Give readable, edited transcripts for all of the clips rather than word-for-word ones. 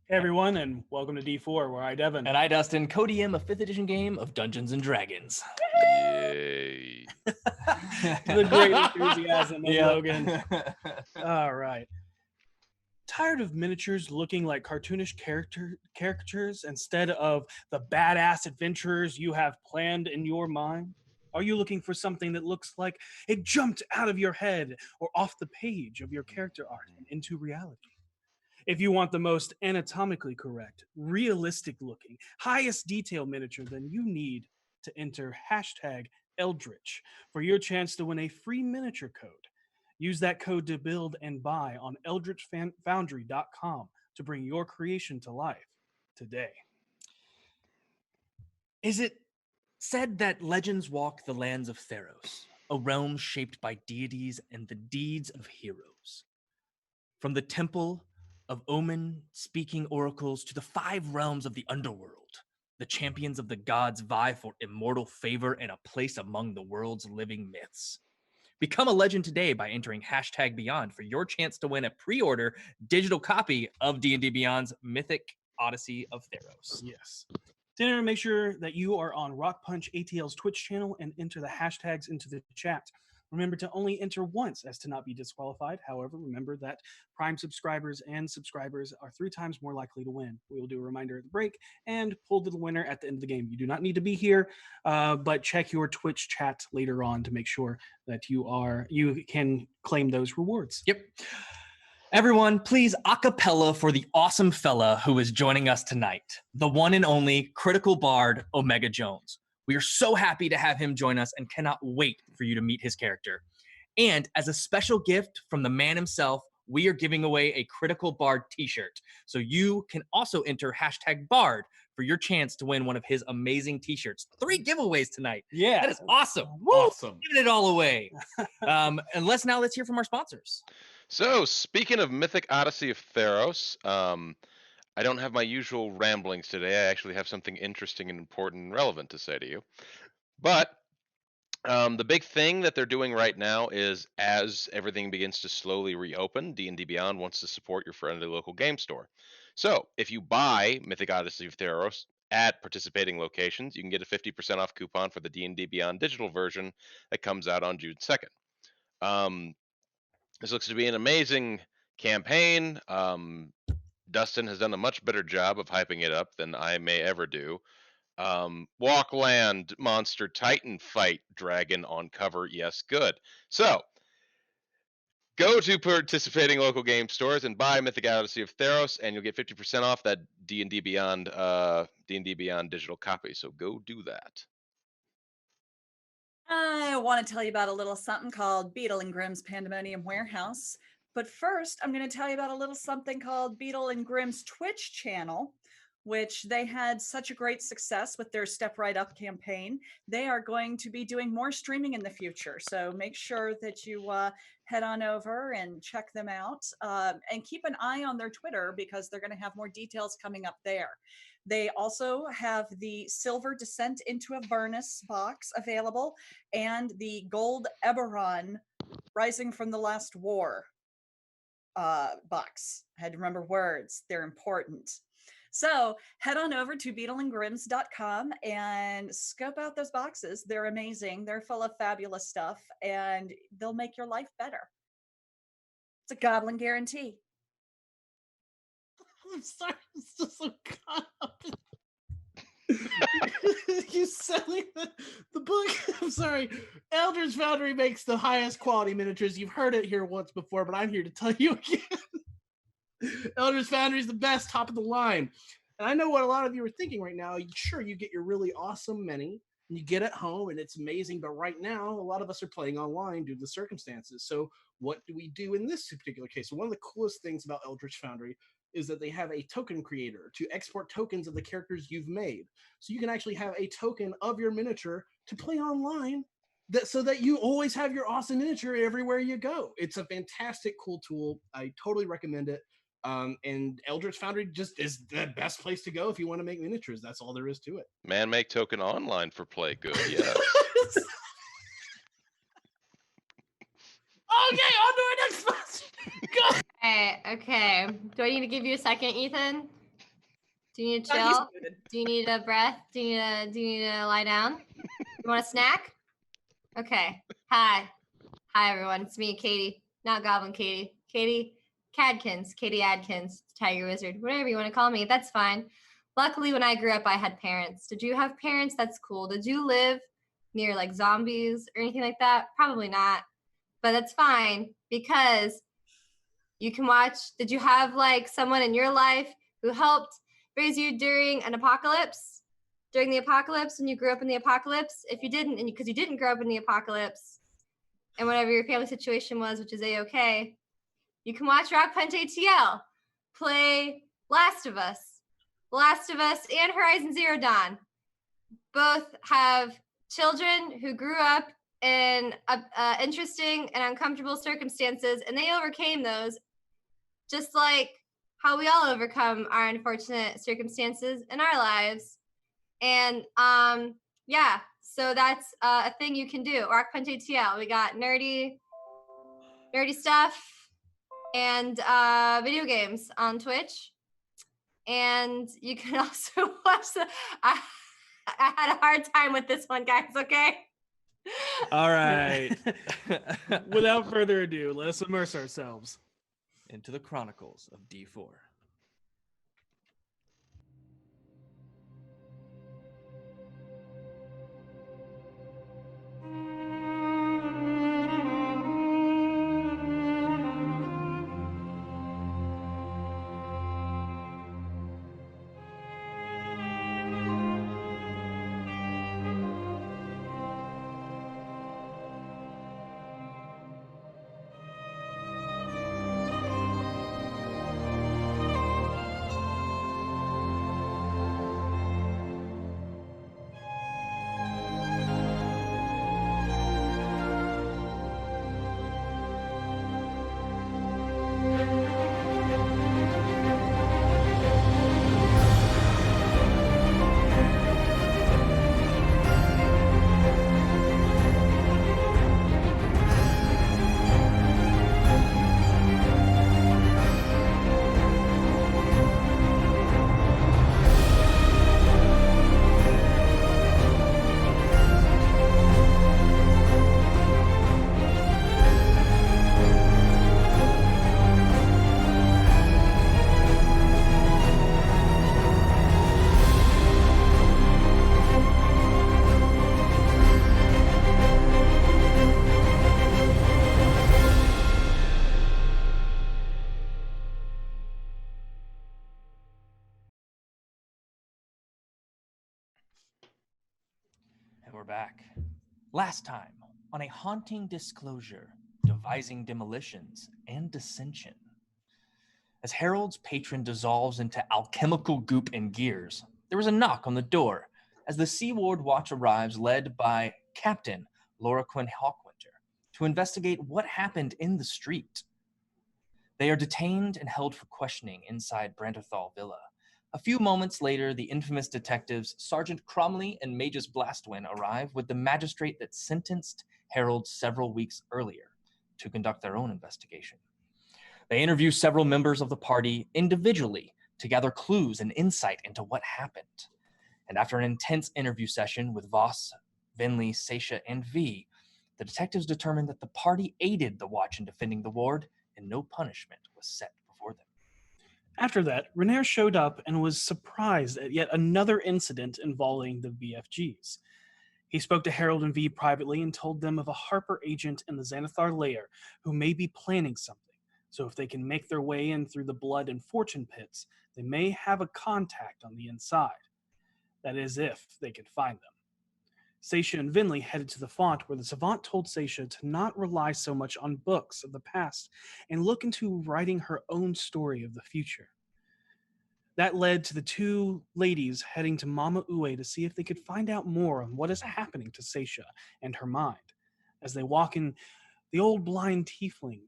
Hey everyone, and welcome to D4, where I, Devin. And I, Dustin, Kuzeyma, a 5th edition game of Dungeons and Dragons. Yay. The great enthusiasm of Yep. Logan. All right. Tired of miniatures looking like cartoonish caricatures instead of the badass adventures you have planned in your mind? Are you looking for something that looks like it jumped out of your head or off the page of your character art and into reality? If you want the most anatomically correct, realistic looking, highest detail miniature, then you need to enter hashtag Eldritch for your chance to win a free miniature code. Use that code to build and buy on eldritchfoundry.com to bring your creation to life today. Is it said that legends walk the lands of Theros, a realm shaped by deities and the deeds of heroes? From the temple of omen speaking oracles to the 5 realms of the underworld, the champions of the gods vie for immortal favor and a place among the world's living myths. Become a legend today by entering hashtag Beyond for your chance to win a pre-order digital copy of D&D Beyond's Mythic Odyssey of Theros. Yes. To enter, make sure that you are on RockPunch ATL's Twitch channel and enter the hashtags into the chat. Remember to only enter once as to not be disqualified. However, remember that Prime subscribers and subscribers are 3 times more likely to win. We will do a reminder at the break and pull the winner at the end of the game. You do not need to be here, but check your Twitch chat later on to make sure that you can claim those rewards. Yep. Everyone, please acapella for the awesome fella who is joining us tonight, the one and only critical bard Omega Jones. We are so happy to have him join us and cannot wait for you to meet his character. And as a special gift from the man himself, we are giving away a Critical Bard t-shirt. So you can also enter hashtag Bard for your chance to win one of his amazing t-shirts. 3 giveaways tonight. Yeah. That is awesome. Awesome. Giving it all away. And let's hear from our sponsors. So, speaking of Mythic Odyssey of Theros, I don't have my usual ramblings today. I actually have something interesting and important and relevant to say to you. But the big thing that they're doing right now is, as everything begins to slowly reopen, D&D Beyond wants to support your friendly local game store. So, if you buy Mythic Odyssey of Theros at participating locations, you can get a 50% off coupon for the D&D Beyond digital version that comes out on June 2nd. This looks to be an amazing campaign. Dustin has done a much better job of hyping it up than I may ever do. Walkland monster titan fight dragon on cover. Yes, good. So go to participating local game stores and buy Mythic Odyssey of Theros, and you'll get 50% off that D&D Beyond digital copy. So go do that. I want to tell you about a little something called Beetle and Grimm's Pandemonium Warehouse. But first, I'm going to tell you about a little something called Beetle and Grimm's Twitch channel, which they had such a great success with their Step Right Up campaign. They are going to be doing more streaming in the future. So make sure that you head on over and check them out, and keep an eye on their Twitter because they're going to have more details coming up there. They also have the Silver Descent into Avernus box available and the Gold Eberron Rising from the Last War box. I had to remember words. They're important. So head on over to beetleandgrims.com and scope out those boxes. They're amazing. They're full of fabulous stuff, and they'll make your life better. It's a goblin guarantee. I'm sorry, it's just so caught up. You selling the book? I'm sorry. Eldritch Foundry makes the highest quality miniatures. You've heard it here once before, but I'm here to tell you again. Eldritch Foundry is the best, top of the line. And I know what a lot of you are thinking right now. Sure, you get your really awesome mini, and you get it home, and it's amazing. But right now, a lot of us are playing online due to the circumstances. So what do we do in this particular case? So one of the coolest things about Eldritch Foundry is that they have a token creator to export tokens of the characters you've made. So you can actually have a token of your miniature to play online so that you always have your awesome miniature everywhere you go. It's a fantastic, cool tool. I totally recommend it. And Eldritch Foundry just is the best place to go if you want to make miniatures. That's all there is to it. Man, make token online for play good, yes. Okay, on to our next sponsor. Go. Okay. Do I need to give you a second, Ethan? Do you need to Oh, he's chill? muted. Do you need a breath? Do you need to lie down? You want a snack? Okay. Hi, everyone. It's me, Katie. Not Goblin Katie. Katie Adkins, Tiger Wizard, whatever you want to call me. That's fine. Luckily, when I grew up, I had parents. Did you have parents? That's cool. Did you live near like zombies or anything like that? Probably not. But that's fine because you can watch. Did you have like someone in your life who helped raise you during an apocalypse? During the apocalypse, when you grew up in the apocalypse? If you didn't, and because you didn't grow up in the apocalypse, and whatever your family situation was, which is A-okay, you can watch RockPunch ATL play Last of Us and Horizon Zero Dawn. Both have children who grew up in interesting and uncomfortable circumstances, and they overcame those, just like how we all overcome our unfortunate circumstances in our lives. And yeah, so that's a thing you can do. RockPunch ATL. We got nerdy stuff and video games on Twitch. And you can also watch I had a hard time with this one, guys, okay? All right. Without further ado, let us immerse ourselves into the Chronicles of D4. We're back. Last time, on a haunting disclosure, devising demolitions, and dissension. As Harold's patron dissolves into alchemical goop and gears, there is a knock on the door as the Seaward Watch arrives, led by Captain Laura Quinn Hawkwinter, to investigate what happened in the street. They are detained and held for questioning inside Branderthal Villa. A few moments later, the infamous detectives Sergeant Cromley and Magus Blastwin arrive with the magistrate that sentenced Harold several weeks earlier to conduct their own investigation. They interview several members of the party individually to gather clues and insight into what happened. And after an intense interview session with Voss, Vinley, Seisha, and V, the detectives determined that the party aided the watch in defending the ward, and no punishment was set before them. After that, Renair showed up and was surprised at yet another incident involving the BFGs. He spoke to Harold and V privately and told them of a Harper agent in the Xanathar lair who may be planning something. So if they can make their way in through the blood and fortune pits, they may have a contact on the inside. That is, if they can find them. Seisha and Vinley headed to the font, where the savant told Seisha to not rely so much on books of the past and look into writing her own story of the future. That led to the two ladies heading to Mama Ue to see if they could find out more on what is happening to Seisha and her mind. As they walk in the old blind tiefling,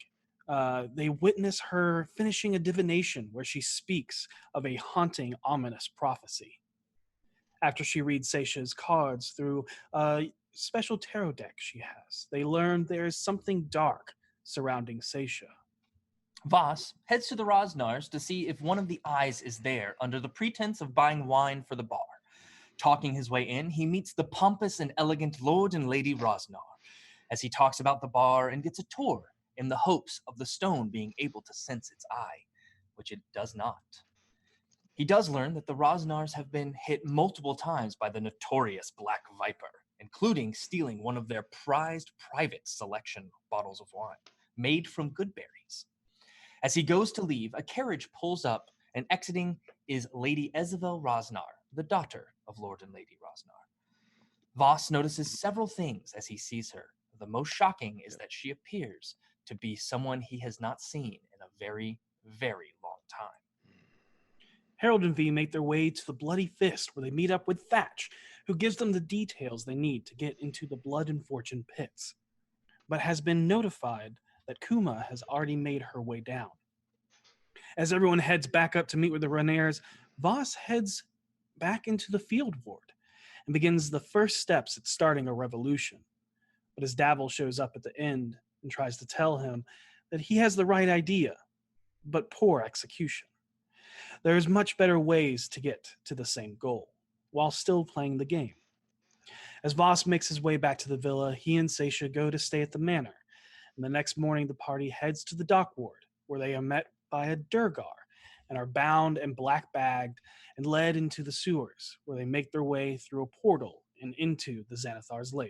they witness her finishing a divination where she speaks of a haunting, ominous prophecy. After she reads Seisha's cards through a special tarot deck she has, they learn there is something dark surrounding Seisha. Voss heads to the Rosnars to see if one of the eyes is there under the pretense of buying wine for the bar. Talking his way in, he meets the pompous and elegant Lord and Lady Rosnar as he talks about the bar and gets a tour in the hopes of the stone being able to sense its eye, which it does not. He does learn that the Rosnars have been hit multiple times by the notorious Black Viper, including stealing one of their prized private selection bottles of wine, made from good berries. As he goes to leave, a carriage pulls up, and exiting is Lady Isabel Rosnar, the daughter of Lord and Lady Rosnar. Voss notices several things as he sees her. The most shocking is that she appears to be someone he has not seen in a very, very long time. Harold and V make their way to the Bloody Fist, where they meet up with Thatch, who gives them the details they need to get into the Blood and Fortune pits, but has been notified that Kuma has already made her way down. As everyone heads back up to meet with the Renairs, Voss heads back into the field ward and begins the first steps at starting a revolution. But as Davil shows up at the end and tries to tell him that he has the right idea, but poor execution. There's much better ways to get to the same goal, while still playing the game. As Voss makes his way back to the villa, he and Seisha go to stay at the manor, and the next morning the party heads to the dock ward, where they are met by a Durgar, and are bound and black-bagged and led into the sewers, where they make their way through a portal and into the Xanathar's lair.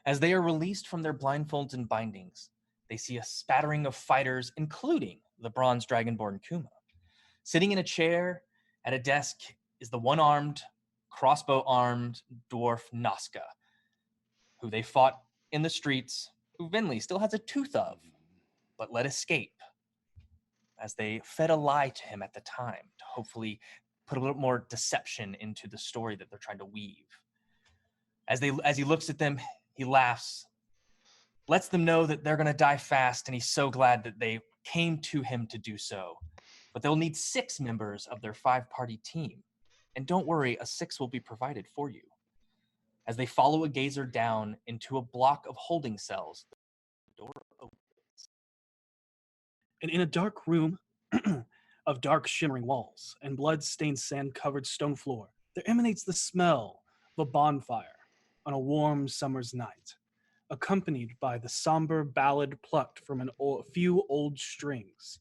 As they are released from their blindfolds and bindings, they see a spattering of fighters, including the bronze dragonborn Kuma. Sitting in a chair at a desk is the one-armed, crossbow-armed dwarf Nazca, who they fought in the streets, who Venli still has a tooth of, but let escape, as they fed a lie to him at the time to hopefully put a little more deception into the story that they're trying to weave. As he looks at them, he laughs, lets them know that they're going to die fast, and he's so glad that they came to him to do so. But they'll need 6 members of their 5-party team. And don't worry, a 6th will be provided for you. As they follow a gazer down into a block of holding cells, the door opens. And in a dark room of dark shimmering walls and blood-stained sand-covered stone floor, there emanates the smell of a bonfire on a warm summer's night, accompanied by the somber ballad plucked from a few old strings.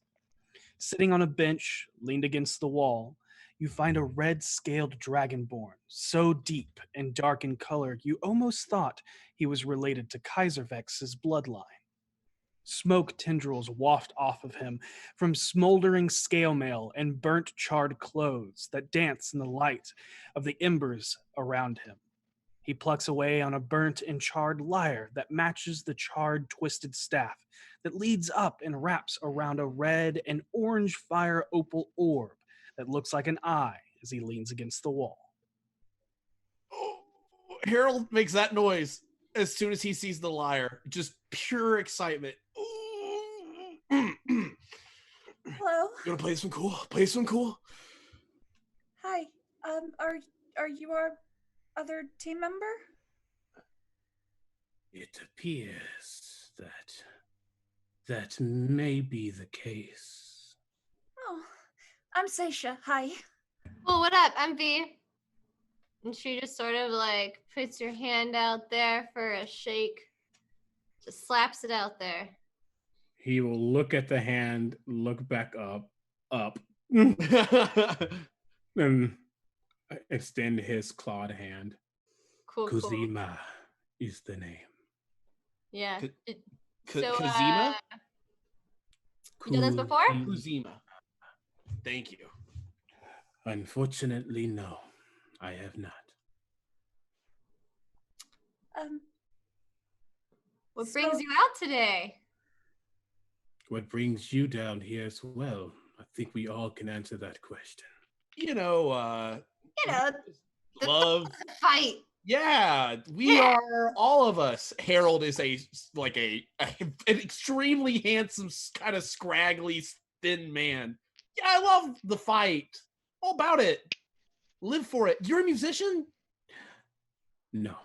Sitting on a bench, leaned against the wall, you find a red-scaled dragonborn, so deep and dark in color you almost thought he was related to Kaiservex's bloodline. Smoke tendrils waft off of him from smoldering scale mail and burnt charred clothes that dance in the light of the embers around him. He plucks away on a burnt and charred lyre that matches the charred twisted staff that leads up and wraps around a red and orange fire opal orb that looks like an eye as he leans against the wall. Harold makes that noise as soon as he sees the lyre. Just pure excitement. Hello. You wanna play some cool? Play some cool? Hi. Are you our other team member? It appears that may be the case. Oh, I'm Seisha. Hi. Well, what up? I'm V. And she just sort of like puts her hand out there for a shake. Just slaps it out there. He will look at the hand, look back up, and extend his clawed hand. Cool. Kuzeyma is the name. Yeah. Kuzeyma? You done this before? Kuzeyma. Thank you. Unfortunately, no, I have not. What brings you out today? What brings you down here as well? I think we all can answer that question. Love. Fight. Yeah, we are all of us. Harold is an extremely handsome, kind of scraggly, thin man. Yeah, I love the fight. All about it. Live for it. You're a musician? No.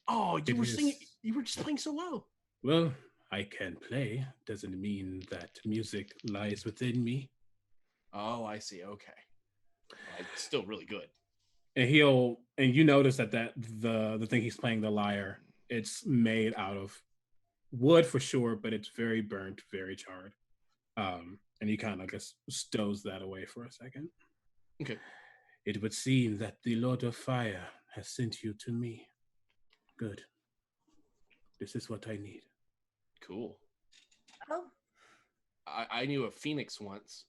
Oh, you were singing. You were just playing so well. Well, I can play doesn't mean that music lies within me. Oh, I see. Okay. It's still really good. And you notice that the thing he's playing, the lyre, it's made out of wood for sure, but it's very burnt, very charred. And he kind of just stows that away for a second. Okay. It would seem that the Lord of Fire has sent you to me. Good. This is what I need. Cool. Oh, I knew a phoenix once,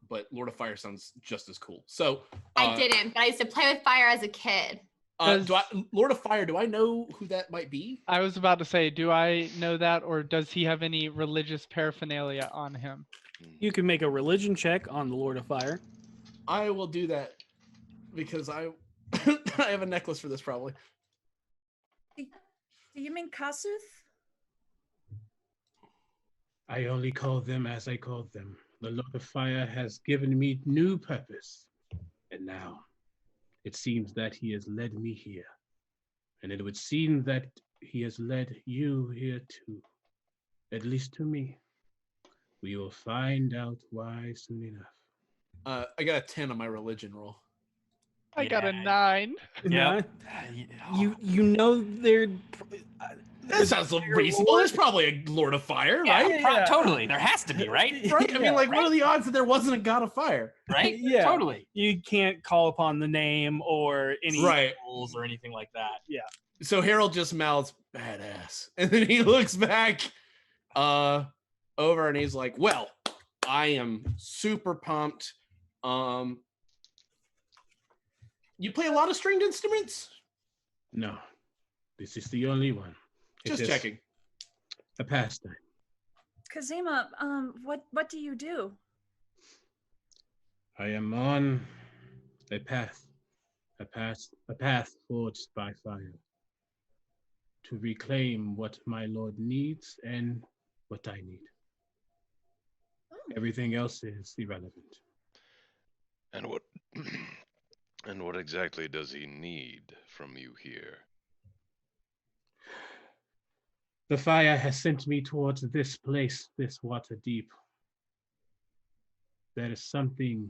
but Lord of Fire sounds just as cool. So I didn't, but I used to play with fire as a kid. Lord of Fire, do I know who that might be? I was about to say, do I know that, or does he have any religious paraphernalia on him? You can make a religion check on the Lord of Fire. I will do that because I I have a necklace for this probably. do you mean Kasuth? I only call them as I called them. The Lord of Fire has given me new purpose. And now, it seems that he has led me here. And it would seem that he has led you here too. At least to me. We will find out why soon enough. I got a 10 on my religion roll. I got a Yeah. 9. Yeah. You know they're That sounds reasonable. There's probably a Lord of Fire, right? Yeah. Totally. There has to be, right? Right? I mean, like, what are the odds that there wasn't a God of Fire? Right? Yeah. Totally. You can't call upon the name or any Right. Rules or anything like that. Yeah. So Harold just mouths badass, and then he looks back over and he's like, well, I am super pumped. You play a lot of stringed instruments? No, this is the only one. It Just is checking. A pastime. Kuzeyma, what do you do? I am on a path forged by fire to reclaim what my Lord needs and what I need. Everything else is irrelevant. And what and what exactly does he need from you here? The fire has sent me towards this place, this water deep. There is something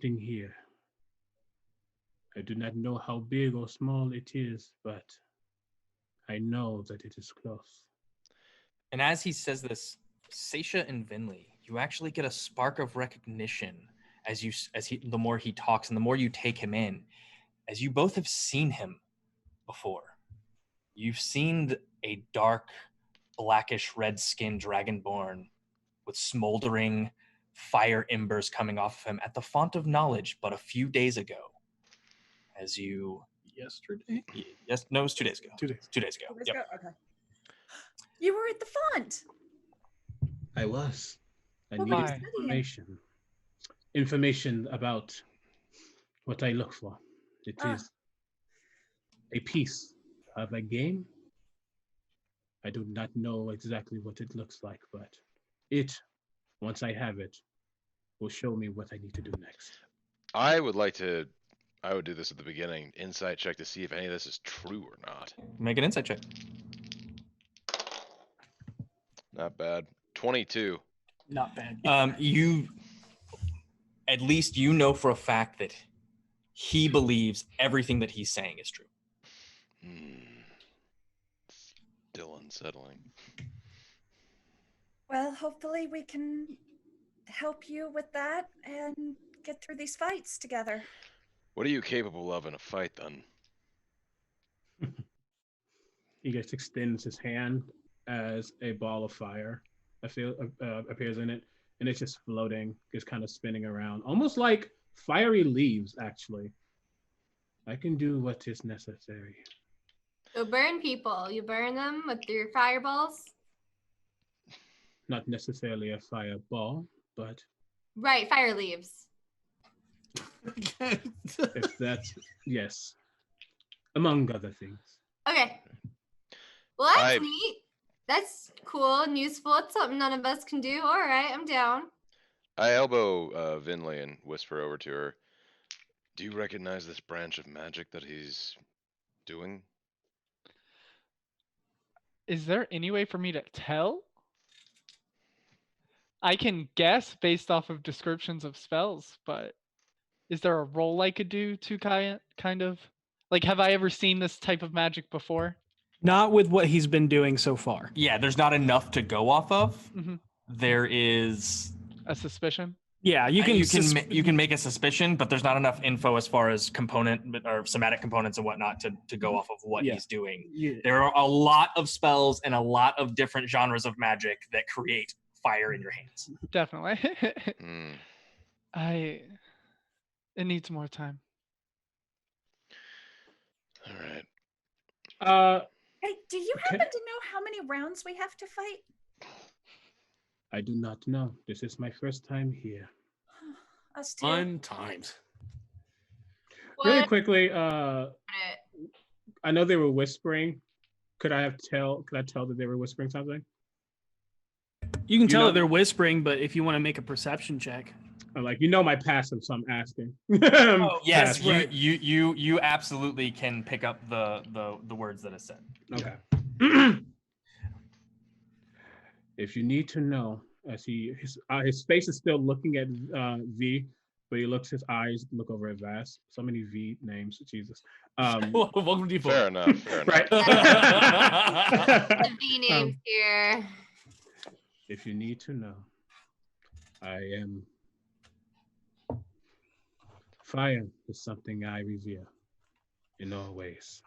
here. I do not know how big or small it is, but I know that it is close. And as he says this, Seisha and Vinley, you actually get a spark of recognition the more he talks and the more you take him in, as you both have seen him before. You've seen a dark, blackish red-skinned dragonborn with smoldering fire embers coming off of him at the Font of Knowledge but a few days ago. As you... Yesterday? Yes, no, it was 2 days ago. 2 days. 2 days ago. Yep. Okay. You were at the font. I was. I What needed were you studying? information about what I look for. It is a piece of a game. I do not know exactly what it looks like, but once I have it, will show me what I need to do next. I would do this at the beginning, insight check to see if any of this is true or not. Make an insight check. Not bad. 22. Not bad. You, at least you know for a fact that he believes everything that he's saying is true. Still unsettling. Well, hopefully we can help you with that and get through these fights together. What are you capable of in a fight, then? He just extends his hand as a ball of fire appears in it, and it's just floating, just kind of spinning around, almost like fiery leaves, actually. I can do what is necessary. So burn people. You burn them with your fireballs? Not necessarily a fireball, but Right, fire leaves. if that's, yes, among other things. Okay. Well, that's I- neat. That's cool and useful. It's something none of us can do. All right, I'm down. I elbow Vinley and whisper over to her. Do you recognize this branch of magic that he's doing? Is there any way for me to tell? I can guess based off of descriptions of spells, but is there a roll I could do to kind of like, have I ever seen this type of magic before? Not with what he's been doing so far. Yeah, there's not enough to go off of. Mm-hmm. There is A suspicion. Yeah, you can you can make a suspicion, but there's not enough info as far as component or somatic components and whatnot to go off of what he's doing. Yeah. There are a lot of spells and a lot of different genres of magic that create fire in your hands. Definitely. Mm. It needs more time. All right. Hey, do you happen to know how many rounds we have to fight? I do not know. This is my first time here. Us too. Fun times. Really What? quickly, I know they were whispering. Could I tell that they were whispering something? You can tell know- that they're whispering, but if you want to make a perception check. I'm like, my passive, so I'm asking. Oh, yes, Passive. right. you absolutely can pick up the words that are said. Okay. If you need to know, as his face is still looking at V, but his eyes look over at Vass. So many V names, Jesus. Welcome to Fair enough. Fair enough. Right. The B names here. If you need to know, I am. Fire is something I revere in all ways.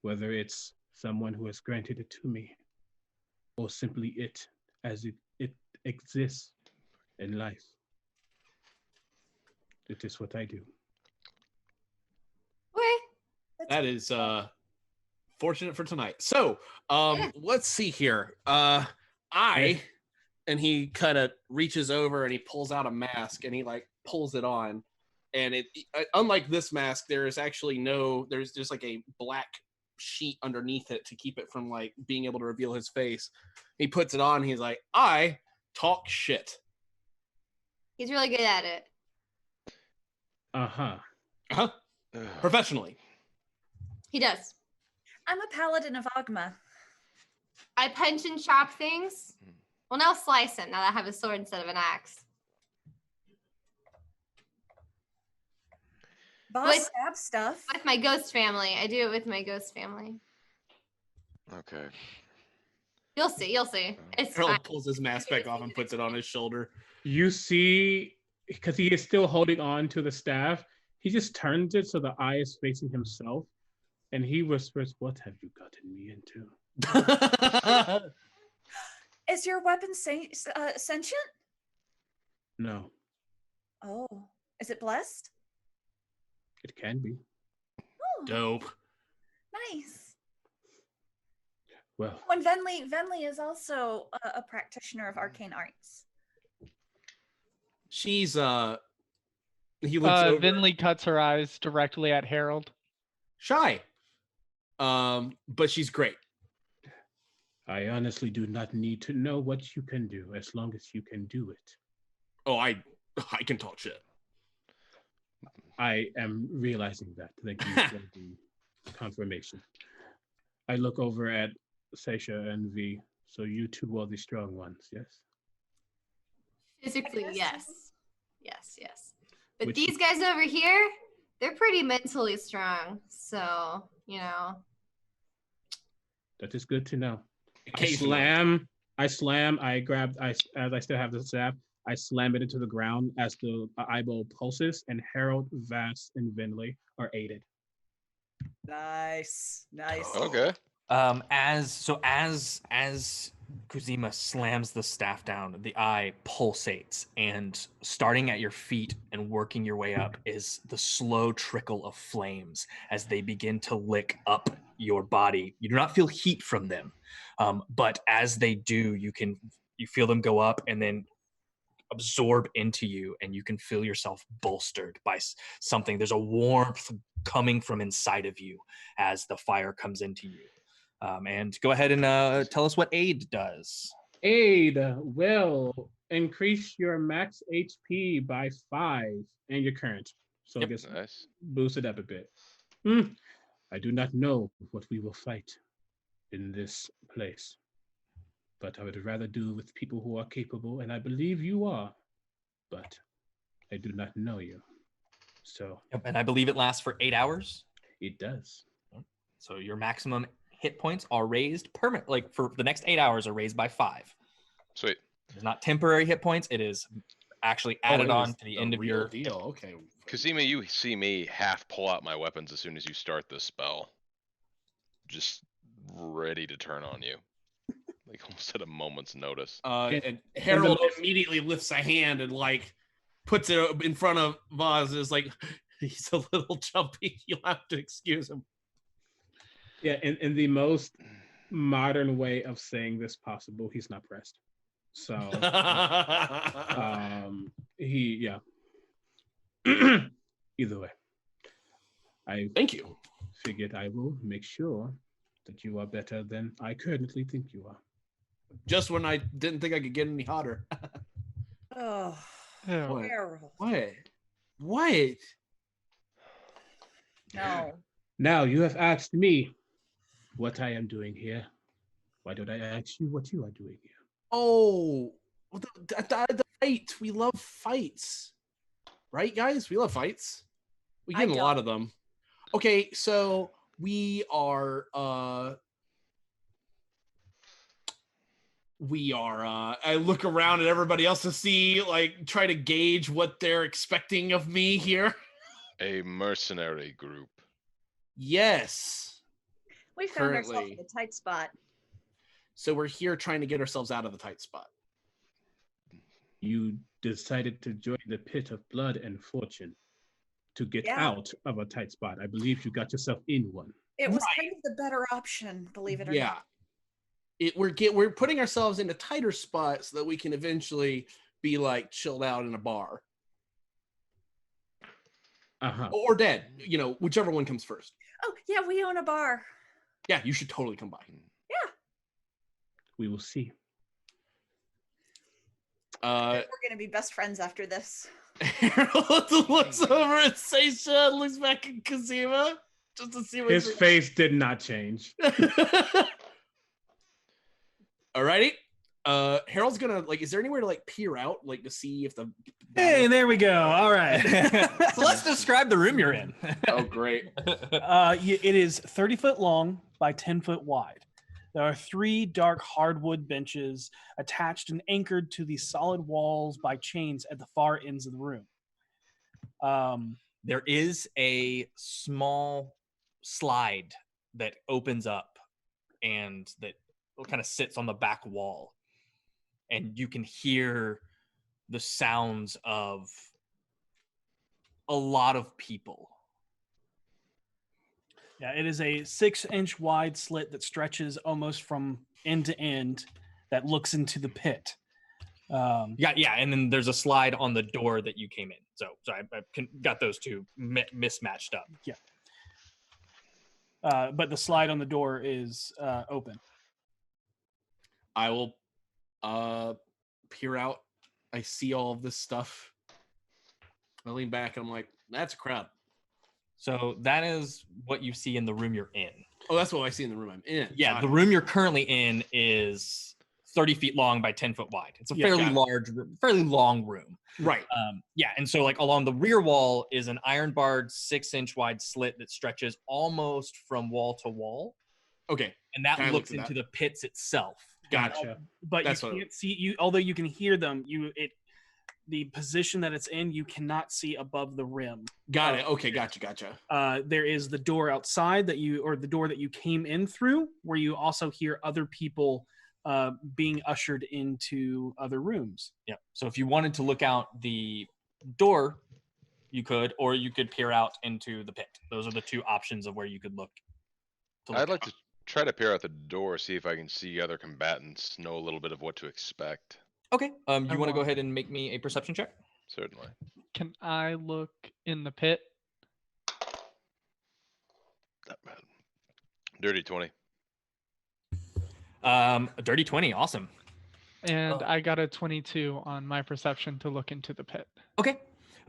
Whether it's someone who has granted it to me, or simply it as it exists in life. It is what I do. Okay. That is fortunate for tonight. So, let's see here. And he kind of reaches over and he pulls out a mask and he like pulls it on. And it unlike this mask, there's just like a black sheet underneath it to keep it from like being able to reveal his face. He puts it on. And he's like, I talk shit. He's really good at it. Uh-huh. Professionally. He does. I'm a paladin of Agma. I punch and chop things. Well, now slice it. Now that I have a sword instead of an axe. Boss With- stab stuff. With my ghost family. I do it with my ghost family. Okay. You'll see. You'll see. It's fine. Harold pulls his mask back off and puts it on his shoulder. You see, because he is still holding on to the staff, he just turns it so the eye is facing himself, and he whispers, "What have you gotten me into?" Is your weapon sentient? No, Oh, is it blessed? it can be. Oh, Dope. nice. Well, When Venli is also a practitioner of arcane arts. She's he looks over. Vinley cuts her eyes directly at Harold. Shy. But she's great. I honestly do not need to know what you can do as long as you can do it. Oh, I can talk shit. I am realizing that. Thank you for the confirmation. I look over at Seisha and V. So you two are the strong ones, yes? Physically, I guess yes. so. Yes. But Which- these guys over here, they're pretty mentally strong. So, you know. That is good to know. Occasionally. I grab, as I still have the staff, I slam it into the ground as the eyeball pulses, and Harold, Vass, and Vinley are aided. Nice. Okay. As Kuzeyma slams the staff down, the eye pulsates, and starting at your feet and working your way up is the slow trickle of flames as they begin to lick up your body. You do not feel heat from them, but as they do, you feel them go up and then absorb into you, and you can feel yourself bolstered by something. There's a warmth coming from inside of you as the fire comes into you. And go ahead and tell us what aid does. Aid will increase your max HP by 5 and your current. So it gets Nice. boosted up a bit. I do not know what we will fight in this place. But I would rather do with people who are capable, and I believe you are. But I do not know you. So Yep, and I believe it lasts for 8 hours. it does. So your maximum hit points are raised permanent, like for the next 8 hours are raised by 5. Sweet. It's not temporary hit points. It is actually added on to the end of your deal. Okay. Kuzeyma, you see me half pull out my weapons as soon as you start this spell. Just ready to turn on you. Like almost at a moment's notice. And Harold immediately lifts a hand and like puts it in front of Vaz and is like, he's a little jumpy. You'll have to excuse him. Yeah, in the most modern way of saying this possible, he's not pressed. So yeah. Either way. I thank you. Figured I will make sure that you are better than I currently think you are. Just when I didn't think I could get any hotter. Oh, What? Harold. What? No. Now you have asked me what I am doing here. Why don't I ask you what you are doing here? Oh, the fight. We love fights. Right, guys? We love fights. We get a lot of them. Okay, so we are I look around at everybody else to see, like, try to gauge what they're expecting of me here. A mercenary group. Yes. We found ourselves in a tight spot. So we're here trying to get ourselves out of the tight spot. You decided to join the pit of blood and fortune to get out of a tight spot. I believe you got yourself in one. It was kind of the better option, believe it or not. We're putting ourselves in a tighter spot so that we can eventually be like chilled out in a bar. Or dead, whichever one comes first. Oh, yeah, we own a bar. Yeah, you should totally come by. Yeah. We will see. We're going to be best friends after this. Harold looks over at Seisha and looks back at Kuzeyma just to see what his face did not change. Alrighty. Harold's gonna is there anywhere to peer out, to see if the Hey, there we go. All right. So let's describe the room you're in. Oh, great. It is 30 foot long by 10 foot wide. There are 3 dark hardwood benches attached and anchored to the solid walls by chains at the far ends of the room. There is a small slide that opens up and that kind of sits on the back wall. And you can hear the sounds of a lot of people. Yeah, it is a 6-inch wide slit that stretches almost from end to end that looks into the pit. Yeah, and then there's a slide on the door that you came in. So I got those two mismatched up. Yeah. But the slide on the door is open. I will peer out. I see all of this stuff. I lean back and I'm like, that's a crowd. So that is what you see in the room you're in. Oh, that's what I see in the room I'm in. Yeah, the room you're currently in is 30 feet long by 10 foot wide. It's a fairly large, fairly long room. Right. Yeah, and so along the rear wall is an iron-barred 6-inch wide slit that stretches almost from wall to wall. Okay. And that looks into the pits itself. Gotcha. But you can't see although you can hear them. The position that it's in, you cannot see above the rim. Got it. Okay, gotcha. There is the door outside the door that you came in through, where you also hear other people being ushered into other rooms. Yeah. So if you wanted to look out the door, you could, or you could peer out into the pit. Those are the two options of where you could look. I'd like to try to peer out the door, see if I can see other combatants, know a little bit of what to expect. Okay. You want to go ahead and make me a perception check? Certainly. Can I look in the pit? Dirty 20. A dirty 20. Awesome. And I got a 22 on my perception to look into the pit. Okay.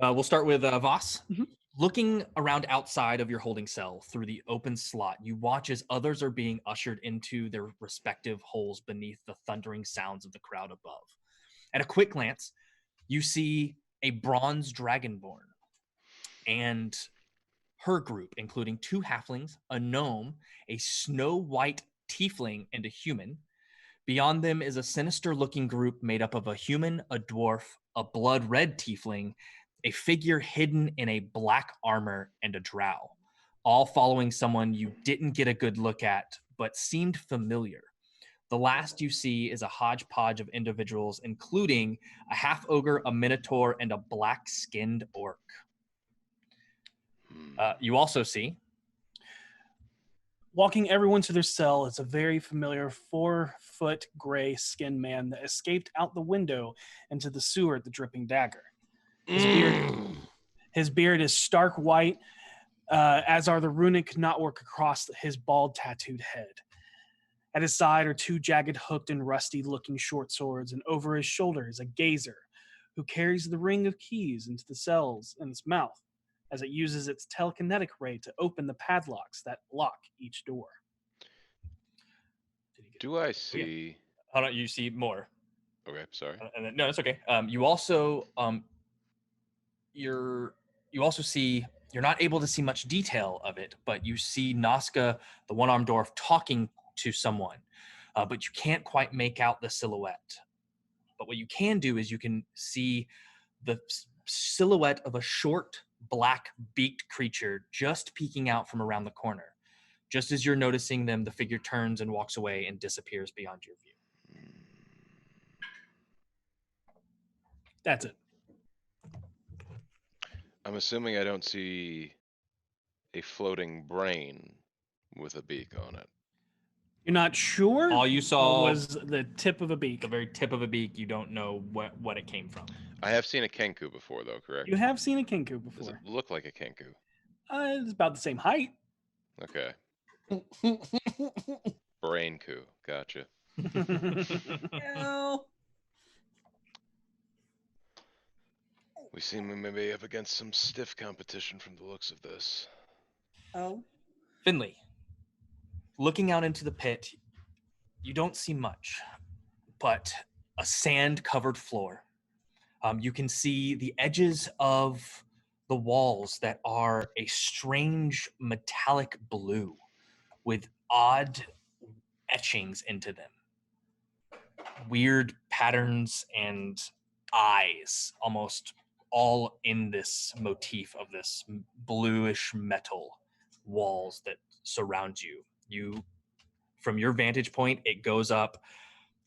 We'll start with Voss. Mm-hmm. Looking around outside of your holding cell through the open slot, you watch as others are being ushered into their respective holes beneath the thundering sounds of the crowd above. At a quick glance, you see a bronze dragonborn and her group, including 2 halflings, a gnome, a snow-white tiefling, and a human. Beyond them is a sinister-looking group made up of a human, a dwarf, a blood-red tiefling, a figure hidden in a black armor, and a drow, all following someone you didn't get a good look at, but seemed familiar. The last you see is a hodgepodge of individuals, including a half-ogre, a minotaur, and a black-skinned orc. You also see... Walking everyone to their cell is a very familiar 4-foot gray skinned man that escaped out the window into the sewer at the Dripping Dagger. His beard is stark white, as are the runic knotwork across his bald, tattooed head. At his side are 2 jagged, hooked, and rusty-looking short swords, and over his shoulder is a gazer who carries the ring of keys into the cells in its mouth, as it uses its telekinetic ray to open the padlocks that lock each door. Do I see? Hold on, you see more. Okay, sorry. And then, no, it's okay. You also you also see, you're not able to see much detail of it, but you see Nazca, the one-armed dwarf, talking to someone, but you can't quite make out the silhouette. But what you can do is you can see the silhouette of a short, black beaked creature just peeking out from around the corner. Just as you're noticing them, the figure turns and walks away and disappears beyond your view. That's it. I'm assuming I don't see a floating brain with a beak on it. You're not sure? All you saw was the tip of a beak. The very tip of a beak. You don't know what it came from. I have seen a kenku before, though, correct? You have seen a kenku before. Does it look like a kenku? It's about the same height. Okay. Brain coup. Gotcha. No. We seem maybe up against some stiff competition from the looks of this. Oh. Finley, looking out into the pit, you don't see much, but a sand-covered floor. You can see the edges of the walls that are a strange metallic blue with odd etchings into them. Weird patterns and eyes, almost all in this motif of this bluish metal walls that surround you. From your vantage point, it goes up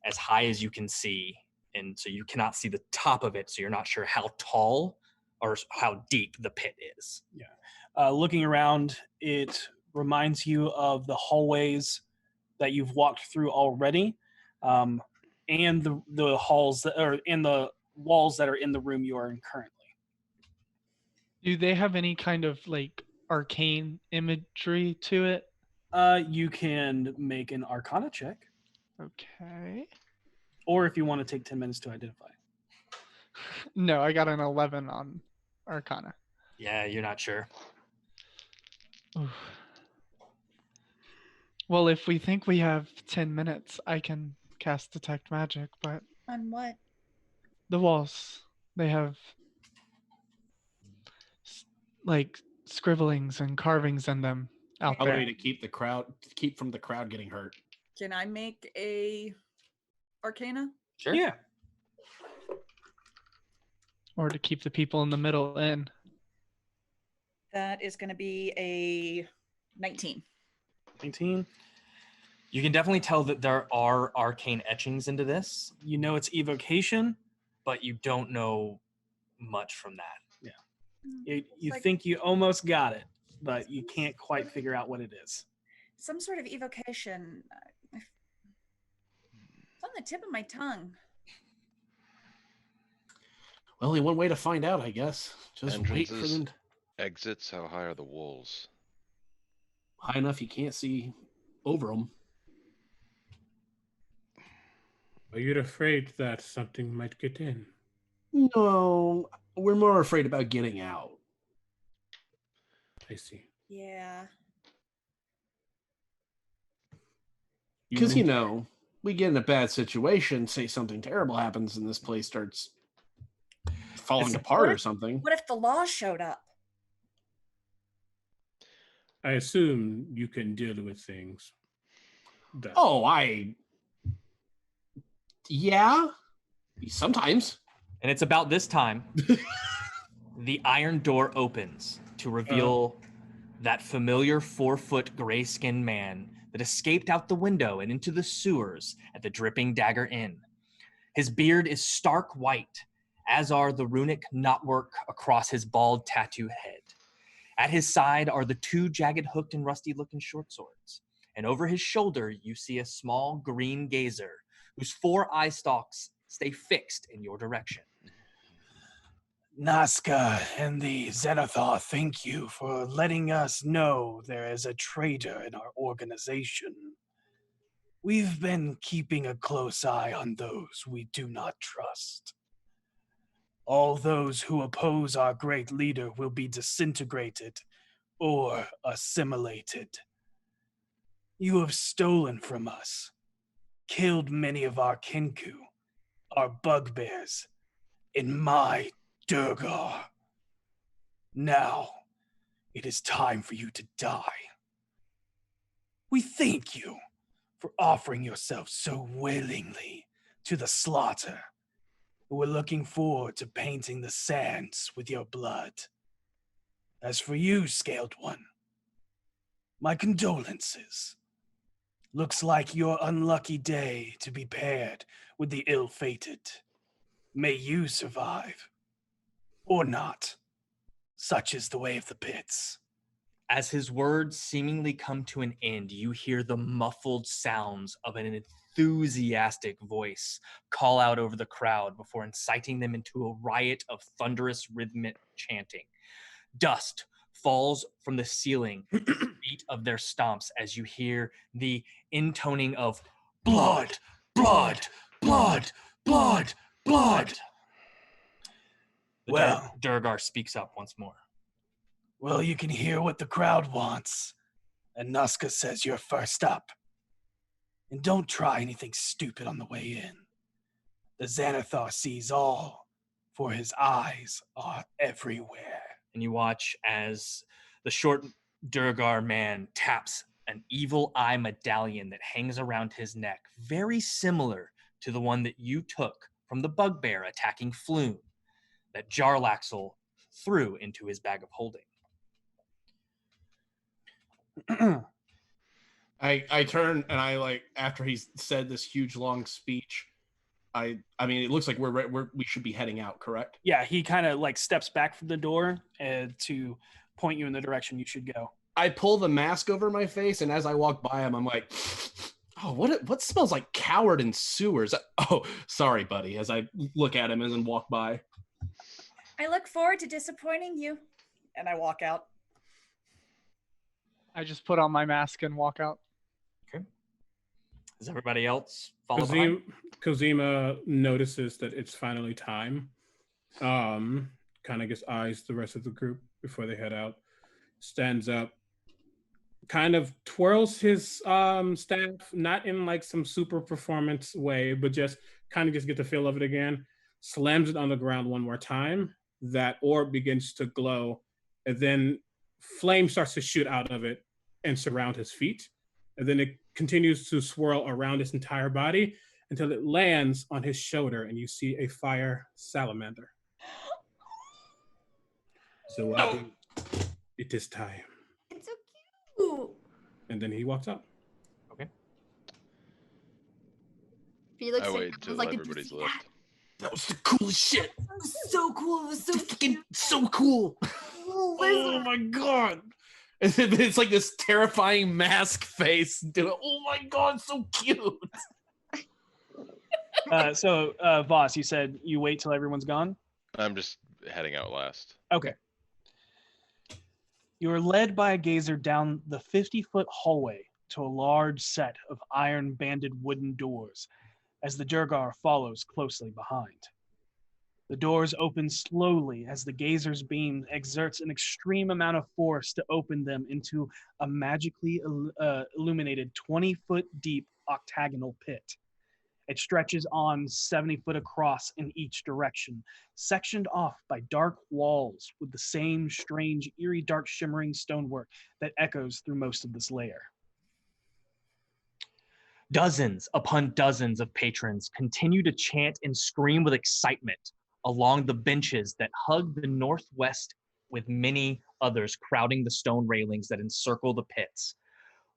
as high as you can see, and so you cannot see the top of it, so you're not sure how tall or how deep the pit is. Yeah. Looking around, it reminds you of the hallways that you've walked through already, and the halls that are in the walls that are in the room you are in currently. Do they have any kind of like arcane imagery to it? You can make an Arcana check. Okay. Or if you want to take 10 minutes to identify. No, I got an 11 on Arcana. Yeah, you're not sure. Oof. Well, if we think we have 10 minutes, I can cast Detect Magic, but... On what? The walls. They have... like scribblings and carvings in them out there. To keep from the crowd getting hurt. Can I make a Arcana? Sure. Yeah. Or to keep the people in the middle in. That is going to be a 19. 19. You can definitely tell that there are arcane etchings into this. You know it's evocation, but you don't know much from that. Yeah. You like, think you almost got it, but you can't quite figure out what it is. Some sort of evocation. It's on the tip of my tongue. Well, only one way to find out, I guess. Just wait for them. Exits, how high are the walls? High enough you can't see over them. Are you afraid that something might get in? No, we're more afraid about getting out. I see. Yeah. Because, we get in a bad situation, say something terrible happens and this place starts falling apart or something. What if the law showed up? I assume you can deal with things. Yeah, sometimes. And it's about this time the iron door opens to reveal that familiar 4-foot gray-skinned man that escaped out the window and into the sewers at the Dripping Dagger Inn. His beard is stark white, as are the runic knotwork across his bald tattooed head. At his side are the 2 jagged hooked and rusty-looking short swords. And over his shoulder, you see a small green gazer whose 4 eye stalks stay fixed in your direction. Nazca and the Xanathar, thank you for letting us know there is a traitor in our organization. We've been keeping a close eye on those we do not trust. All those who oppose our great leader will be disintegrated or assimilated. You have stolen from us, killed many of our kinku, our bugbears, in my Durgar. Now, it is time for you to die. We thank you for offering yourself so willingly to the slaughter. We're looking forward to painting the sands with your blood. As for you, Scaled One, my condolences. Looks like your unlucky day to be paired with the ill-fated. May you survive. Or not. Such is the way of the pits. As his words seemingly come to an end, you hear the muffled sounds of an enthusiastic voice call out over the crowd before inciting them into a riot of thunderous rhythmic chanting. Dust falls from the ceiling at the beat of their stomps as you hear the intoning of blood, blood, blood, blood, blood. Well, Durgar speaks up once more. Well, you can hear what the crowd wants. And Nazca says you're first up. And don't try anything stupid on the way in. The Xanathar sees all, for his eyes are everywhere. And you watch as the short Durgar man taps an evil eye medallion that hangs around his neck, very similar to the one that you took from the bugbear attacking Flume, that Jarlaxle threw into his bag of holding. I turn and I after he's said this huge long speech, I mean it looks like we should be heading out, correct? Yeah, he kind of steps back from the door to point you in the direction you should go. I pull the mask over my face, and as I walk by him, I'm like, "Oh, what smells like coward in sewers?" Oh, sorry, buddy. As I look at him and then walk by. I look forward to disappointing you. And I walk out. I just put on my mask and walk out. Okay. Does everybody else follow behind? Kuzeyma notices that it's finally time. Kind of gets eyes the rest of the group before they head out. Stands up. Kind of twirls his staff, not in some super performance way, but just kind of just get the feel of it again. Slams it on the ground one more time. That orb begins to glow, and then flame starts to shoot out of it and surround his feet. And then it continues to swirl around his entire body until it lands on his shoulder, and you see a fire salamander. So it is time. It's so cute. And then he walks up. Okay. Felix I wait till like, everybody's left. That was the coolest shit. It was so cool. It was so Fucking so cool. Oh my god. It's like this terrifying mask face. Oh my god, so cute. So, Voss, you said you wait till everyone's gone? I'm just heading out last. Okay. You are led by a gazer down the 50-foot hallway to a large set of iron-banded wooden doors as the Durgar follows closely behind. The doors open slowly as the gazer's beam exerts an extreme amount of force to open them into a magically illuminated 20-foot deep octagonal pit. It stretches on 70 foot across in each direction, sectioned off by dark walls with the same strange, eerie, dark shimmering stonework that echoes through most of this layer. Dozens upon dozens of patrons continue to chant and scream with excitement along the benches that hug the northwest, with many others crowding the stone railings that encircle the pits.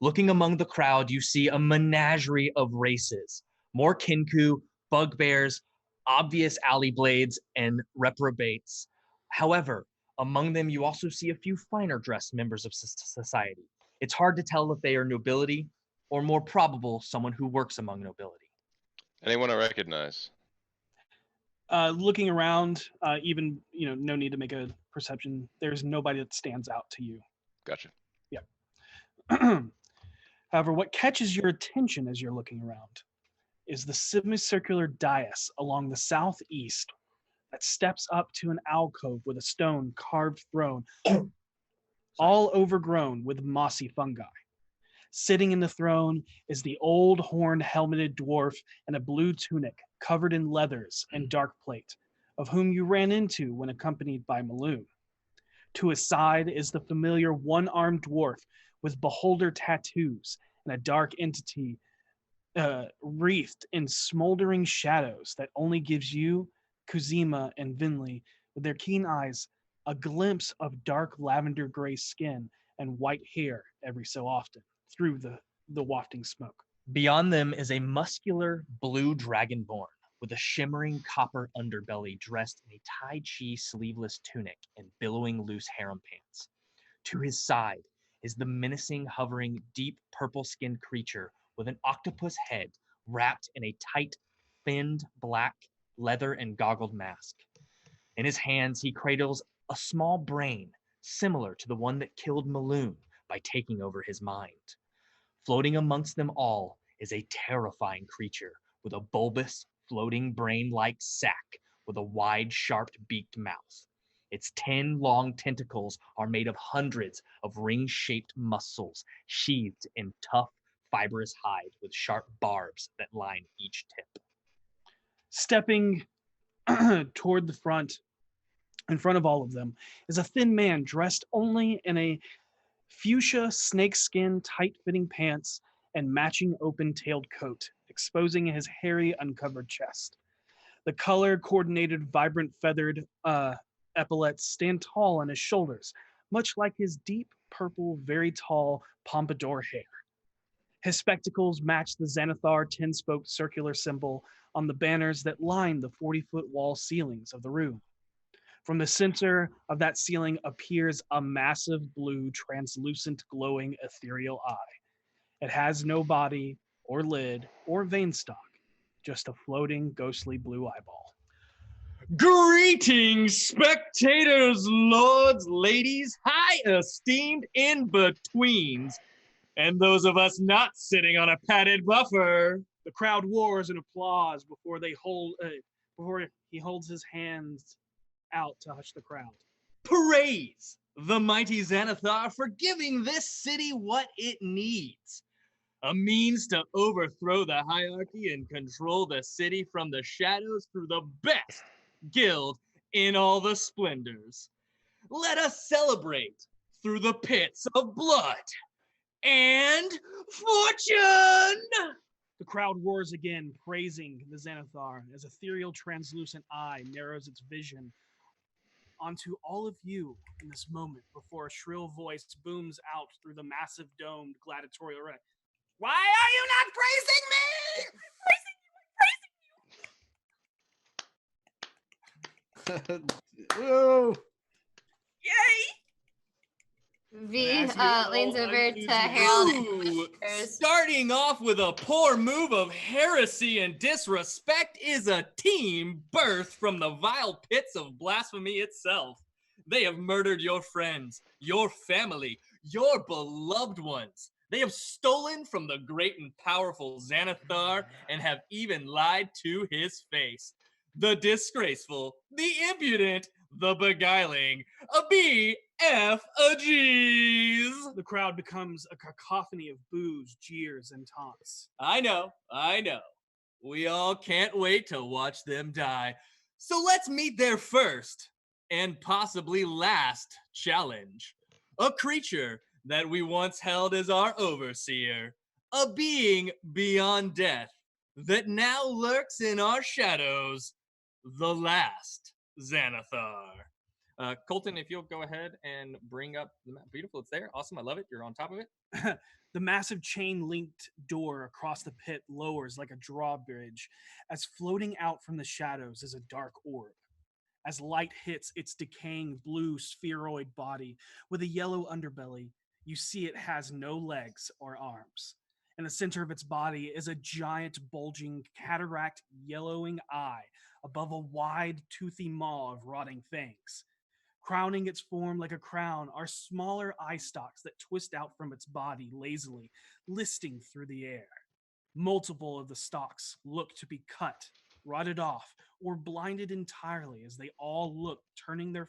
Looking among the crowd, you see a menagerie of races, more kinku, bugbears, obvious alley blades, and reprobates. However, among them you also see a few finer dressed members of society. It's hard to tell if they are nobility, or more probable, someone who works among nobility. Anyone I recognize? Looking around, even, no need to make a perception. There's nobody that stands out to you. Gotcha. Yeah. However, what catches your attention as you're looking around is the semicircular dais along the southeast that steps up to an alcove with a stone carved throne, all overgrown with mossy fungi. Sitting in the throne is the old horned helmeted dwarf in a blue tunic covered in leathers and dark plate, of whom you ran into when accompanied by Maloon. To his side is the familiar one-armed dwarf with beholder tattoos and a dark entity wreathed in smoldering shadows that only gives you, Kuzeyma, and Vinley, with their keen eyes, a glimpse of dark lavender gray skin and white hair every so often through the wafting smoke. Beyond them is a muscular blue dragonborn with a shimmering copper underbelly dressed in a Tai Chi sleeveless tunic and billowing loose harem pants. To his side is the menacing, hovering, deep purple-skinned creature with an octopus head wrapped in a tight, finned black leather and goggled mask. In his hands, he cradles a small brain similar to the one that killed Maloon by taking over his mind. Floating amongst them all is a terrifying creature with a bulbous, floating brain-like sac with a wide, sharp-beaked mouth. Its 10 long tentacles are made of hundreds of ring-shaped muscles sheathed in tough, fibrous hide with sharp barbs that line each tip. Stepping toward the front, in front of all of them, is a thin man dressed only in a fuchsia snakeskin tight-fitting pants and matching open-tailed coat, exposing his hairy, uncovered chest. The color-coordinated, vibrant feathered epaulets stand tall on his shoulders, much like his deep purple, very tall pompadour hair. His spectacles match the Xanathar 10-spoke circular symbol on the banners that line the 40-foot wall ceilings of the room. From the center of that ceiling appears a massive blue, translucent, glowing, ethereal eye. It has no body or lid or vein stalk, just a floating, ghostly blue eyeball. Greetings, spectators, lords, ladies, high esteemed in-betweens, and those of us not sitting on a padded buffer. The crowd roars in applause before he holds his hands out to hush the crowd. Praise the mighty Xanathar for giving this city what it needs. A means to overthrow the hierarchy and control the city from the shadows through the best guild in all the splendors. Let us celebrate through the pits of blood and fortune! The crowd roars again, praising the Xanathar as ethereal, translucent eye narrows its vision onto all of you in this moment before a shrill voice booms out through the massive domed gladiatorial array. Why are you not praising me? Whoa. V leans over to Harold and Ooh, whispers, starting off with a poor move of heresy and disrespect is a team birthed from the vile pits of blasphemy itself. They have murdered your friends, your family, your beloved ones. They have stolen from the great and powerful Xanathar and have even lied to his face. the disgraceful, the impudent, the beguiling, BFGs. The crowd becomes a cacophony of boos, jeers, and taunts. I know. We all can't wait to watch them die. So let's meet their first and possibly last challenge. A creature that we once held as our overseer. A being beyond death that now lurks in our shadows. The last Xanathar. Colton, if you'll go ahead and bring up the map. Beautiful, it's there. Awesome, I love it. You're on top of it. The massive chain-linked door across the pit lowers like a drawbridge, as floating out from the shadows is a dark orb. As light hits its decaying blue spheroid body with a yellow underbelly, you see it has no legs or arms. In the center of its body is a giant, bulging, cataract yellowing eye above a wide, toothy maw of rotting fangs. Crowning its form like a crown are smaller eye stalks that twist out from its body lazily, listing through the air. Multiple of the stalks look to be cut, rotted off, or blinded entirely as they all look, turning their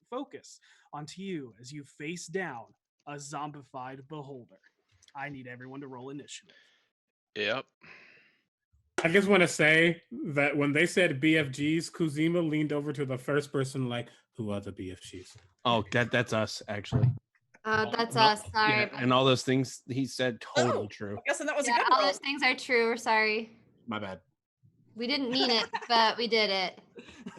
focus onto you as you face down a zombified beholder. I need everyone to roll initiative. Yep. I just want to say that when they said BFGs, Kuzeyma leaned over to the first person like, who are the BFGs? Oh, that's us, actually. That's No, us. Sorry. yeah, and all those things he said, totally true. I guess that was a Yeah, good all roll. those things are true. We're sorry. My bad. We didn't mean it, but we did it.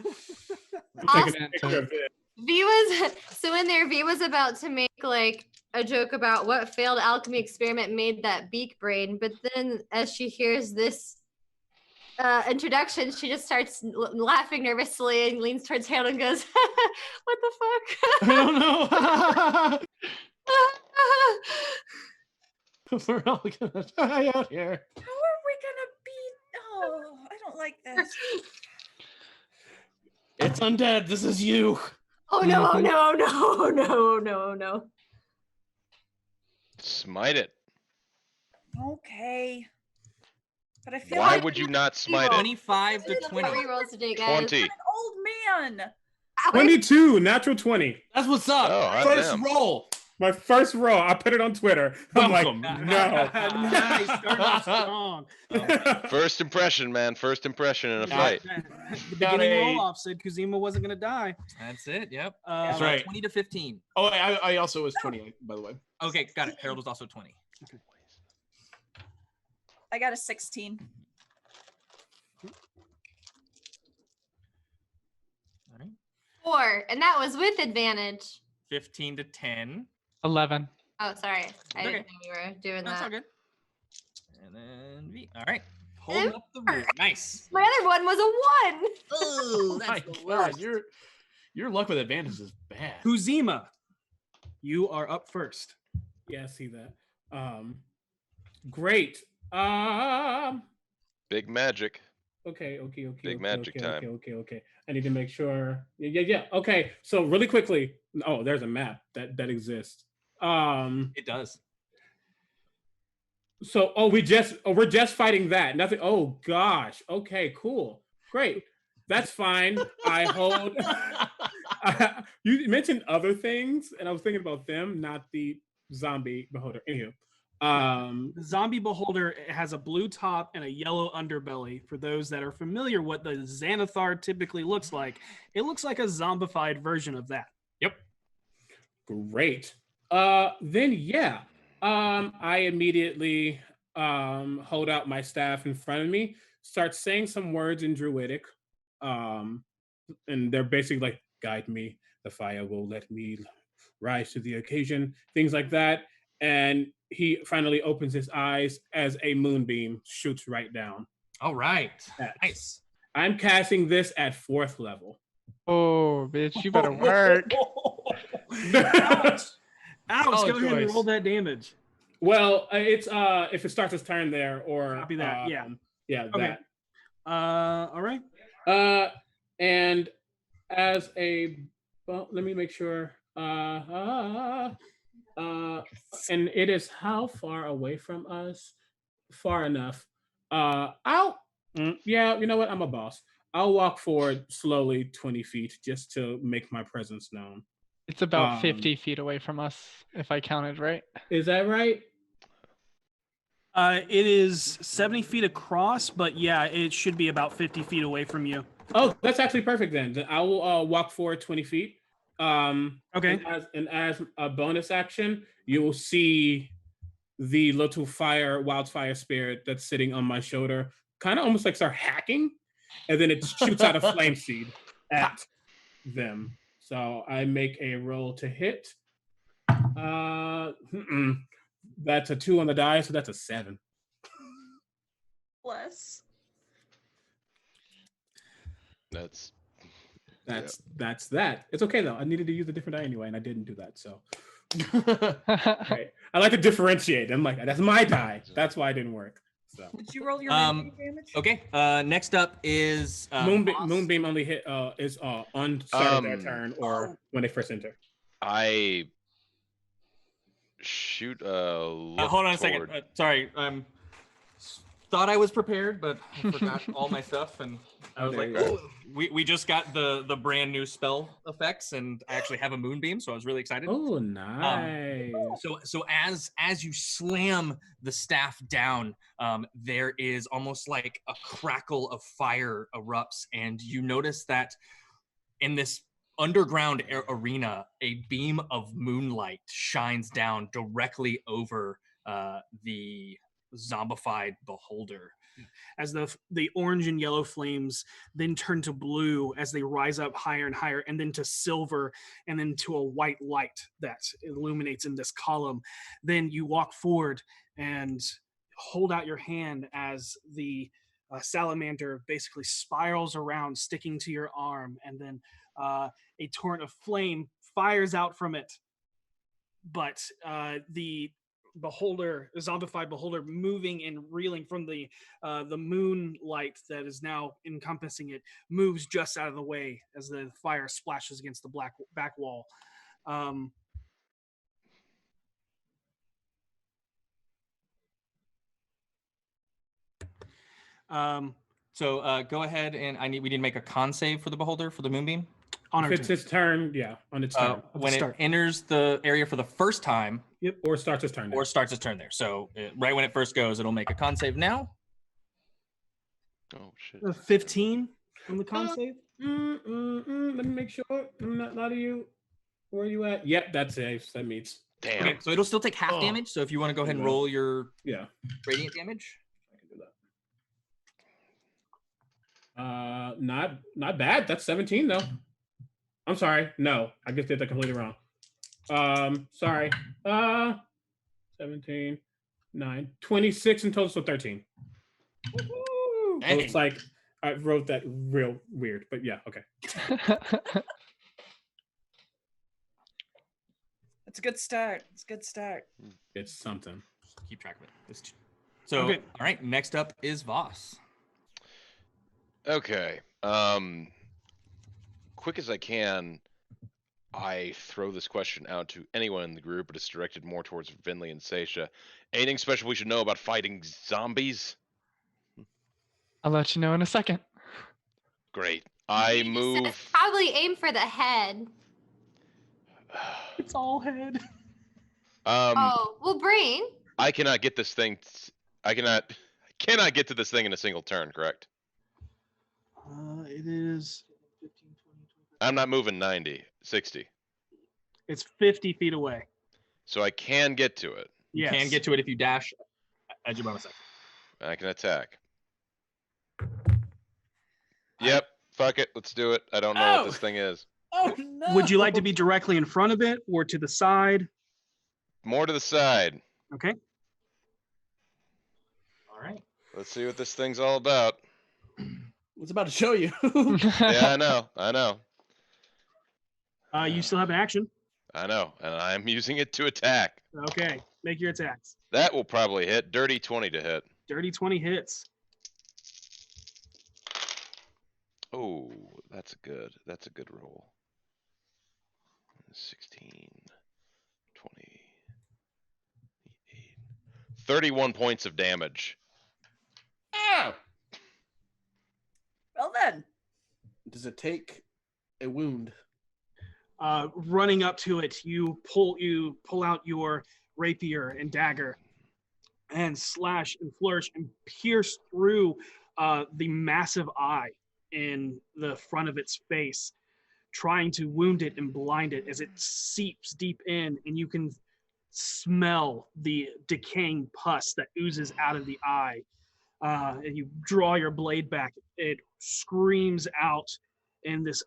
Taking Also, a picture of it. V was so in there. V was about to make like a joke about what failed alchemy experiment made that beak brain, but then as she hears this introduction, she just starts laughing nervously and leans towards Harold and goes, "What the fuck?" I don't know. We're all gonna die out here. How are we gonna beat? Oh, I don't like this. It's undead. This is you. Oh no! Oh no! No! No! No! No! Smite it. Okay. But I feel Why like would you not smite it? 25 to 20. What rolls today, guys? 20. an old man. 22, natural 20. That's what's up. Oh, hot First damn. roll. My first roll, I put it on Twitter. I'm Welcome. like, no. Nice, start off strong. First impression, man. First impression in a fight. The Got beginning a- roll-off said Kuzeyma wasn't going to die. That's it. Yep. That's right. 20 to 15. Oh, I also was 20, by the way. Okay, got it. Harold was also 20. I got a 16. All right. 4, and that was with advantage. 15 to 10. 11. Oh, sorry. I Okay. didn't know we were doing That's all that. good. And then V. All right. Hold up the rear. Nice. My other one was a 1. Oh, My God, your luck with advantage is bad. Kuzeyma, you are up first. Yeah, I see that. Great. Big magic. Okay. Big magic time. Okay. I need to make sure. Yeah. Okay. So really quickly. Oh, there's a map that exists. It does. So we're just fighting that. Nothing. Oh gosh. Okay. Cool. Great. That's fine. I hold. You mentioned other things, and I was thinking about them, not the zombie beholder. Anywho. The zombie beholder has a blue top and a yellow underbelly. For those that are familiar what the Xanathar typically looks like, it looks like a zombified version of that. Yep. Great. Then yeah. I immediately hold out my staff in front of me, start saying some words in Druidic. And they're basically like, guide me, the fire will let me rise to the occasion, things like that. And he finally opens his eyes as a moonbeam shoots right down. All right. At- Nice. I'm casting this at 4th level. Oh, bitch, you better work. Alex, Solid go ahead and choice. roll that damage. Well, it's if it starts its turn there, or Copy that, yeah. Okay. that. All right. And as a, well, let me make sure. And it is how far away from us? Far enough. Yeah, you know what? I'm a boss. I'll walk forward slowly 20 feet just to make my presence known. It's about 50 feet away from us, if I counted right. Is that right? It is 70 feet across, but yeah, it should be about 50 feet away from you. Oh, that's actually perfect then. I will walk forward 20 feet. Okay. And as a bonus action, you will see the little wildfire spirit that's sitting on my shoulder kind of almost like start hacking, and then it shoots out a flame seed at them. So I make a roll to hit. That's a 2 on the die, so that's a 7. Bless. That's that. It's okay though. I needed to use a different die anyway, and I didn't do that. So right. I like to differentiate. I'm like, that's my die. That's why it didn't work. So Did you roll your damage? Okay. Next up is Moonbeam only hit is on start of their turn or when they first enter. I shoot a look hold on a toward... second. Sorry. Thought I was prepared, but I forgot all my stuff, and I was like, oh, we just got the brand new spell effects, and I actually have a moonbeam, so I was really excited. Oh, nice. So as you slam the staff down, there is almost like a crackle of fire erupts, and you notice that in this underground arena, a beam of moonlight shines down directly over the zombified beholder. As the orange and yellow flames then turn to blue as they rise up higher and higher, and then to silver, and then to a white light that illuminates in this column. Then you walk forward and hold out your hand as the salamander basically spirals around, sticking to your arm, and then a torrent of flame fires out from it. But the zombified beholder, moving and reeling from the moonlight that is now encompassing it, moves just out of the way as the fire splashes against the back wall. So go ahead, and we need to make a con save for the beholder for the moonbeam. If it's its turn, yeah, on its turn. When it enters the area for the first time. Yep, or starts its turn there. Or starts its turn there. So right when it first goes, it'll make a con save now. Oh, shit. 15 on the con save? Let me make sure. Not of you. Where are you at? Yep, that's safe. That meets. Damn. Okay, so it'll still take half damage. So if you want to go ahead and roll your radiant damage. I can do that. Not bad. That's 17 though. I'm sorry. No, I just did that completely wrong. Sorry. 17, 9, 26 in total, so 13. It's like I wrote that real weird, but yeah, okay. It's a good start. It's a good start. It's something. Keep track of it. All right. Next up is Voss. Okay. Quick as I can, I throw this question out to anyone in the group, but it's directed more towards Vinley and Seisha. Anything special we should know about fighting zombies? I'll let you know in a second. Great. I move. Probably aim for the head. It's all head. Well, brain. I cannot get this thing. I cannot get to this thing in a single turn. Correct. It is 15, 20, 25. I'm not moving 90, 60. It's 50 feet away. So I can get to it. You can get to it if you dash as your bonus action. I can attack. Yep. Fuck it. Let's do it. I don't know what this thing is. Oh no! Would you like to be directly in front of it or to the side? More to the side. Okay. All right. Let's see what this thing's all about. What's about to show you? Yeah, I know. You still have an action. I know, and I'm using it to attack. Okay, make your attacks. That will probably hit. Dirty 20 to hit. Dirty 20 hits. Oh, that's a good roll. 16, 20, 31 points of damage. Well then. Does it take a wound? Running up to it, you pull out your rapier and dagger and slash and flourish and pierce through the massive eye in the front of its face, trying to wound it and blind it as it seeps deep in, and you can smell the decaying pus that oozes out of the eye. And you draw your blade back. It screams out in this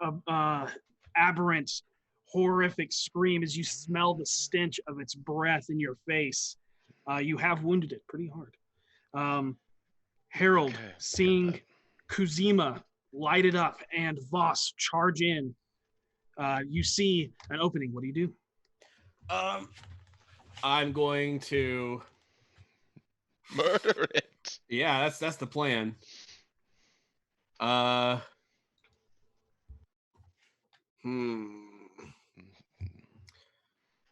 aberrant, horrific scream as you smell the stench of its breath in your face. You have wounded it pretty hard. Harold, seeing Kuzeyma light it up and Voss charge in, you see an opening. What do you do? I'm going to murder it. Yeah, that's the plan. I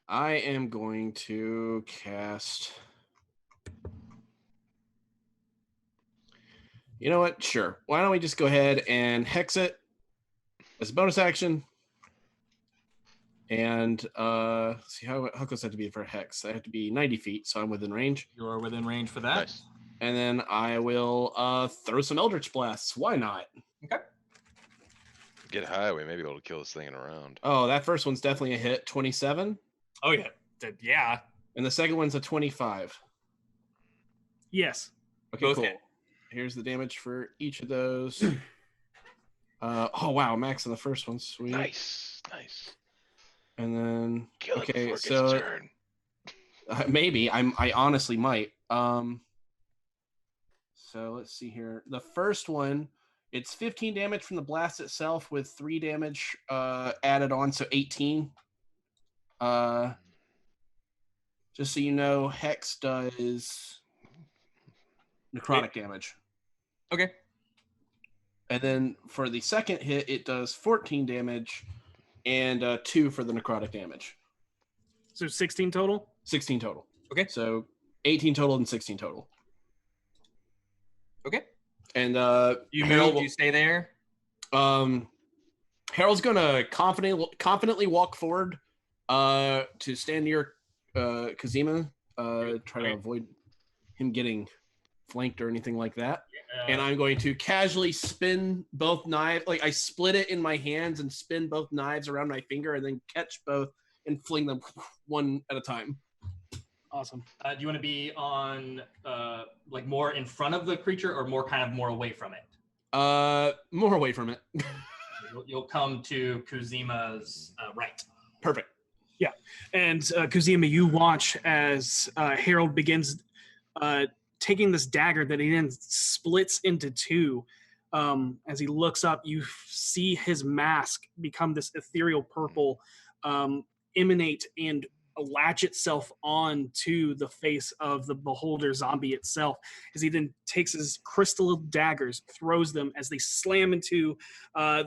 am going to cast. You know what? Sure. Why don't we just go ahead and hex it as a bonus action? And see how close does that have to be for a hex? I have to be 90 feet, so I'm within range. You are within range for that. Nice. And then I will throw some Eldritch Blasts. Why not? Okay. Get high, we may be able to kill this thing in a round. Oh, that first one's definitely a hit. 27. Oh yeah, yeah. And the second one's a 25. Yes. Okay, Both cool. hit. Here's the damage for each of those. Oh wow, max on the first one. Sweet. Nice. And then Kill it okay, before it gets so turned. maybe I honestly might. So let's see here. The first one, it's 15 damage from the blast itself with 3 damage added on, so 18. Just so you know, Hex does necrotic damage. Okay. And then for the second hit, it does 14 damage and 2 for the necrotic damage. So 16 total? 16 total. Okay. So 18 total and 16 total. Okay. And you Harold, move, you stay there. Harold's gonna confidently walk forward to stand near Kuzeyma, try to avoid him getting flanked or anything like that. And I'm going to casually spin both knives, like I split it in my hands and spin both knives around my finger and then catch both and fling them one at a time. Awesome. Do you want to be on like more in front of the creature or more away from it? More away from it. You'll come to Kuzeyma's right. Perfect. Yeah. And Kuzeyma, you watch as Harold begins taking this dagger that he then splits into 2. As he looks up, you see his mask become this ethereal purple, emanate and latch itself on to the face of the beholder zombie itself, as he then takes his crystal daggers, throws them as they slam into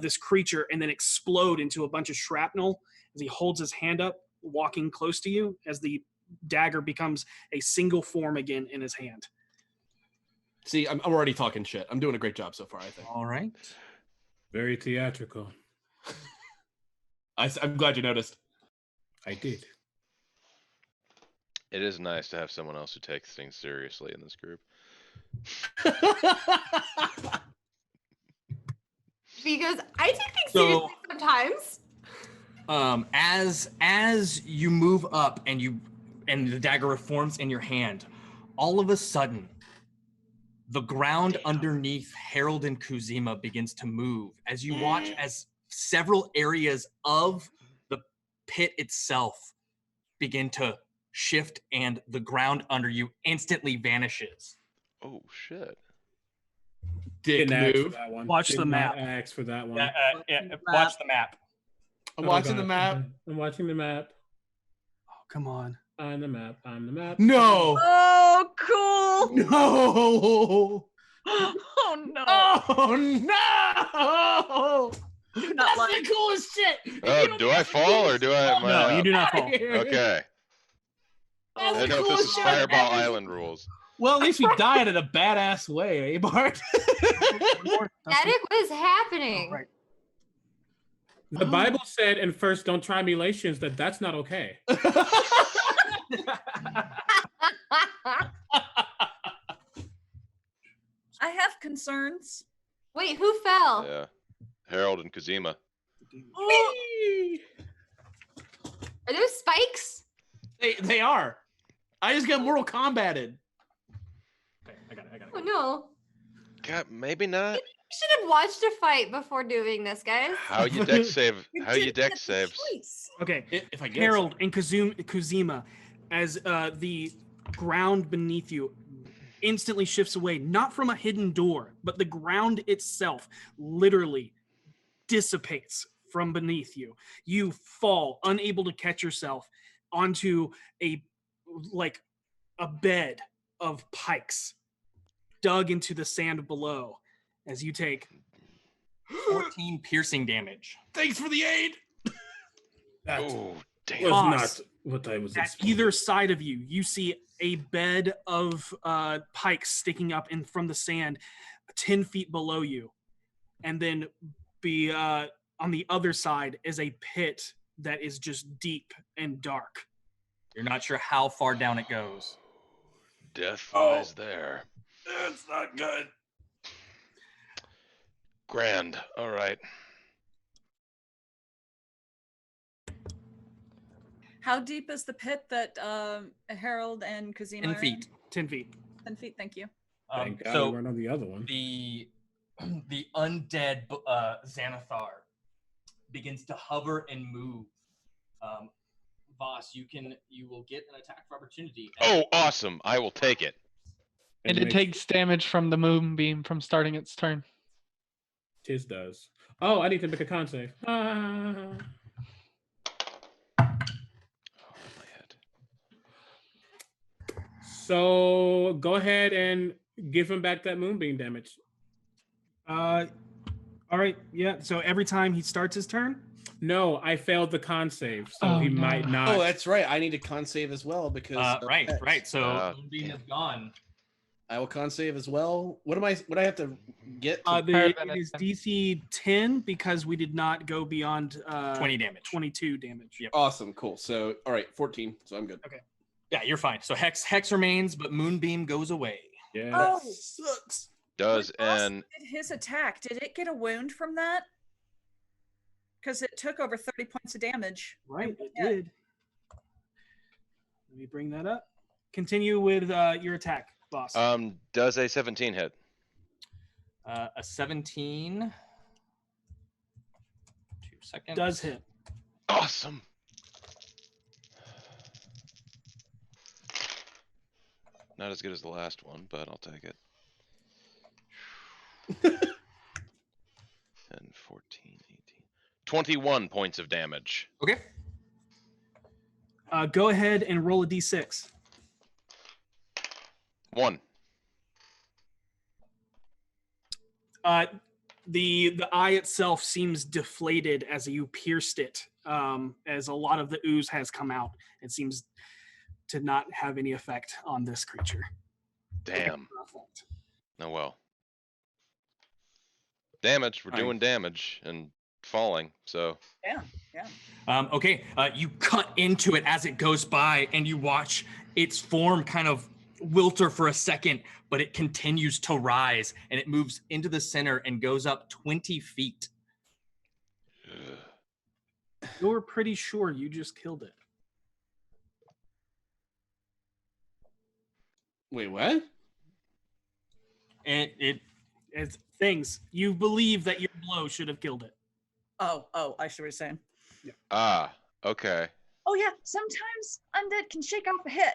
this creature and then explode into a bunch of shrapnel as he holds his hand up, walking close to you as the dagger becomes a single form again in his hand. See, I'm already talking shit. I'm doing a great job so far, I think. All right. Very theatrical. I'm glad you noticed. I did. It is nice to have someone else who takes things seriously in this group. Because I take things seriously sometimes. As you move up and the dagger reforms in your hand, all of a sudden, the ground underneath Harold and Kuzeyma begins to move as you watch as several areas of the pit itself begin to shift and the ground under you instantly vanishes. Oh shit. Dick move. Watch the map. Axe for that one. Watch the map. I'm watching the map. I'm watching the map. Oh, come on. I'm the map. I'm the map. No. Oh, cool. No. Oh, no. Oh, no. Not That's the coolest shit. Oh, do I fall or do I? Am I No, you up? do not fall. Okay. I That's don't the know if this coolest is shit Fireball ever. Island rules. Well, at least we died in a badass way, eh, Bart? Static was happening. Right. The Bible said in First Don't Try Me Relations that's not okay. I have concerns. Wait, who fell? Yeah. Harold and Kuzeyma. Are those spikes? They are. I just got Mortal Kombated. Okay, I got it. Oh no. God, maybe not. You should have watched a fight before doing this, guys. How you dex save? How you didn't dex get the saves? choice. Okay, If I get Harold and Kuzeyma, as the ground beneath you instantly shifts away, not from a hidden door, but the ground itself literally dissipates from beneath you. You fall, unable to catch yourself, onto a bed of pikes dug into the sand below as you take 14 piercing damage. Thanks for the aid. That Oh, was damn. Boss. not what I was at expecting. either side of you. You see a bed of pikes sticking up from the sand 10 feet below you. And then on the other side is a pit that is just deep and dark. You're not sure how far down it goes. Death lies there. That's not good. Grand. All right. How deep is the pit that Harold and Kuzeyma 10 are in? feet. 10 feet. 10 feet, thank you. Thank God we So weren't on the other one. the undead Xanathar begins to hover and move. Voss, you will get an attack of opportunity. Oh, awesome. I will take it. And it takes damage from the moonbeam from starting its turn. Tis does. Oh, I need to make a con save. Ah. Oh, my head. So go ahead and give him back that moonbeam damage. All right, yeah. So every time he starts his turn? No, I failed the con save, so Oh, he no. might not. Oh, that's right. I need to con save as well because of Right. pets. So moonbeam is gone. I will con save as well. What I have to get? To... Higher than It is it. DC 10 because we did not go beyond 20 damage. 22 damage. Yep. Awesome, cool. So all right, 14. So I'm good. Okay. Yeah, you're fine. So hex remains, but moonbeam goes away. Yeah. Oh, Sucks. Does when Ross an did his attack, did it get a wound from that? Because it took over 30 points of damage. Right, it Yeah. did. Let me bring that up. Continue with your attack, boss. does a 17 hit? A 17. 2 seconds. Does hit. Awesome. Not as good as the last one, but I'll take it. 10, 14, 18. 21 points of damage. Okay. Go ahead and roll a d6. 1. The eye itself seems deflated as you pierced it. As a lot of the ooze has come out, it seems to not have any effect on this creature. Damn. Oh well. Damage. We're doing damage and falling. So. Yeah. Okay. You cut into it as it goes by, and you watch its form kind of wilter for a second, but it continues to rise, and it moves into the center and goes up 20 feet. You're pretty sure you just killed it. Wait, what? And It's things. You believe that your blow should have killed it. Oh, I see what you're saying. Ah. Okay. Oh, yeah. Sometimes undead can shake off a hit.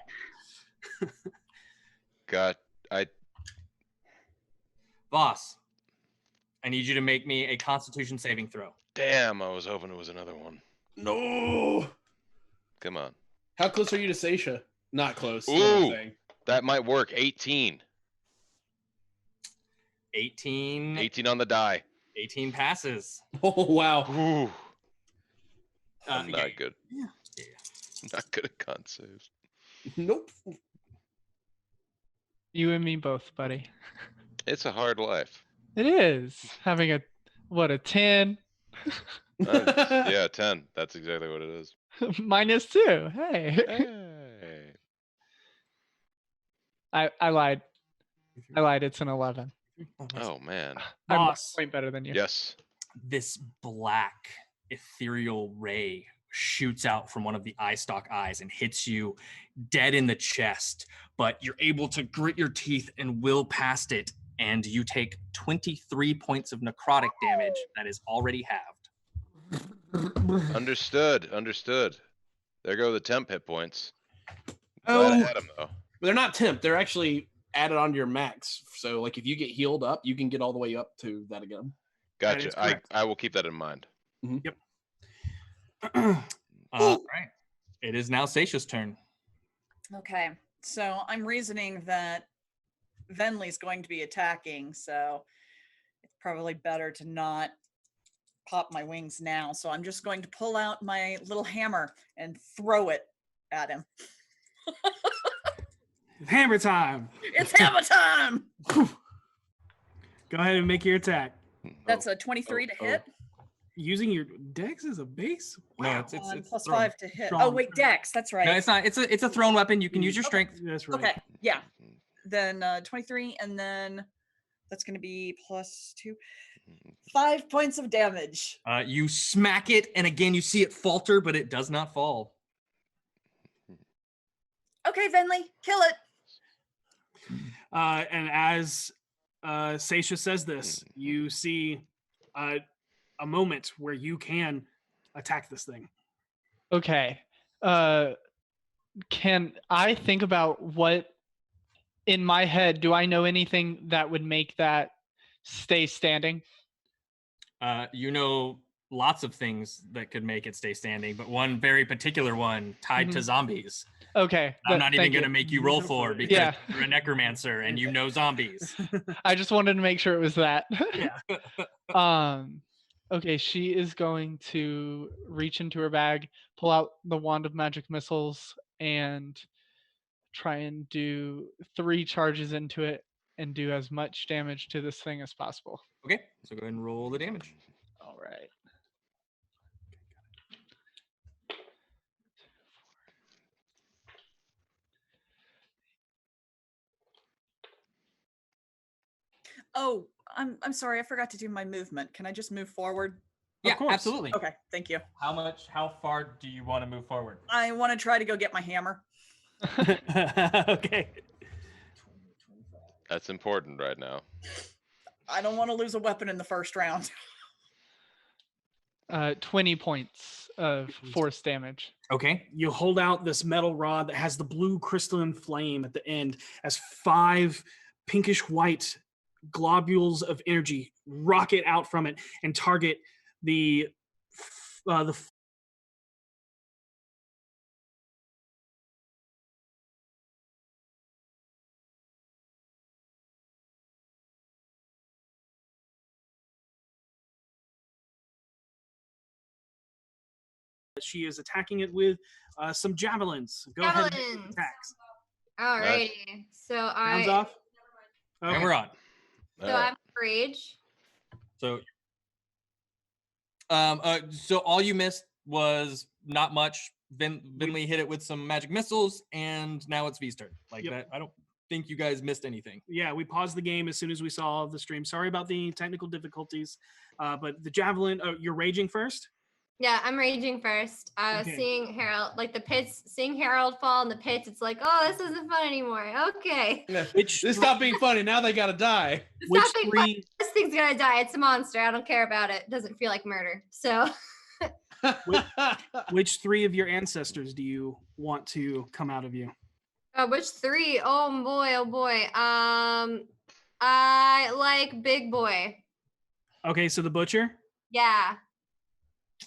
Boss, I need you to make me a Constitution saving throw. Damn. I was hoping it was another one. No. Come on. How close are you to Seisha? Not close. is what I'm Ooh. saying. That might work. 18. 18. 18 on the die. 18 passes. Oh wow. Ooh. I'm yeah, not good. Not good at con saves. Nope. You and me both, buddy. It's a hard life. It is having a 10. Yeah, 10. That's exactly what it is. -2. Hey. Hey. I lied. I lied. It's an 11. Oh man. I'm 1 Boss. point better than you. Yes. This black ethereal ray shoots out from one of the eye stalk eyes and hits you dead in the chest, but you're able to grit your teeth and will past it, and you take 23 points of necrotic damage that is already halved. Understood. There go the temp hit points. Oh. Glad I had 'em, though. They're not temp. They're actually added onto your max. So like if you get healed up, you can get all the way up to that again. That is Gotcha. correct. I will keep that in mind. Yep. All right. It is now Seisha's turn. Okay, so I'm reasoning that Venley's going to be attacking, so it's probably better to not pop my wings now. So I'm just going to pull out my little hammer and throw it at him. Hammer time. It's hammer time! Go ahead and make your attack. That's a 23 to hit. Using your dex as a base? No, it's Plus thrown. 5 to hit. Strong. Oh, wait, dex. That's right. No, it's not. It's a thrown weapon. You can use your strength. That's right. Okay, yeah. Then 23, and then that's going to be plus 2. 5 points of damage. You smack it, and again, you see it falter, but it does not fall. Okay, Venley, kill it. And as Seisha says this, you see a moment where you can attack this thing. Okay. Can I think about what in my head, do I know anything that would make that stay standing? You know lots of things that could make it stay standing, but one very particular one tied to zombies. Okay. I'm not even thank going to you. make you roll for because Yeah. you're a necromancer and you know zombies. I just wanted to make sure it was that. Yeah. Okay, she is going to reach into her bag, pull out the wand of magic missiles, and try and do 3 charges into it and do as much damage to this thing as possible. Okay, so go ahead and roll the damage. All right. Oh, I'm sorry. I forgot to do my movement. Can I just move forward? Yeah, course. absolutely. Okay, thank you. How far do you want to move forward? I want to try to go get my hammer. Okay. That's important right now. I don't want to lose a weapon in the first round. 20 points of force damage. Okay. You hold out this metal rod that has the blue crystalline flame at the end as 5 pinkish white globules of energy rocket out from it and target the she is attacking it with some javelins. Go ahead and make your Javelins. attacks. Alrighty. So Hands off. Okay. And we're on. So All right. I'm rage. So, so all you missed was not much. Vinley hit it with some magic missiles, and now it's V's turn. Like Yep. that, I don't think you guys missed anything. Yeah, we paused the game as soon as we saw the stream. Sorry about the technical difficulties, but the javelin. You're raging first. Yeah, I'm raging first. Okay. Seeing Harold, like the pits, seeing Harold fall in the pits, it's like, oh, this isn't fun anymore. Okay. Which This stopped being funny. Now they gotta die. which Stop being fun. 3? This thing's gonna die. It's a monster. I don't care about it. It doesn't feel like murder. So Which 3 of your ancestors do you want to come out of you? which 3? Oh boy, oh boy. I like Big Boy. Okay, so the butcher. Yeah.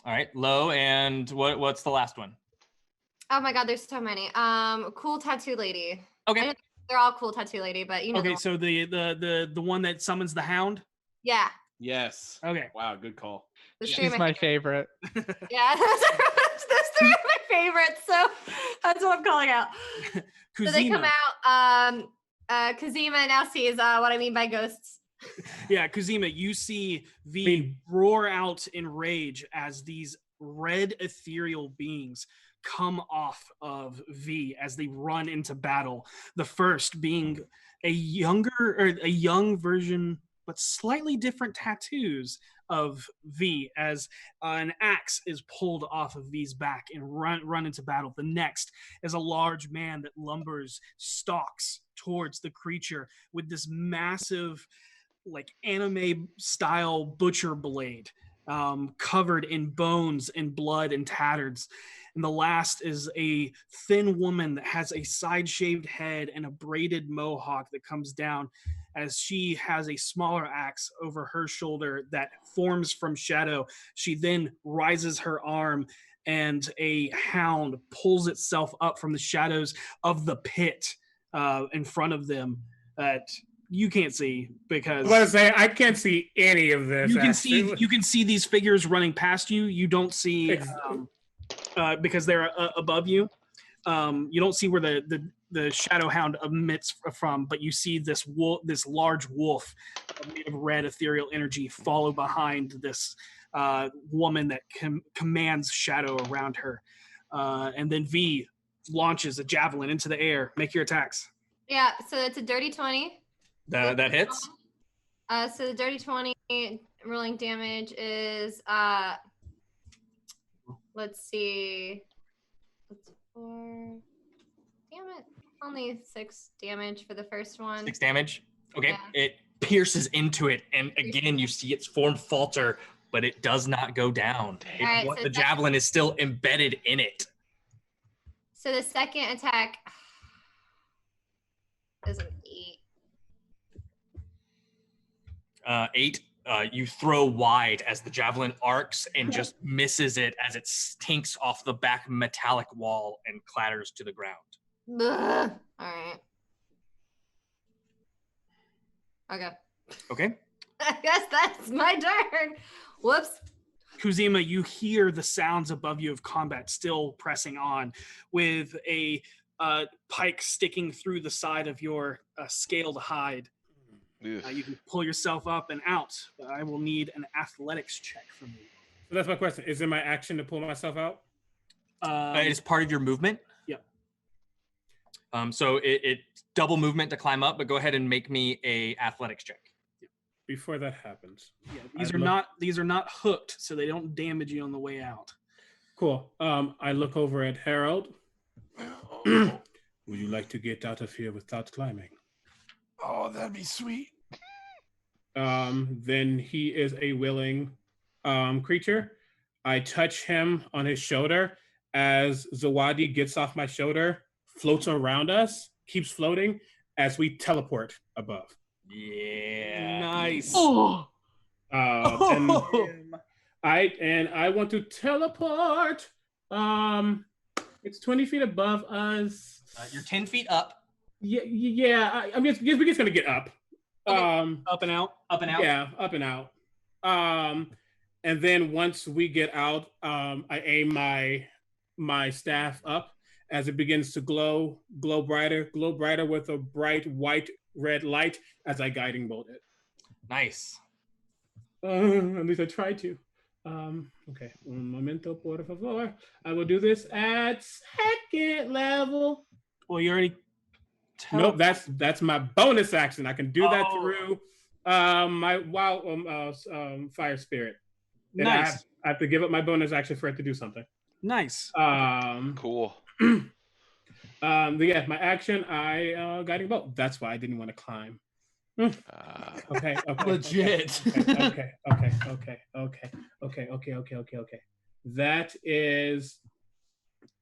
All right, low, and what's the last one? Oh my god, there's so many. Cool tattoo lady. Okay. They're all cool tattoo lady, but you know. Okay, so the one that summons the hound. Yeah. Yes. Okay. Wow, good call. Those She's 3 are my favorite. Yeah, those 3 are my favorites. So that's what I'm calling out. So they come Kuzeyma. out. Kuzeyma now sees what I mean by ghosts. Yeah, Kuzeyma, you see V roar out in rage as these red ethereal beings come off of V as they run into battle. The first being a young version, but slightly different tattoos of V, as an axe is pulled off of V's back and run into battle. The next is a large man that stalks towards the creature with this massive, like, anime style butcher blade, covered in bones and blood and tatters. And the last is a thin woman that has a side shaved head and a braided mohawk that comes down, as she has a smaller axe over her shoulder that forms from shadow. She then rises her arm, and a hound pulls itself up from the shadows of the pit in front of them that you can't see, because I was gonna say I can't see any of this. you can see these figures running past you. You don't see because they're above you. You don't see where the shadow hound emits from, but you see this large wolf made of red ethereal energy follow behind this woman that commands shadow around her. And then V launches a javelin into the air. Make your attacks. Yeah, so it's a dirty 20. That hits. So the dirty 20 rolling damage is let's see. That's 4. Damn it. Only 6 damage for the first one. 6 damage. Okay. Yeah. It pierces into it, and again you see its form falter, but it does not go down. Right, so the javelin is still embedded in it. So the second attack is an 8. 8. You throw wide as the javelin arcs and just misses it as it tinks off the back metallic wall and clatters to the ground. All right. Okay. I guess that's my turn. Whoops. Kuzeyma, you hear the sounds above you of combat still pressing on, with a pike sticking through the side of your scaled hide. You can pull yourself up and out, but I will need an athletics check from you. So that's my question. Is it my action to pull myself out? It is part of your movement. Yep. So it double movement to climb up, but go ahead and make me a athletics check. Before that happens. Yeah, these are not hooked, so they don't damage you on the way out. Cool. I look over at Harold. Would you like to get out of here without climbing? Oh, that'd be sweet. Then he is a willing creature. I touch him on his shoulder as Zawadi gets off my shoulder, floats around us, keeps floating as we teleport above. Yeah. Nice. And I want to teleport. It's 20 feet above us. You're 10 feet up. Yeah. I mean, we're just gonna get up. Okay. Up and out. Yeah, up and out. And then once we get out, I aim my staff up as it begins to glow brighter with a bright white red light as I guiding bolt it. Nice. At least I try to. Okay. Un momento, por favor. I will do this at 2nd level. Well, you already. Nope, that's my bonus action. I can do that through my wild fire spirit. And Nice. I have to give up my bonus action for it to do something. Nice. Cool. Yeah, my action, I guiding bolt. That's why I didn't want to climb. Okay. Legit. Okay. That is,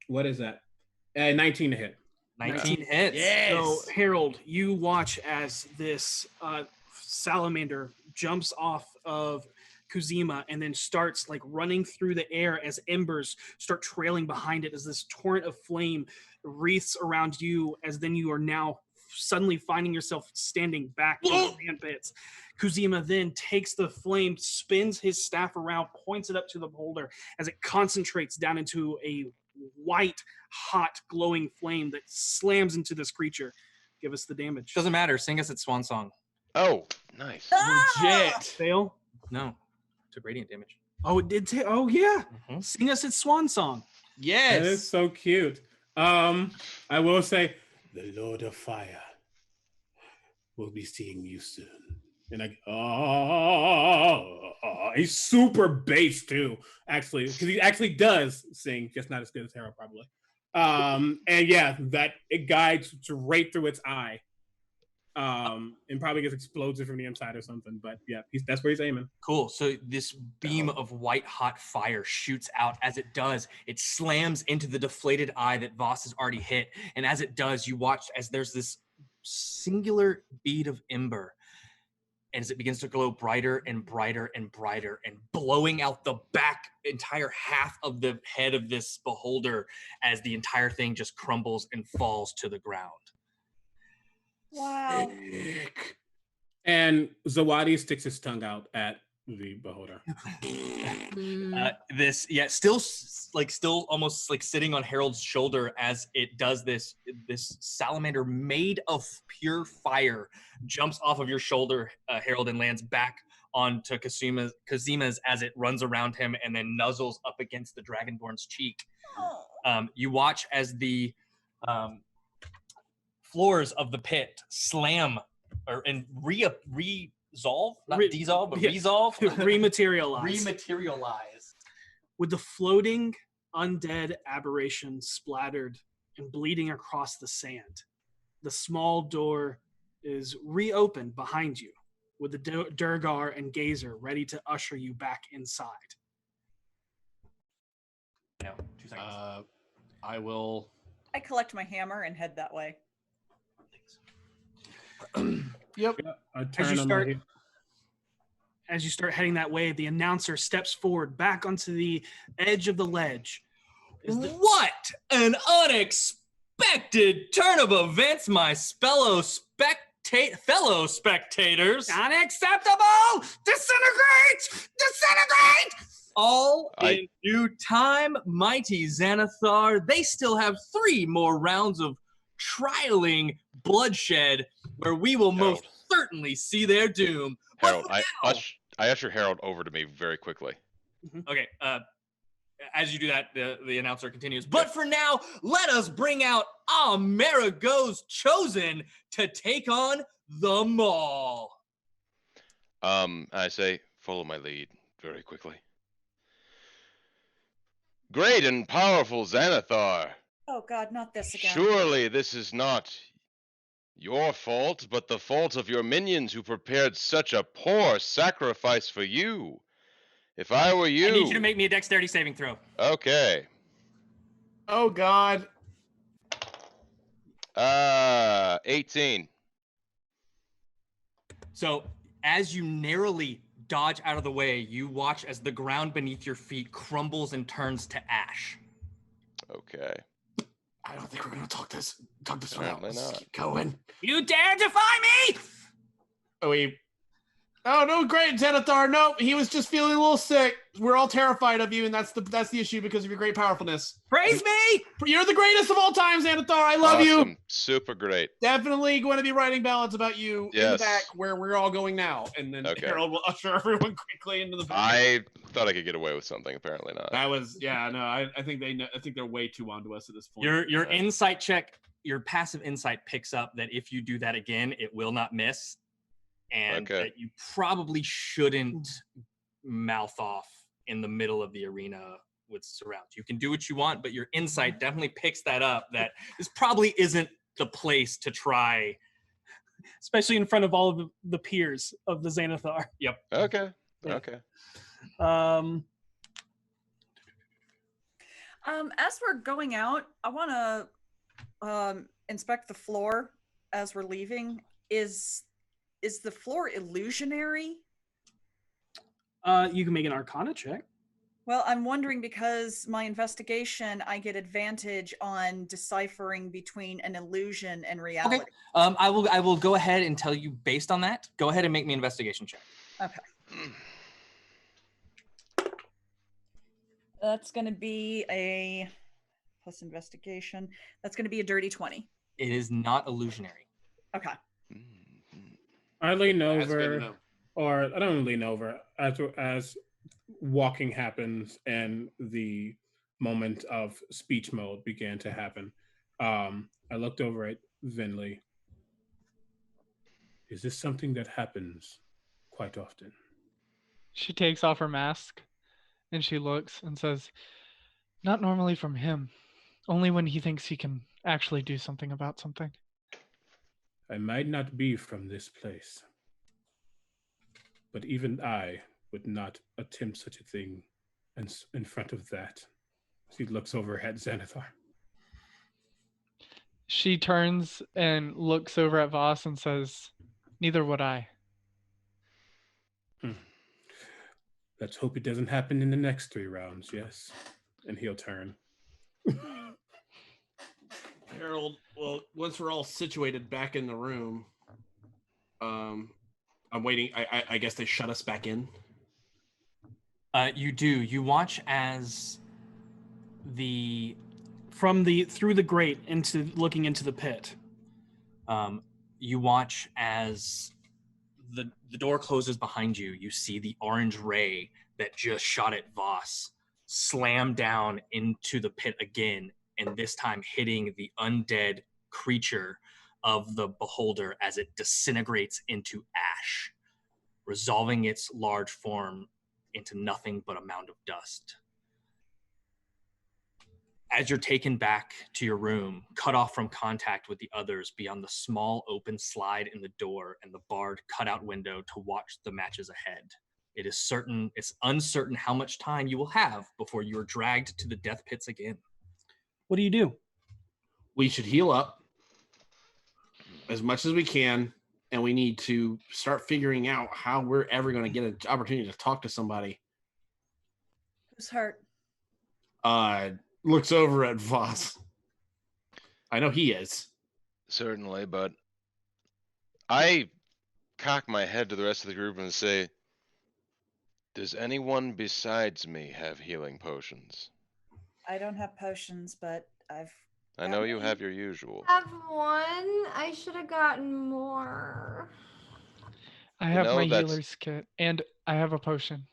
what is that? 19 to hit. 19 hits. Yes. So, Harold, you watch as this salamander jumps off of Kuzeyma and then starts like running through the air as embers start trailing behind it as this torrent of flame wreaths around you, as then you are now suddenly finding yourself standing back in the sand pits. Kuzeyma then takes the flame, spins his staff around, points it up to the boulder as it concentrates down into a white, hot, glowing flame that slams into this creature. Give us the damage. Doesn't matter. Sing us its swan song. Oh, nice. Legit. Fail. No, took radiant damage. Oh, it did. Oh, yeah. Mhm. Sing us its swan song. Yes. That is so cute. I will say, the Lord of Fire will be seeing you soon. And he's super bass too, actually, because he actually does sing, just not as good as Harold probably. And yeah, that it guides right through its eye, and probably gets explosive from the inside or something. But yeah, that's where he's aiming. Cool. So this beam of white hot fire shoots out. As it does, it slams into the deflated eye that Voss has already hit. And as it does, you watch as there's this singular bead of ember. And as it begins to glow brighter and brighter and brighter and blowing out the back entire half of the head of this beholder as the entire thing just crumbles and falls to the ground. Wow. Sick. And Zawadi sticks his tongue out at the beholder. Still almost like sitting on Harold's shoulder as it does this salamander made of pure fire jumps off of your shoulder, Harold, and lands back onto Kuzeyma's as it runs around him and then nuzzles up against the Dragonborn's cheek. You watch as the floors of the pit slam and resolve, not dissolve, but resolve. Rematerialize. With the floating undead aberration splattered and bleeding across the sand, the small door is reopened behind you, with the Durgar and Gazer ready to usher you back inside. No, 2 seconds. I will. I collect my hammer and head that way. Yep. As you start heading that way, the announcer steps forward back onto the edge of the ledge. What an unexpected turn of events, my fellow spectators. Unacceptable! Disintegrate! Disintegrate! All in due time, mighty Xanathar. They still have 3 more rounds of trialing bloodshed where we will most certainly see their doom. Harold, I usher Harold over to me very quickly. Okay, as you do that, the announcer continues. But for now, let us bring out Amerigo's Chosen to take on the Maul. I say, follow my lead very quickly. Great and powerful Xanathar. Oh God, not this again. Surely this is not your fault, but the fault of your minions who prepared such a poor sacrifice for you. If I were you... I need you to make me a dexterity saving throw. Okay. Oh, God. 18. So, as you narrowly dodge out of the way, you watch as the ground beneath your feet crumbles and turns to ash. Okay. I don't think we're gonna talk this one out. Apparently Let's not. keep going. You dare defy me? Oh no, great, Xanathar. No, he was just feeling a little sick. We're all terrified of you, and that's the issue because of your great powerfulness. Praise me! You're the greatest of all time, Xanathar. I love you. Super great. Definitely going to be writing ballads about you in the Yes. back where we're all going now, and then Okay. Harold will usher everyone quickly into the back. I thought I could get away with something. Apparently not. That was I think they know, I think they're way too onto us at this point. Your insight check, your passive insight picks up that if you do that again, it will not miss. And that you probably shouldn't mouth off in the middle of the arena with surrounds. You can do what you want, but your insight definitely picks that up, that this probably isn't the place to try. Especially in front of all of the peers of the Xanathar. Yep. Okay. Yeah. Okay. As we're going out, I want to inspect the floor as we're leaving. Is the floor illusionary? You can make an Arcana check. Well, I'm wondering because my investigation, I get advantage on deciphering between an illusion and reality. Okay. I will go ahead and tell you based on that. Go ahead and make me an investigation check. Okay. That's going to be a plus investigation. That's going to be a dirty 20. It is not illusionary. Okay. I lean That's good to over, know. or I don't lean over as walking happens and the moment of speech mode began to happen. I looked over at Vinley. Is this something that happens quite often? She takes off her mask and she looks and says, "Not normally from him. Only when he thinks he can actually do something about something." I might not be from this place, but even I would not attempt such a thing in front of that. She looks over at Xanathar. She turns and looks over at Voss and says, "Neither would I." Let's hope it doesn't happen in the next 3 rounds, yes? And he'll turn. Harold, well, once we're all situated back in the room, I'm waiting. I guess they shut us back in. You do. You watch as through the grate into looking into the pit. You watch as the door closes behind you. You see the orange ray that just shot at Voss slam down into the pit again, and this time hitting the undead creature of the beholder as it disintegrates into ash, resolving its large form into nothing but a mound of dust. As you're taken back to your room, cut off from contact with the others beyond the small open slide in the door and the barred cutout window to watch the matches ahead, it's uncertain how much time you will have before you are dragged to the death pits again. What do? We should heal up as much as we can, and we need to start figuring out how we're ever going to get an opportunity to talk to somebody. Who's hurt? Looks over at Voss. I know he is. Certainly, but I cock my head to the rest of the group and say, does anyone besides me have healing potions? I don't have potions, but I know you have your usual. I have one. I should have gotten more. I have my healer's kit, and I have a potion.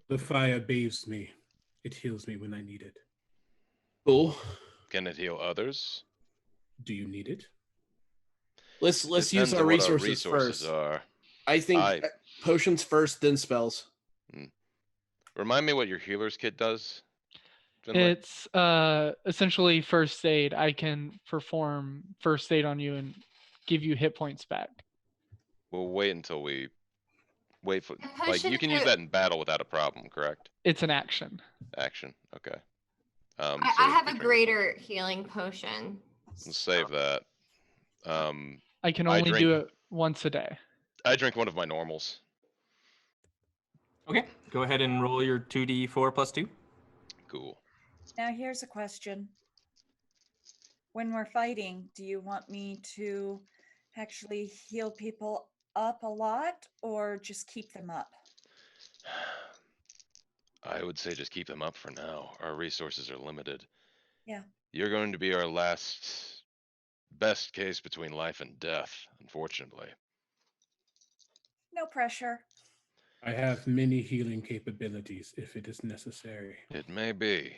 The fire bathes me. It heals me when I need it. Cool. Can it heal others? Do you need it? Let's use our resources first. Are. I think potions first, then spells. Remind me what your healer's kit does. Finley? It's essentially first aid. I can perform first aid on you and give you hit points back. We'll wait until we wait for you can use that in battle without a problem, correct? It's an action. Action, okay. I have a greater healing potion. Let's save that. I can only do it once a day. I drink one of my normals. Okay, go ahead and roll your 2d4 plus 2. Cool. Now here's a question. When we're fighting, do you want me to actually heal people up a lot or just keep them up? I would say just keep them up for now. Our resources are limited. Yeah. You're going to be our last best case between life and death, unfortunately. No pressure. I have many healing capabilities if it is necessary. It may be.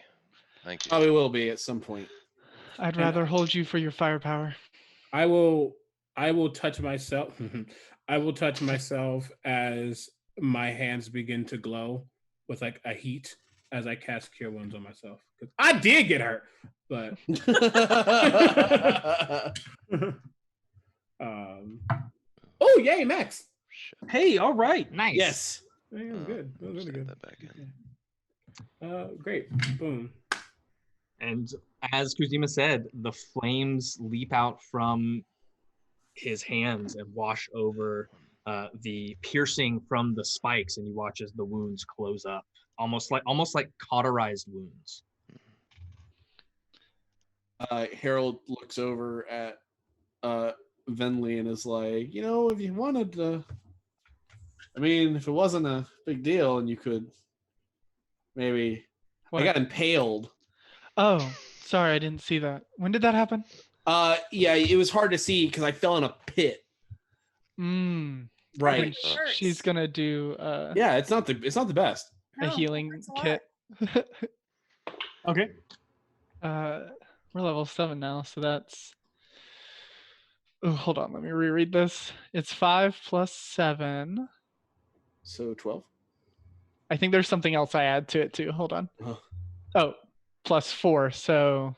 Thank you. Probably will be at some point. I'd rather hold you for your firepower. I will touch myself. I will touch myself as my hands begin to glow with like a heat as I cast Cure Wounds on myself. I did get hurt, but oh yay, Max! Hey, all right, nice. Yes, that was good. That was really good. That back in. Great. Boom. And as Kuzeyma said, the flames leap out from his hands and wash over the piercing from the spikes, and you watch as the wounds close up, almost like cauterized wounds. Harold looks over at Venley and is like, if you wanted to, if it wasn't a big deal and you could maybe... What? I got impaled. Oh, sorry, I didn't see that. When did that happen? Yeah, it was hard to see because I fell in a pit. Right. She's gonna do Yeah, it's not the best. a healing kit. Okay. We're level 7 now, so that's. Oh, hold on. Let me reread this. It's 5 plus 7. So 12. I think there's something else I add to it too. Hold on. Uh-huh. Oh, plus 4, so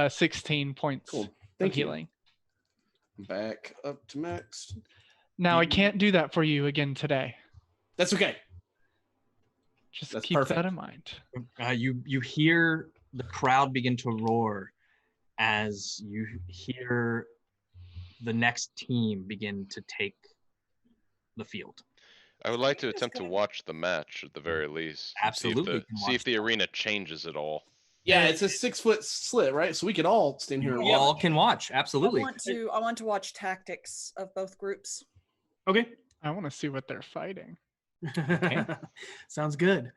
16 points Cool. of Thank you. healing. Back up to max. Now I can't do that for you again today. That's okay. Just That's keep perfect. that in mind. You hear the crowd begin to roar as you hear the next team begin to take the field. I would like to attempt to watch the match at the very least. Absolutely, you can See if watch the arena changes at all. Yeah, it's a 6-foot slit, right? So we could all stand here. You all can watch. Absolutely. I want to watch tactics of both groups. Okay. I want to see what they're fighting. Okay. Sounds good.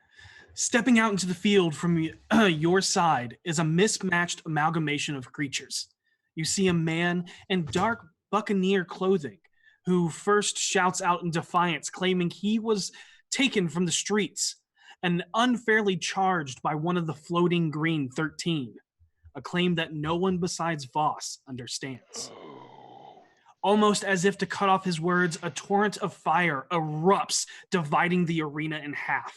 Stepping out into the field from your side is a mismatched amalgamation of creatures. You see a man in dark buccaneer clothing who first shouts out in defiance, claiming he was taken from the streets and unfairly charged by one of the floating green 13, a claim that no one besides Voss understands. Almost as if to cut off his words, a torrent of fire erupts, dividing the arena in half.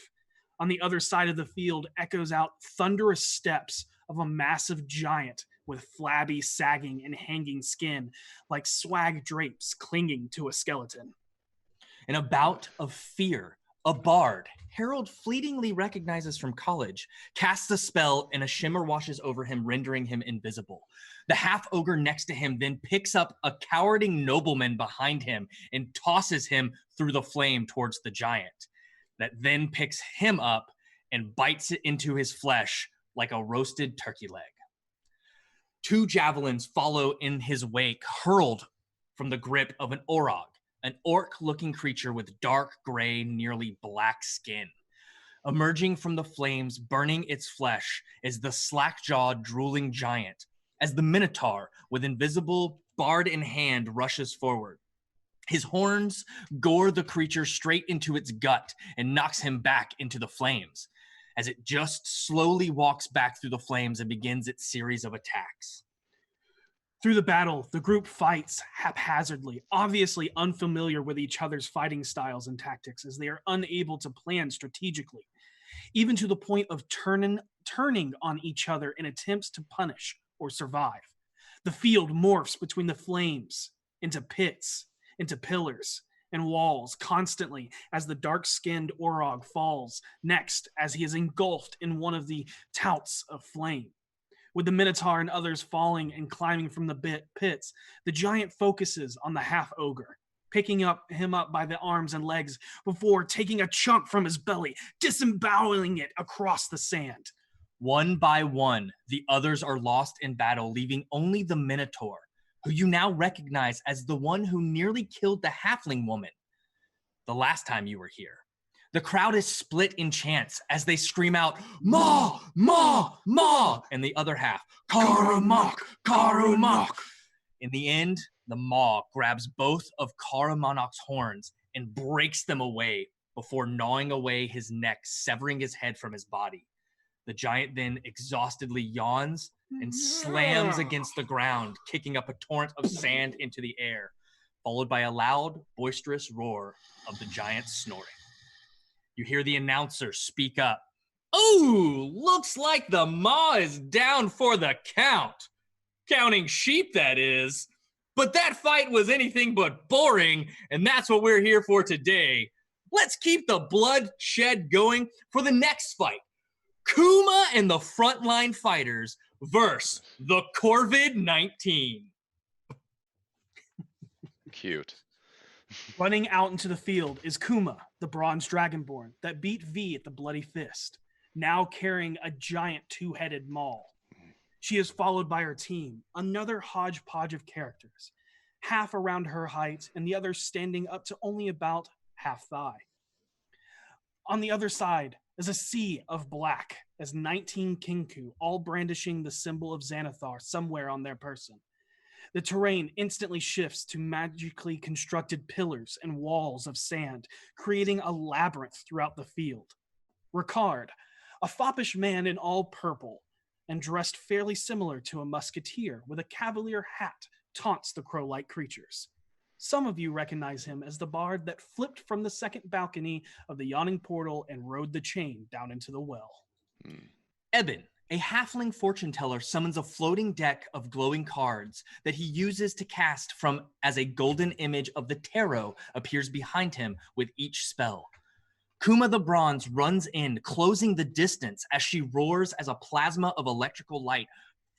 On the other side of the field echoes out thunderous steps of a massive giant with flabby, sagging, and hanging skin, like swag drapes clinging to a skeleton. In a bout of fear, a bard, Harold fleetingly recognizes from college, casts a spell and a shimmer washes over him, rendering him invisible. The half-ogre next to him then picks up a cowarding nobleman behind him and tosses him through the flame towards the giant, that then picks him up and bites it into his flesh like a roasted turkey leg. 2 javelins follow in his wake, hurled from the grip of an orog, an orc-looking creature with dark gray, nearly black skin. Emerging from the flames, burning its flesh, is the slack-jawed, drooling giant, as the Minotaur, with invisible bard in hand, rushes forward. His horns gore the creature straight into its gut and knocks him back into the flames, as it just slowly walks back through the flames and begins its series of attacks. Through the battle, the group fights haphazardly, obviously unfamiliar with each other's fighting styles and tactics, as they are unable to plan strategically, even to the point of turning on each other in attempts to punish or survive. The field morphs between the flames, into pits, into pillars, and walls constantly as the dark-skinned Orog falls next as he is engulfed in one of the touts of flame. With the Minotaur and others falling and climbing from the pits, the giant focuses on the half-ogre, picking him up by the arms and legs before taking a chunk from his belly, disemboweling it across the sand. One by one, the others are lost in battle, leaving only the Minotaur, who you now recognize as the one who nearly killed the halfling woman the last time you were here. The crowd is split in chants as they scream out, "Ma! Ma! Ma!" and the other half, "Karumak! Karumak!" In the end, the Maw grabs both of Karamonok's horns and breaks them away before gnawing away his neck, severing his head from his body. The giant then exhaustedly yawns and slams against the ground, kicking up a torrent of sand into the air, followed by a loud, boisterous roar of the giant snoring. You hear the announcer speak up. "Oh, looks like the Maw is down for the count. Counting sheep, that is. But that fight was anything but boring, and that's what we're here for today. Let's keep the bloodshed going for the next fight. Kuma and the Frontline Fighters versus the Corvid-19. Cute. Running out into the field is Kuma, the bronze dragonborn that beat V at the Bloody Fist, now carrying a giant 2-headed maul. She is followed by her team, another hodgepodge of characters, half around her height and the others standing up to only about half thigh. On the other side is a sea of black as 19 Kinku, all brandishing the symbol of Xanathar somewhere on their person. The terrain instantly shifts to magically constructed pillars and walls of sand, creating a labyrinth throughout the field. Ricard, a foppish man in all purple and dressed fairly similar to a musketeer with a cavalier hat, taunts the crow-like creatures. Some of you recognize him as the bard that flipped from the second balcony of the yawning portal and rode the chain down into the well. Eben, a halfling fortune teller, summons a floating deck of glowing cards that he uses to cast from as a golden image of the tarot appears behind him with each spell. Kuma the Bronze runs in, closing the distance as she roars as a plasma of electrical light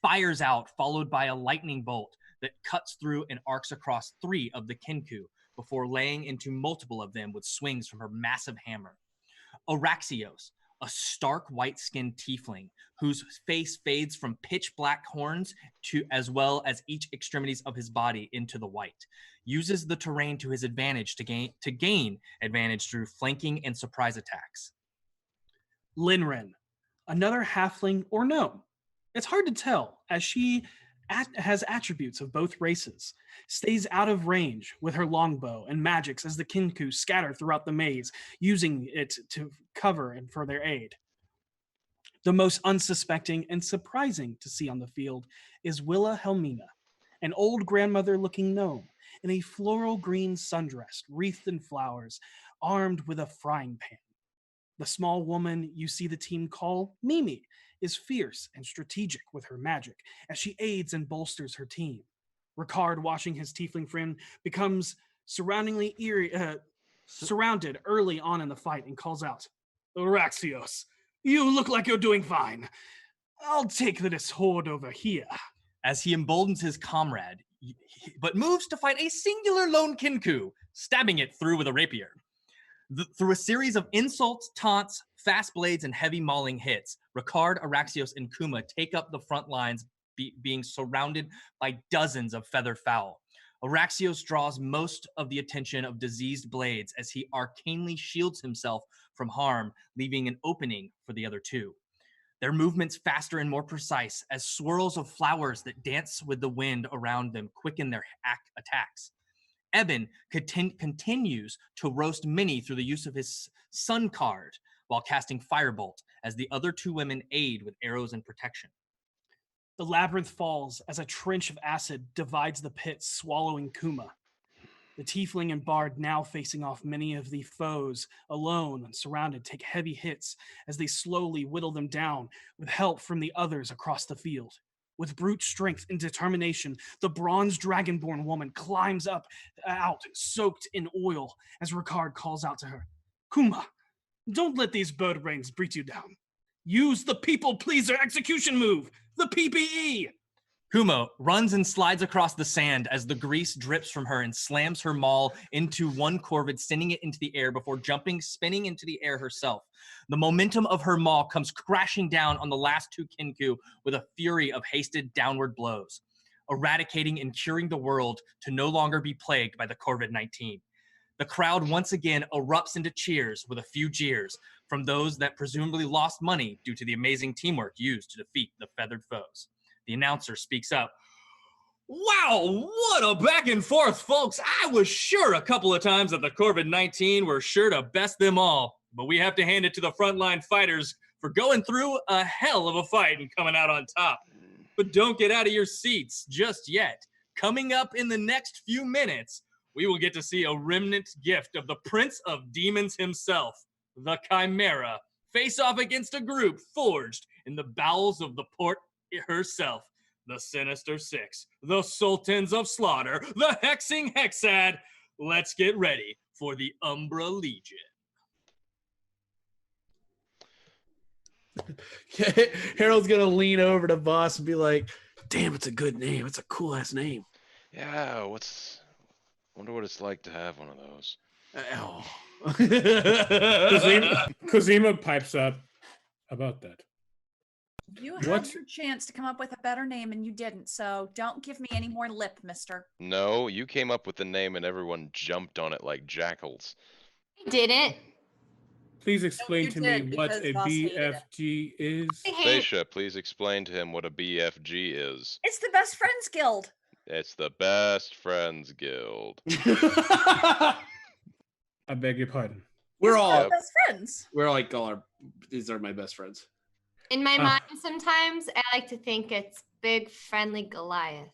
fires out, followed by a lightning bolt that cuts through and arcs across 3 of the Kenku before laying into multiple of them with swings from her massive hammer. Araxios, a stark white-skinned tiefling whose face fades from pitch black horns to as well as each extremities of his body into the white, uses the terrain to his advantage to gain advantage through flanking and surprise attacks. Linren, another halfling or gnome. It's hard to tell, as she has attributes of both races, stays out of range with her longbow and magics as the Kenku scatter throughout the maze, using it to cover and for their aid. The most unsuspecting and surprising to see on the field is Willa Helmina, an old grandmother-looking gnome in a floral green sundress wreathed in flowers, armed with a frying pan. The small woman you see the team call Mimi is fierce and strategic with her magic as she aids and bolsters her team. Ricard, watching his tiefling friend, becomes surrounded early on in the fight and calls out, "Araxios, you look like you're doing fine. I'll take this horde over here." As he emboldens his comrade, but moves to fight a singular lone Kenku, stabbing it through with a rapier. Through a series of insults, taunts, fast blades, and heavy mauling hits, Ricard, Araxios, and Kuma take up the front lines, being surrounded by dozens of feather fowl. Araxios draws most of the attention of diseased blades as he arcanely shields himself from harm, leaving an opening for the other 2. Their movements faster and more precise as swirls of flowers that dance with the wind around them quicken their attacks. Eben continues to roast many through the use of his sun card while casting Firebolt as the other 2 women aid with arrows and protection. The labyrinth falls as a trench of acid divides the pit, swallowing Kuma. The tiefling and bard, now facing off many of the foes, alone and surrounded, take heavy hits as they slowly whittle them down with help from the others across the field. With brute strength and determination, the bronze dragonborn woman climbs out, soaked in oil, as Ricard calls out to her, "Kuma, don't let these bird brains beat you down. Use the people pleaser execution move, the PPE." Kuma runs and slides across the sand as the grease drips from her and slams her maul into one corvid, sending it into the air before spinning into the air herself. The momentum of her maul comes crashing down on the last 2 Kenku with a fury of hasted downward blows, eradicating and curing the world to no longer be plagued by the COVID-19. The crowd once again erupts into cheers with a few jeers from those that presumably lost money due to the amazing teamwork used to defeat the feathered foes. The announcer speaks up. "Wow, what a back and forth, folks. I was sure a couple of times that the COVID-19 were sure to best them all, but we have to hand it to the frontline fighters for going through a hell of a fight and coming out on top. But don't get out of your seats just yet. Coming up in the next few minutes, we will get to see a remnant gift of the Prince of Demons himself, the Chimera, face off against a group forged in the bowels of the port herself, the Sinister Six, the Sultans of Slaughter, the Hexing Hexad. Let's get ready for the Umbra Legion." Harold's gonna lean over to Boss and be like, "Damn, it's a good name. It's a cool ass name." Yeah, wonder what it's like to have one of those. Kuzeyma pipes up about that. You had your chance to come up with a better name and you didn't, so don't give me any more lip, mister. No, you came up with the name and everyone jumped on it like jackals. I didn't. Please explain to me what a Boss hated it. BFG is. Stacia, please explain to him what a BFG is. It's the Best Friends Guild. It's the Best Friends Guild. I beg your pardon. We're We're all Yep. best friends. we're like all our these are my best friends. In my Ah. mind, sometimes I like to think it's big, friendly Goliath.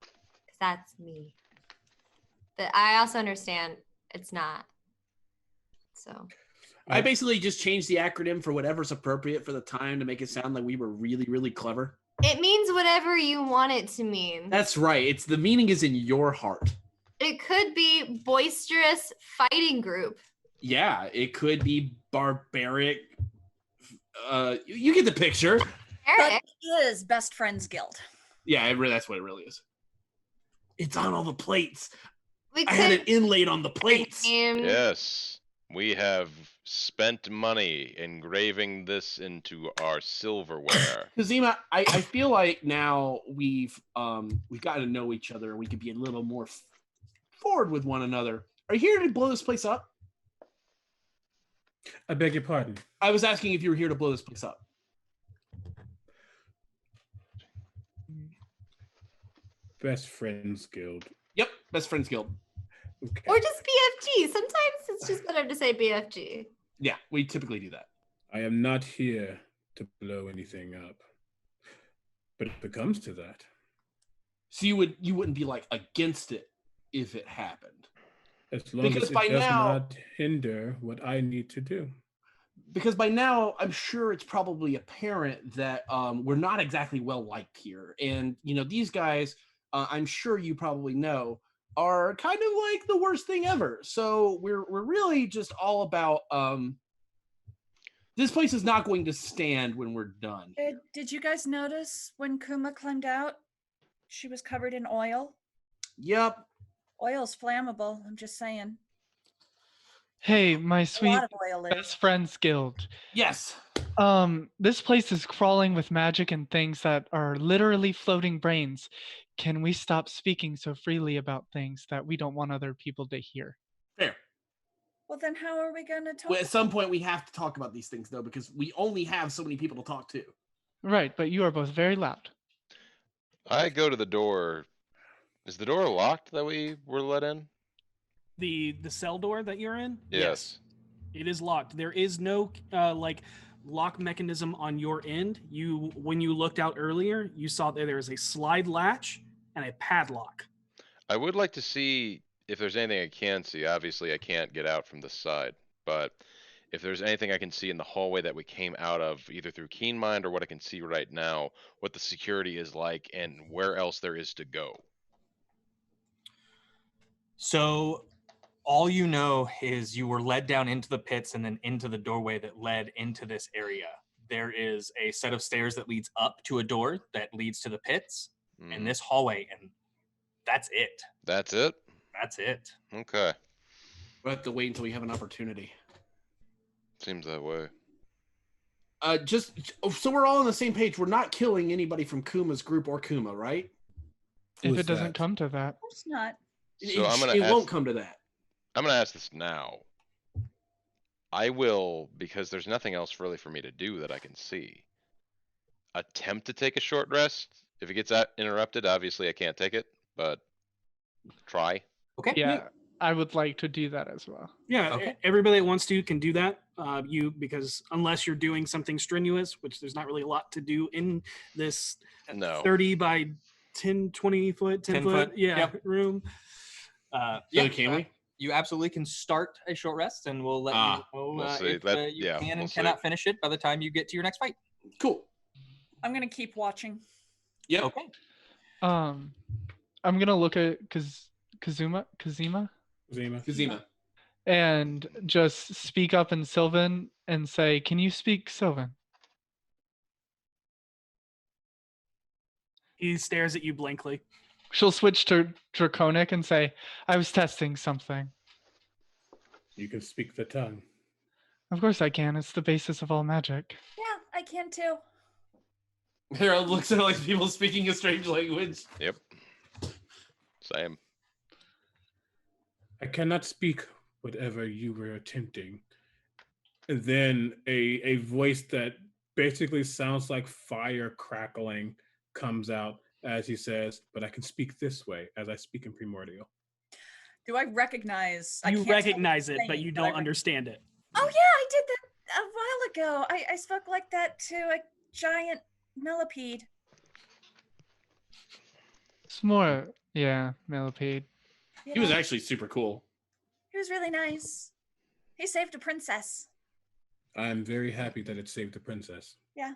'Cause that's me. But I also understand it's not. So I basically just changed the acronym for whatever's appropriate for the time to make it sound like we were really, really clever. it means whatever you want it to mean. That's right. It's the meaning is in your heart. It could be boisterous fighting group. Yeah, it could be barbaric. You get the picture. But Eric, it is Best Friends Guild. Yeah, that's what it really is. It's on all the plates. we I had could it inlaid on the plates. name Yes, we have spent money engraving this into our silverware. Kuzeyma, I feel like now we've gotten to know each other and we could be a little more forward with one another. Are you here to blow this place up? I beg your pardon. I was asking if you were here to blow this place up. Best Friends Guild. Yep, Best Friends Guild. Okay. or just BFG. Sometimes it's just better to say BFG. Yeah, we typically do that. I am not here to blow anything up. But if it comes to that, So you wouldn't be like against it if it happened. as long Because as it by does now- not hinder what I need to do. Because by now, I'm sure it's probably apparent that we're not exactly well liked here. And, these guys, I'm sure you probably know, are kind of like the worst thing ever. So we're really just all about this place is not going to stand when we're done. Did you guys notice when Kuma climbed out? She was covered in oil. Yep. Oil's flammable. I'm just saying. Hey, my A sweet lot of oil is. best friends guild. Yes. This place is crawling with magic and things that are literally floating brains. Can we stop speaking so freely about things that we don't want other people to hear? Fair. Well, then how are we going to talk? Well, at some point, we have to talk about these things, though, because we only have so many people to talk to. Right, but you are both very loud. I go to the door. Is the door locked that we were let in? The cell door that you're in, Yes. it is locked. There is no lock mechanism on your end. When you looked out earlier, you saw that there is a slide latch and a padlock. I would like to see if there's anything I can see. Obviously, I can't get out from this side, but if there's anything I can see in the hallway that we came out of, either through Keen Mind or what I can see right now, what the security is like and where else there is to go. So all you know is you were led down into the pits and then into the doorway that led into this area. There is a set of stairs that leads up to a door that leads to the pits and this hallway, and that's it. That's it? That's it. Okay. We'll have to wait until we have an opportunity. Seems that way. So we're all on the same page. We're not killing anybody from Kuma's group or Kuma, right? If Who's it doesn't that? come to that. Of course not. So I'm gonna it ask- won't come to that. I'm gonna ask this now. I will, because there's nothing else really for me to do that I can see. Attempt to take a short rest. If it gets interrupted, obviously I can't take it, but try. Okay. Yeah, I would like to do that as well. Yeah, Okay. everybody that wants to can do that. Because unless you're doing something strenuous, which there's not really a lot to do in this No. 30 by 10, 20 foot, 10 foot, room. So can we? You absolutely can start a short rest, and we'll let you know We'll see. if you can and we'll see. cannot finish it by the time you get to your next fight. Cool. I'm going to keep watching. Yep. Okay. I'm gonna look at Kuzeyma Kuzeyma. and just speak up in Sylvan and say, "Can you speak Sylvan?" He stares at you blankly. She'll switch to Draconic and say, "I was testing something." You can speak the tongue. Of course I can. It's the basis of all magic. Yeah, I can too. Harold looks at like people speaking a strange language. Yep. Same. I cannot speak whatever you were attempting. And then a voice that basically sounds like fire crackling comes out as he says, but I can speak this way as I speak in primordial. Do I recognize? I You can't tell what recognize you're it, but saying, you I don't understand it. Oh yeah, I did that a while ago. I spoke like that to a giant millipede. It's more, yeah, millipede. He was Yeah, actually super cool. he was really nice. He saved a princess. I'm very happy that it saved the princess. Yeah.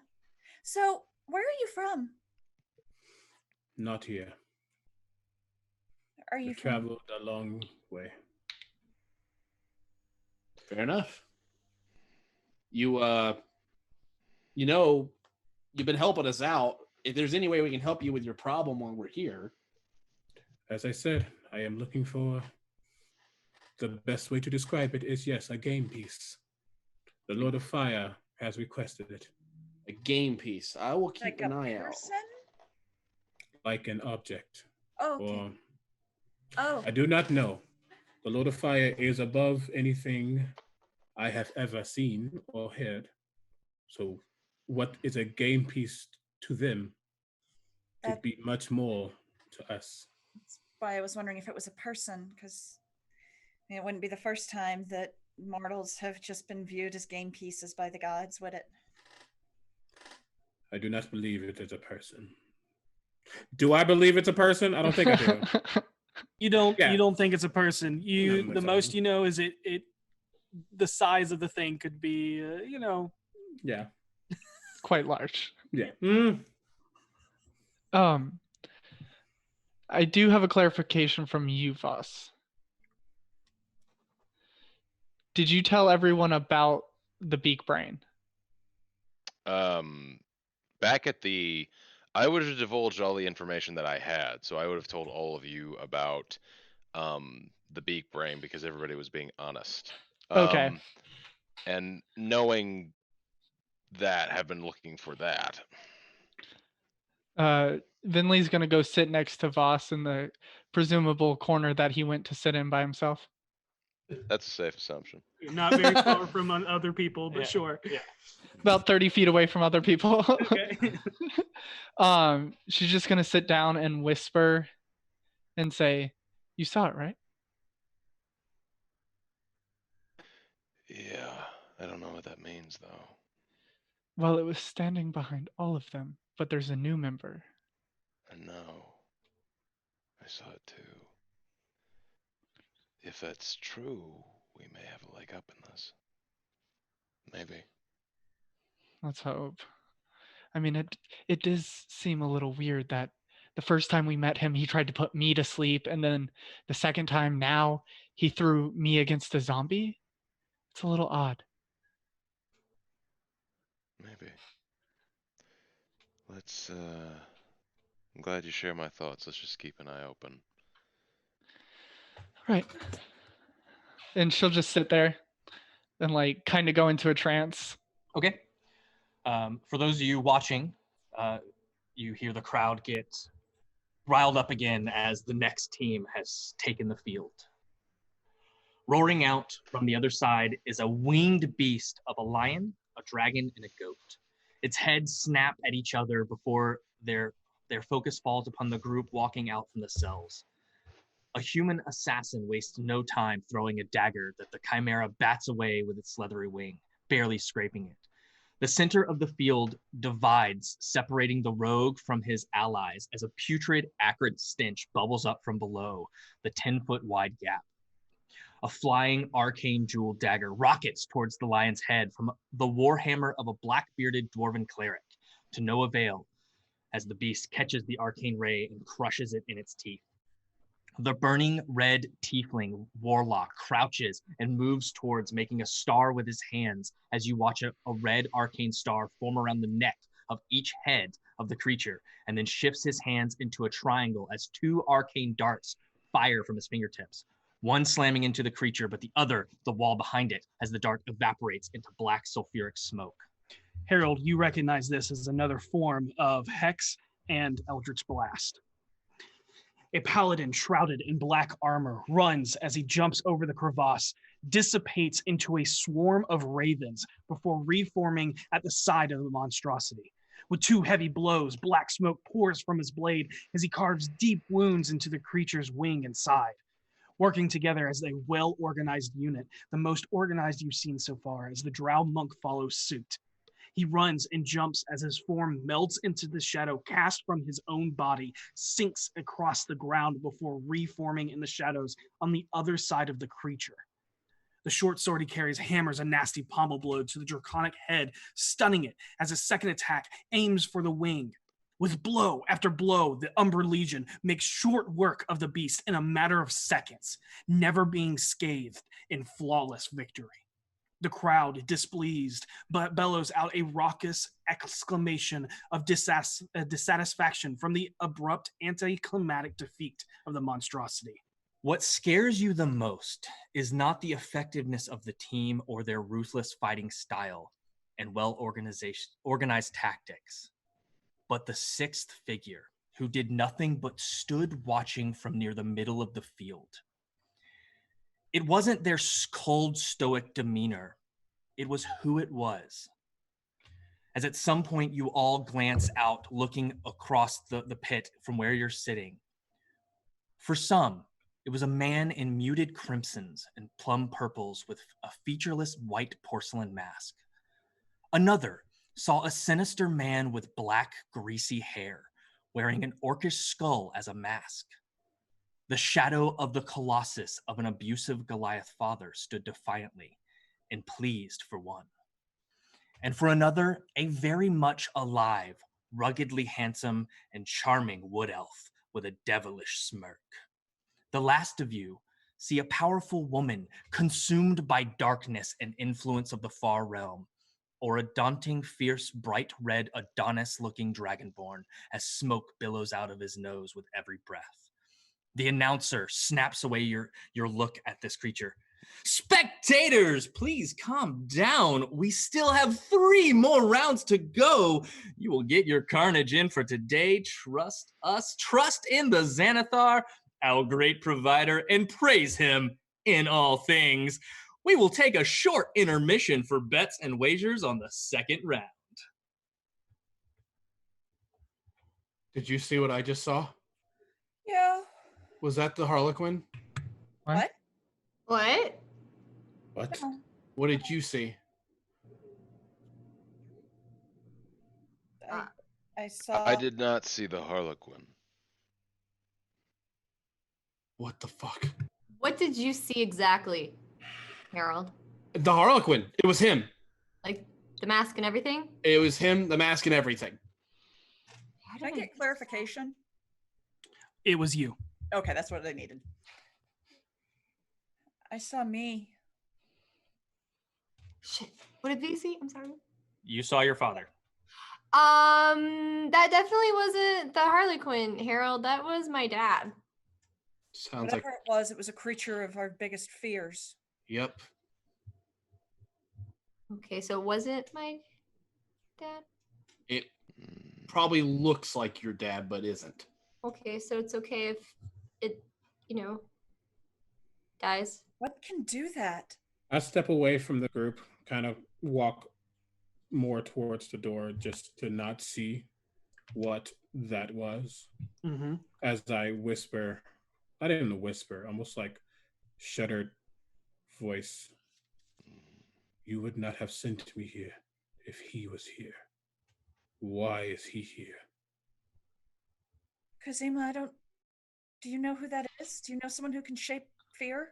So, where are you from? Not here. Are you I from? traveled a long way. Fair enough. You you know, you've been helping us out. If there's any way we can help you with your problem while we're here. As I said, I am looking for the best way to describe it is, yes, a game piece. The Lord of Fire has requested it. A game piece. I will keep Like an a eye out. person? Like an object. Oh, okay. Or Oh, I do not know. The Lord of Fire is above anything I have ever seen or heard. So what is a game piece to them could That- be much more to us. that's why I was wondering if it was a person, because it wouldn't be the first time that mortals have just been viewed as game pieces by the gods, would it? I do not believe it is a person. Do I believe it's a person? I don't think I do. You don't. Yeah. You don't think it's a person. You. No, The it's most not. you know is it. The size of the thing could be. Yeah. Quite large. Yeah. I do have a clarification from you, Voss. Did you tell everyone about the beak brain? Back at I would have divulged all the information that I had, so I would have told all of you about the beak brain because everybody was being honest. Okay. And knowing that, have been looking for that. Vinley's gonna go sit next to Voss in the presumable corner that he went to sit in by himself. That's a safe assumption. You're not very far from other people, but Yeah. sure. Yeah. About 30 feet away from other people. Okay. She's just gonna sit down and whisper and say, "You saw it, right?" Yeah, I don't know what that means though. Well, it was standing behind all of them, but there's a new member. I know. I saw it too. If that's true, we may have a leg up in this. Maybe. Let's hope. I mean, it does seem a little weird that the first time we met him, he tried to put me to sleep, and then the second time now, he threw me against a zombie. It's a little odd. Maybe. Let's I'm glad you share my thoughts. Let's just keep an eye open. Right. And she'll just sit there and like kind of go into a trance. Okay. For those of you watching, you hear the crowd get riled up again as the next team has taken the field. Roaring out from the other side is a winged beast of a lion, a dragon, and a goat. Its heads snap at each other before their focus falls upon the group walking out from the cells. A human assassin wastes no time throwing a dagger that the chimera bats away with its leathery wing, barely scraping it. The center of the field divides, separating the rogue from his allies as a putrid, acrid stench bubbles up from below the 10-foot wide gap. A flying arcane jeweled dagger rockets towards the lion's head from the warhammer of a black-bearded dwarven cleric, to no avail, as the beast catches the arcane ray and crushes it in its teeth. The burning red tiefling warlock crouches and moves towards making a star with his hands as you watch a red arcane star form around the neck of each head of the creature, and then shifts his hands into a triangle as two arcane darts fire from his fingertips. One slamming into the creature, but the other the wall behind it as the dart evaporates into black sulfuric smoke. Harold, you recognize this as another form of Hex and Eldritch Blast. A paladin shrouded in black armor runs as he jumps over the crevasse, dissipates into a swarm of ravens before reforming at the side of the monstrosity. With 2 heavy blows, black smoke pours from his blade as he carves deep wounds into the creature's wing and side. Working together as a well-organized unit, the most organized you've seen so far, as the drow monk follows suit. He runs and jumps as his form melts into the shadow cast from his own body, sinks across the ground before reforming in the shadows on the other side of the creature. The short sword he carries hammers a nasty pommel blow to the draconic head, stunning it as a second attack aims for the wing. With blow after blow, the Umber Legion makes short work of the beast in a matter of seconds, never being scathed in flawless victory. The crowd, displeased, but bellows out a raucous exclamation of dissatisfaction from the abrupt anticlimactic defeat of the monstrosity. What scares you the most is not the effectiveness of the team or their ruthless fighting style and organized tactics, but the 6th figure who did nothing but stood watching from near the middle of the field. It wasn't their cold, stoic demeanor. It was who it was. As at some point you all glance out, looking across the pit from where you're sitting. For some, it was a man in muted crimsons and plum purples with a featureless white porcelain mask. Another saw a sinister man with black, greasy hair, wearing an orcish skull as a mask. The shadow of the colossus of an abusive Goliath father stood defiantly and pleased for one. And for another, a very much alive, ruggedly handsome, and charming wood elf with a devilish smirk. The last of you see a powerful woman consumed by darkness and influence of the far realm, or a daunting, fierce, bright red Adonis-looking dragonborn as smoke billows out of his nose with every breath. The announcer snaps away your look at this creature. Spectators, please calm down. We still have 3 more rounds to go. You will get your carnage in for today. Trust us. Trust in the Xanathar, our great provider, and praise him in all things. We will take a short intermission for bets and wagers on the 2nd round. Did you see what I just saw? Yeah. Was that the Harlequin? What? What? What? No. What did you see? I saw. I did not see the Harlequin. What the fuck? What did you see exactly, Harold? The Harlequin. It was him. Like the mask and everything? It was him, the mask and everything. Can I get clarification? It was you. Okay, that's what I needed. I saw me. Shit. What did we see? I'm sorry. You saw your father. That definitely wasn't the Harley Quinn, Harold. That was my dad. Sounds Whatever it was a creature of our biggest fears. Yep. Okay, so was it my dad? It probably looks like your dad, but isn't. Okay, so it's okay if it, dies. What can do that? I step away from the group, kind of walk more towards the door just to not see what that was. Mm-hmm. As I whisper, not even a whisper, almost like shuddered voice. You would not have sent me here if he was here. Why is he here? Kuzeyma, do you know who that is? Do you know someone who can shape fear?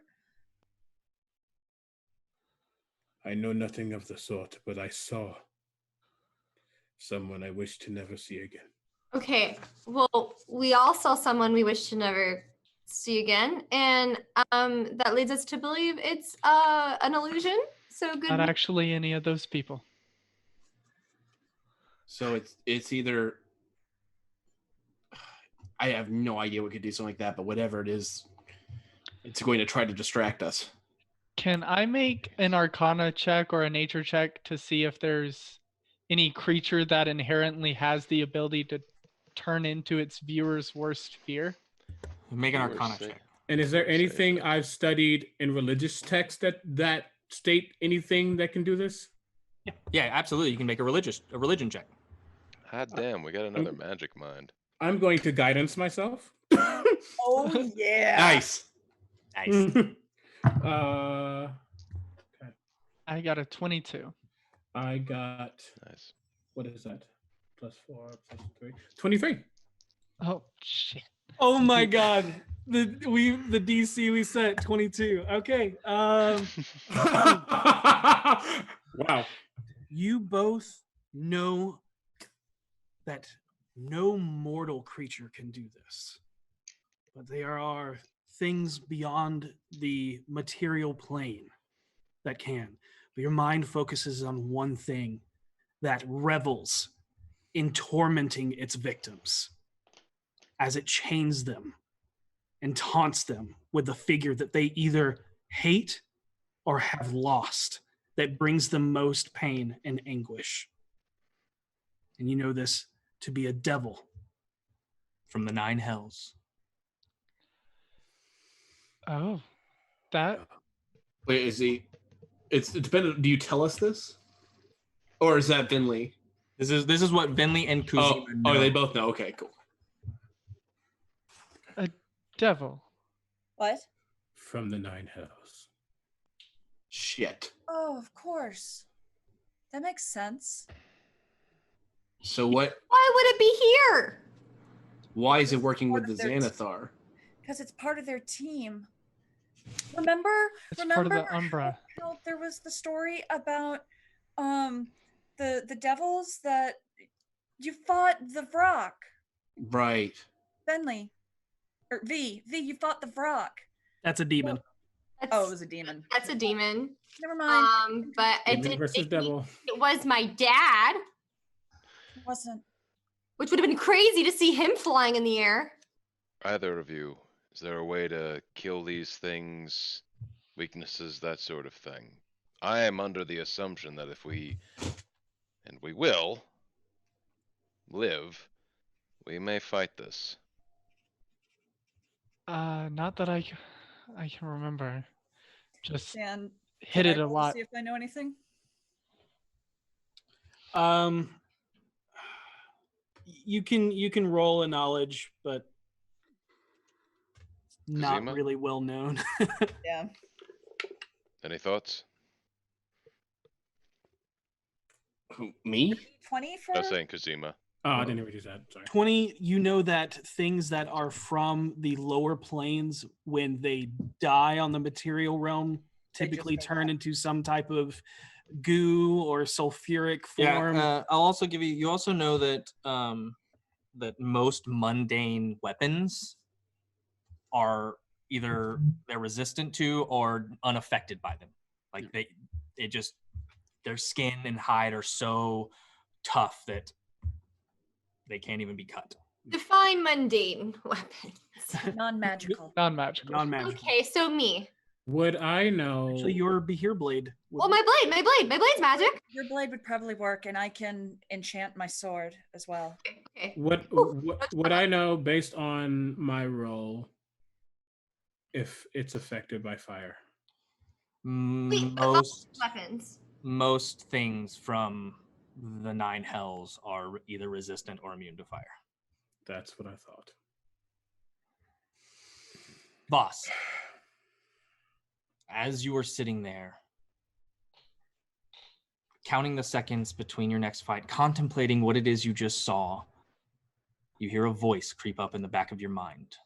I know nothing of the sort, but I saw someone I wish to never see again. Okay, well, we all saw someone we wish to never see again, and that leads us to believe it's an illusion. So good. Not actually any of those people. So it's either I have no idea what could do something like that, but whatever it is, it's going to try to distract us. Can I make an Arcana check or a Nature check to see if there's any creature that inherently has the ability to turn into its viewer's worst fear? Make an Arcana check. And is there anything I've studied in religious texts that state anything that can do this? Yeah, absolutely. You can make a religion check. Hot damn, we got another magic mind. I'm going to guidance myself. Oh yeah. Nice. Nice. I got a 22. I got, Nice. what is that? +4, +3. 23. Oh shit. Oh my god. The DC we set 22. Okay. Wow. You both know that no mortal creature can do this. But there are things beyond the material plane that can. But your mind focuses on one thing that revels in tormenting its victims as it chains them and taunts them with the figure that they either hate or have lost, that brings them most pain and anguish. And you know this to be a devil From the 9 hells. Oh, that. Wait, is he? It's dependent. Do you tell us this, or is that Vinley? This is what Vinley and Kuzeyma know. Oh, they both know. Okay, cool. A devil. What? From the 9 hells. Shit. Oh, of course. That makes sense. So what? Why would it be here? Why is it working with Part the of their Xanathar? Because it's part of their team. Remember? It's part of the how- Umbra. How there was the story about the devils that you fought the Vrock. Right. Benley. Or V, you fought the Vrock. That's a demon. Oh, it was a demon. That's a demon. Never mind. But it Demon did versus make devil. it was my dad, It wasn't. which would have been crazy to see him flying in the air. Either of you, is there a way to kill these things, weaknesses, that sort of thing? I am under the assumption that if we, and we will, live, we may fight this. Not that I can remember. Just And hit can it I a roll to lot. See if I know anything. You can roll a knowledge, but not Kuzeyma? really well known. Yeah. Any thoughts? Who, me? 20 for. I was saying Kuzeyma. Oh, I didn't hear what you said. Sorry. 20, you know that things that are from the lower planes, when they die on the material realm, They just typically go turn back. into some type of goo or sulfuric form. Yeah, I'll also give you. You also know that that most mundane weapons are either they're resistant to or unaffected by them. Like their skin and hide are so tough that they can't even be cut. Define mundane weapons. Non-magical. Non-magical. Non-magical. Okay, so me. Would I know? Actually, your Behir blade. Well, my blade's magic. Your blade would probably work, and I can enchant my sword as well. Okay. What would I know based on my role if it's affected by fire? Wait, weapons. Most things from the 9 hells are either resistant or immune to fire. That's what I thought. Boss, as you are sitting there, counting the seconds between your next fight, contemplating what it is you just saw, you hear a voice creep up in the back of your mind.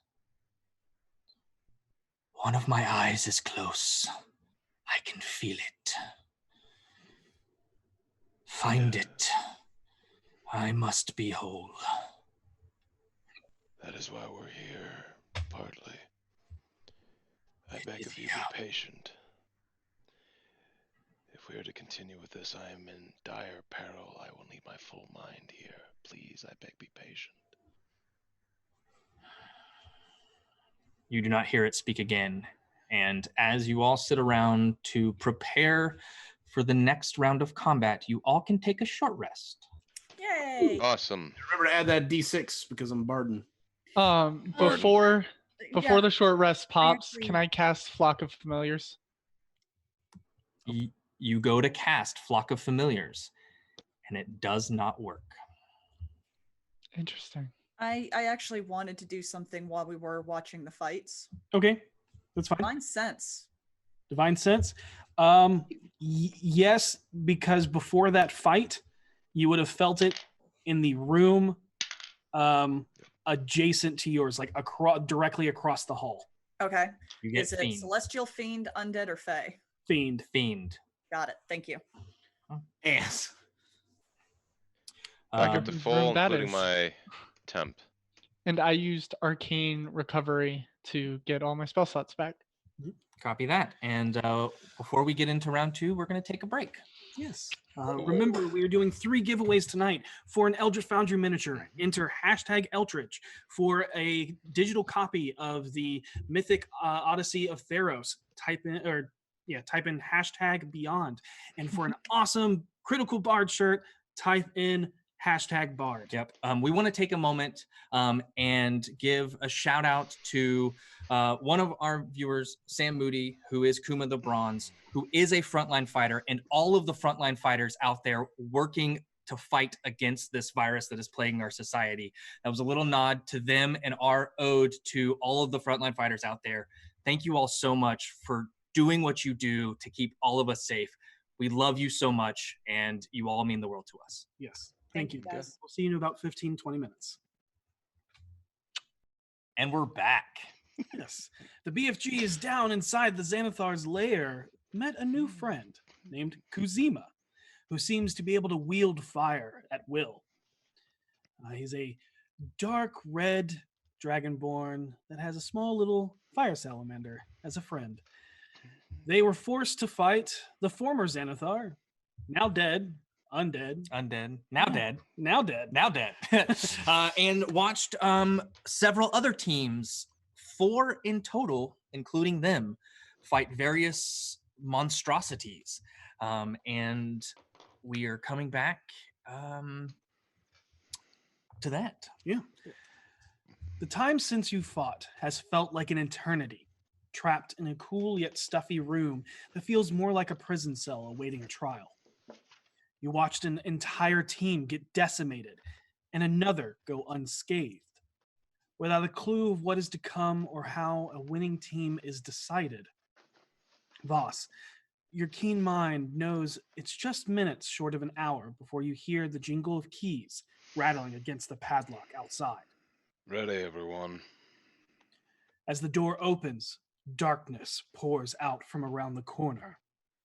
One of my eyes is close. I can feel it. Find it. I must be whole. That is why we're here, partly. I beg of you, be patient. If we are to continue with this, I am in dire peril. I will need my full mind here. Please, I beg, be patient. You do not hear it speak again. And as you all sit around to prepare for the next round of combat, you all can take a short rest. Yay! Awesome. Remember to add that D6 because I'm Barden. Before Yeah. the short rest pops, agree. can I cast Flock of Familiars? You go to cast Flock of Familiars, and it does not work. Interesting. I actually wanted to do something while we were watching the fights. Okay, that's fine. Divine sense. Divine sense. Yes, because before that fight, you would have felt it in the room adjacent to yours, like directly across the hall. Okay. You get Is it fiend. celestial, fiend, undead, or fae? Fiend. Fiend. Got it. Thank you. Yes. Back up to room full, that including is. my temp. And I used arcane recovery to get all my spell slots back. Copy that. And before we get into round 2, we're going to take a break. Yes. Remember, we are doing 3 giveaways tonight for an Eldritch Foundry miniature. Enter #Eldritch for a digital copy of the Mythic Odyssey of Theros. Type in #Beyond. And for an awesome Critical Bard shirt, type in #Bard. Yep. We want to take a moment and give a shout out to one of our viewers, Sam Moody, who is Kuma the Bronze, who is a frontline fighter, and all of the frontline fighters out there working to fight against this virus that is plaguing our society. That was a little nod to them and our ode to all of the frontline fighters out there. Thank you all so much for doing what you do to keep all of us safe. We love you so much, and you all mean the world to us. Yes. Thank Thank you, you, guys. We'll see you in about 15-20 minutes. And we're back. Yes. The BFG is down inside the Xanathar's lair, met a new friend named Kuzeyma, who seems to be able to wield fire at will. He's a dark red dragonborn that has a small little fire salamander as a friend. They were forced to fight the former Xanathar, now dead, undead, now dead, now dead, now dead, and watched several other teams, 4 in total, including them, fight various monstrosities. And we are coming back to that. Yeah. The time since you fought has felt like an eternity, trapped in a cool yet stuffy room that feels more like a prison cell awaiting a trial. You watched an entire team get decimated and another go unscathed. Without a clue of what is to come or how a winning team is decided. Voss, your keen mind knows it's just minutes short of an hour before you hear the jingle of keys rattling against the padlock outside. Ready, everyone. As the door opens, darkness pours out from around the corner.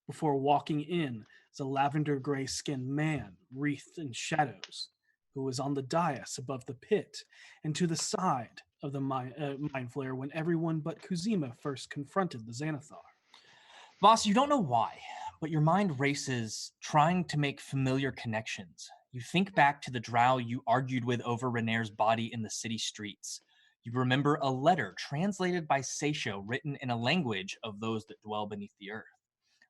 Before walking in is a lavender gray skinned man wreathed in shadows, who was on the dais above the pit and to the side of the mind flare when everyone but Kuzeyma first confronted the Xanathar. Voss, you don't know why, but your mind races trying to make familiar connections. You think back to the drow you argued with over Renair's body in the city streets. You remember a letter translated by Seisho written in a language of those that dwell beneath the earth.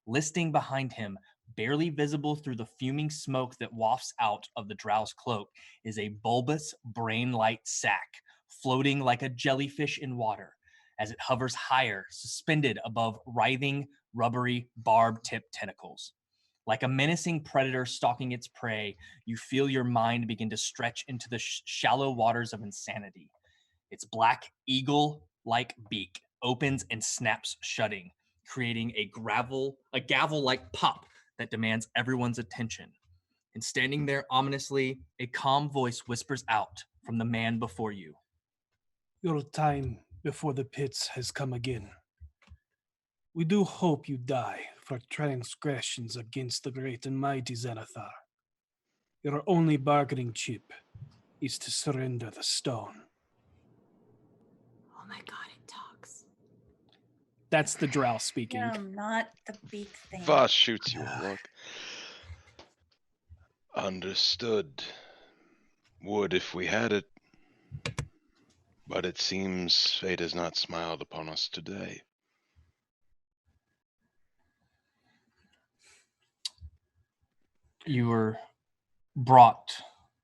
Listing behind him, barely visible through the fuming smoke that wafts out of the drow's cloak, is a bulbous, brain-light sack, floating like a jellyfish in water, as it hovers higher, suspended above writhing, rubbery, barb-tipped tentacles. Like a menacing predator stalking its prey, you feel your mind begin to stretch into the shallow waters of insanity. Its black, eagle-like beak opens and snaps shutting, creating a gavel-like pop that demands everyone's attention. And standing there ominously, a calm voice whispers out from the man before you. Your time before the pits has come again. We do hope you die for transgressions against the great and mighty Xanathar. Your only bargaining chip is to surrender the stone. Oh my god, it talks. That's the drow speaking. No, not the beak thing. Voss shoots you a look. Understood. Would if we had it. But it seems fate has not smiled upon us today. You were brought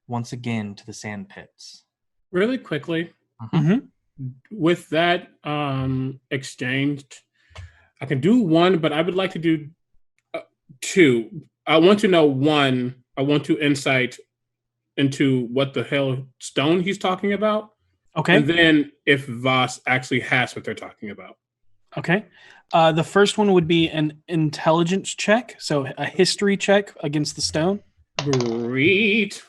once again to the sand pits. Really quickly, with that exchanged, I can do one, but I would like to do 2. I want to know 1. I want to insight into what the hell stone he's talking about. Okay. And then if Voss actually has what they're talking about. Okay. The first one would be an intelligence check, so a history check against the stone. Great.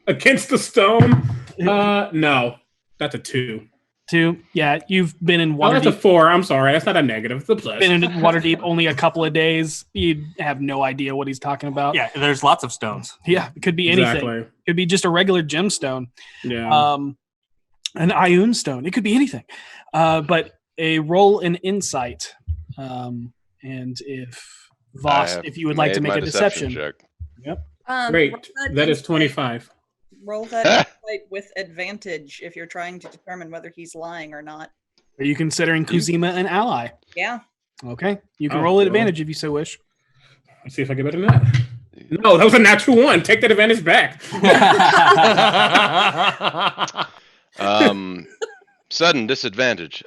Against the stone? No. That's a 2. 2. Yeah, you've been in Waterdeep. Oh, that's a 4. I'm sorry. That's not a negative. It's a plus. Been in Waterdeep only a couple of days. You have no idea what he's talking about. Yeah, there's lots of stones. Yeah, it could be anything. Exactly. It could be just a regular gemstone. Yeah. An Ioun stone. It could be anything. But a roll in insight. And if Voss, if you would like to make a deception check. Yep. Great. That is 25. Roll that insight with advantage if you're trying to determine whether he's lying or not. Are you considering Kuzeyma an ally? Yeah. Okay. You can roll at advantage if you so wish. Let's see if I get better than that. No, that was a natural 1. Take that advantage back. Sudden disadvantage.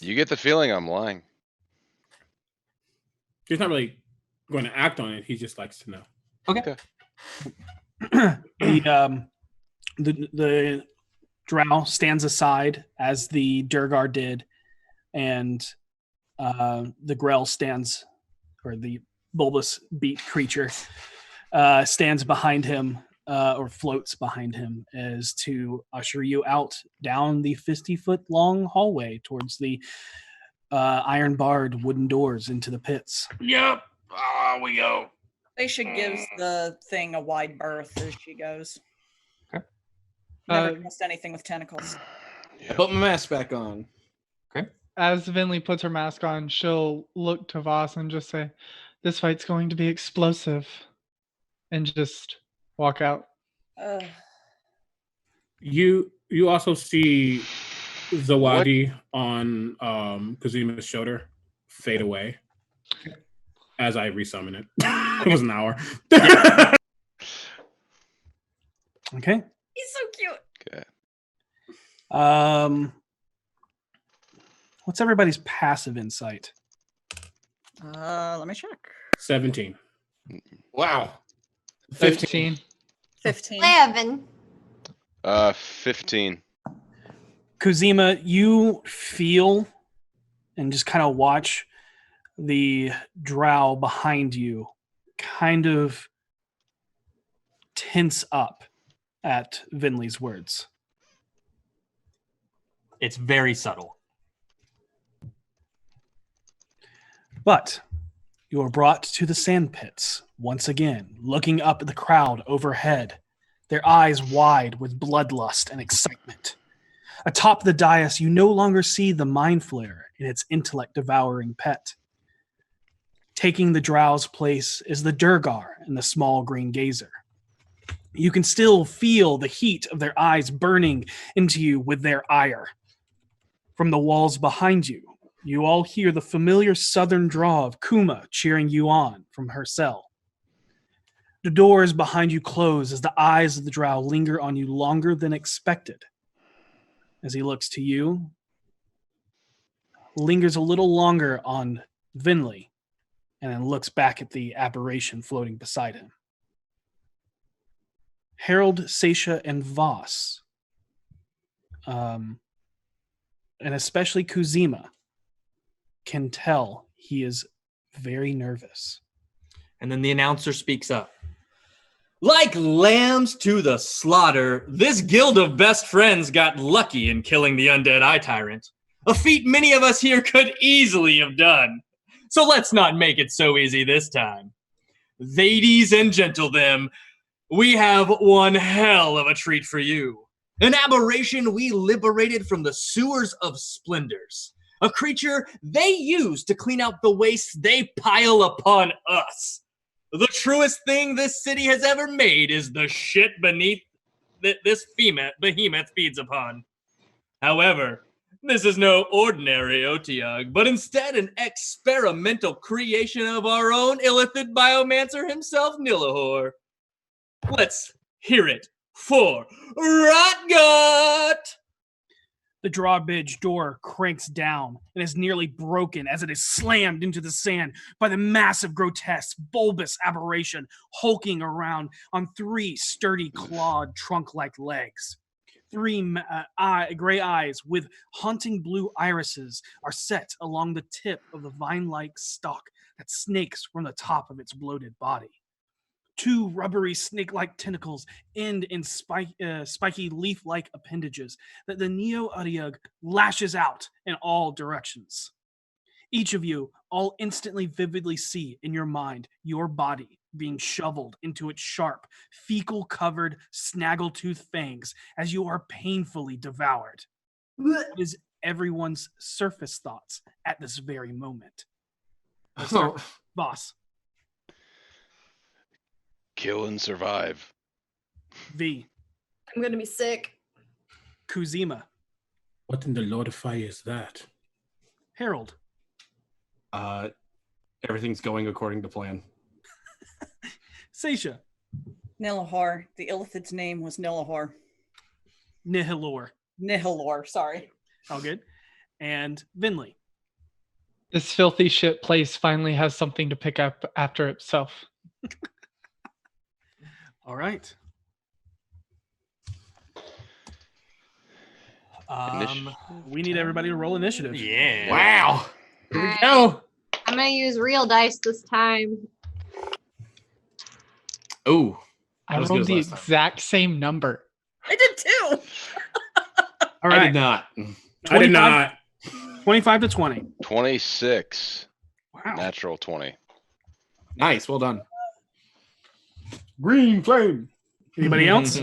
You get the feeling I'm lying. He's not really going to act on it. He just likes to know. Okay. The drow stands aside as the Durgar did, and the Grell stands, or the bulbous beak creature stands behind him, or floats behind him, as to usher you out down the 50-foot long hallway towards the iron barred wooden doors into the pits. Yep. We go. Daisha gives the thing a wide berth as she goes. Okay. Never trust anything with tentacles. Put my mask back on. Okay. As Vinley puts her mask on, she'll look to Voss and just say, "This fight's going to be explosive," and just walk out. You also see Zawadi on Kuzeyma's shoulder fade away as I resummon it. It was an hour. Okay. He's so cute. Okay. What's everybody's passive insight? Let me check. 17. Wow. 15. 15. 11. 15. Kuzeyma, you feel and just kind of watch the drow behind you kind of tense up at Vinley's words. It's very subtle. But you are brought to the sand pits once again, looking up at the crowd overhead, their eyes wide with bloodlust and excitement. Atop the dais, you no longer see the mind flare in its intellect-devouring pet. Taking the drow's place is the Durgar and the small green gazer. You can still feel the heat of their eyes burning into you with their ire. From the walls behind you, you all hear the familiar southern drawl of Kuma cheering you on from her cell. The doors behind you close as the eyes of the drow linger on you longer than expected. As he looks to you, lingers a little longer on Vinley, and then looks back at the aberration floating beside him. Harold, Seisha, and Voss, and especially Kuzeyma, can tell he is very nervous. And then the announcer speaks up. Like lambs to the slaughter, this guild of best friends got lucky in killing the undead eye tyrant. A feat many of us here could easily have done. So let's not make it so easy this time. Ladies and gentlemen, we have one hell of a treat for you. An aberration we liberated from the sewers of splendors. A creature they use to clean out the waste they pile upon us. The truest thing this city has ever made is the shit beneath this behemoth feeds upon. However, this is no ordinary Otyugh, but instead an experimental creation of our own illithid biomancer himself, Nilahor. Let's hear it for Rotgut! The drawbridge door cranks down and is nearly broken as it is slammed into the sand by the massive, grotesque, bulbous aberration hulking around on 3 sturdy, clawed, trunk-like legs. 3 gray eyes with haunting blue irises are set along the tip of the vine-like stalk that snakes from the top of its bloated body. 2 rubbery snake-like tentacles end in spiky leaf-like appendages that the Neo-Ariug lashes out in all directions. Each of you all instantly vividly see in your mind your body being shoveled into its sharp, fecal-covered, snaggletooth fangs as you are painfully devoured. What is everyone's surface thoughts at this very moment? Let's start with Boss. Kill and survive. V. I'm gonna be sick. Kuzeyma. What in the Lord of Fire is that? Harold. Everything's going according to plan. Seisha. Nihilor. The Illithid's name was Nihilor. Nihilor. Nihilor, sorry. All good. And Vinley. This filthy shit place finally has something to pick up after itself. All right. We need everybody to roll initiative. Yeah. Wow. Here we Alright. go. I'm gonna use real dice this time. Oh, I rolled the exact same number. I did too. All right. I did not. I did not. 25 to 20. 26. Wow. Natural 20. Nice. Well done. Green flame. Anybody else?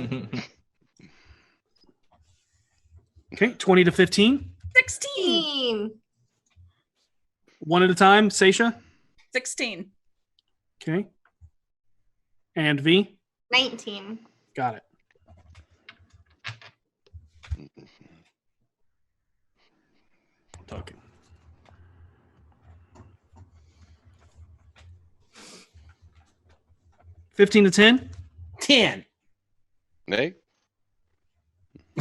Okay, 20 to 15. 16. One at a time. Seisha. 16. Okay. And V. 19. Got it. Talking. $15 to 10. 10. Nate?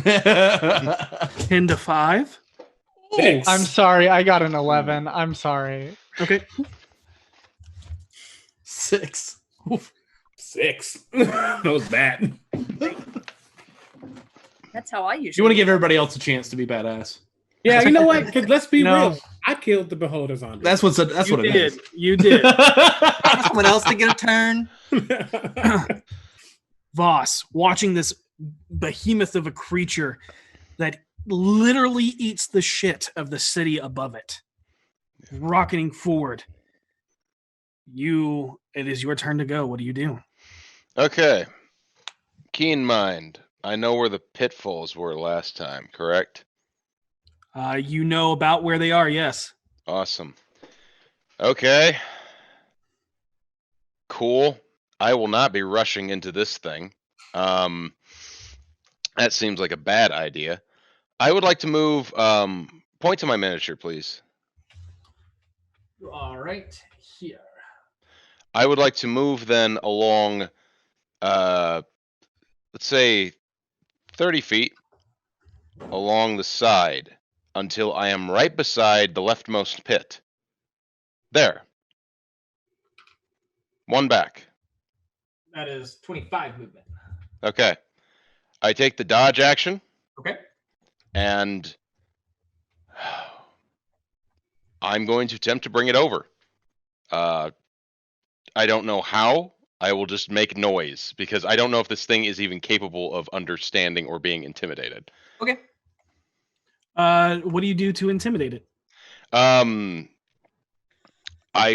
10 to 5. Six. I'm sorry, I got an 11. I'm sorry. Okay. 6. Oof. 6. That was bad. That's how I usually. You want to give everybody else a chance to be badass. Yeah, you know what? 'Cause let's be No. real. I killed the Beholders on That's what it You did. is. You did. Someone else to get a turn. Voss, watching this behemoth of a creature that literally eats the shit of the city above it, rocketing forward. It is your turn to go. What do you do? Okay. Keen mind. I know where the pitfalls were last time, correct? You know about where they are, yes. Awesome. Okay. Cool. I will not be rushing into this thing. That seems like a bad idea. I would like to move. Point to my miniature, please. All right, here. I would like to move then along, let's say 30 feet along the side until I am right beside the leftmost pit. There. One back. That is 25 movement. Okay. I take the dodge action. Okay. And I'm going to attempt to bring it over. I don't know how. I will just make noise because I don't know if this thing is even capable of understanding or being intimidated. Okay. What do you do to intimidate it? I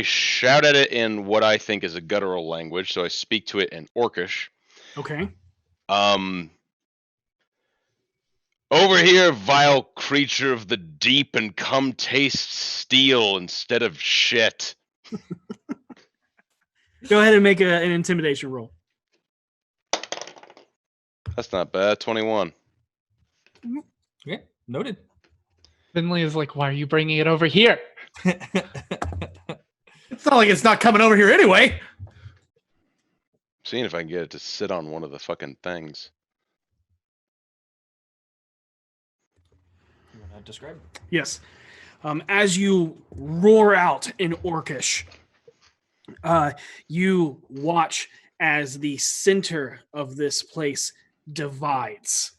shout at it in what I think is a guttural language, so I speak to it in Orcish. Okay. Over here, vile creature of the deep, and come taste steel instead of shit. Go ahead and make an intimidation roll. That's not bad. 21. Okay, noted. Finley is like, why are you bringing it over here? It's not like it's not coming over here anyway. Seeing if I can get it to sit on one of the fucking things. describe. Yes. As you roar out in Orcish, you watch as the center of this place divides,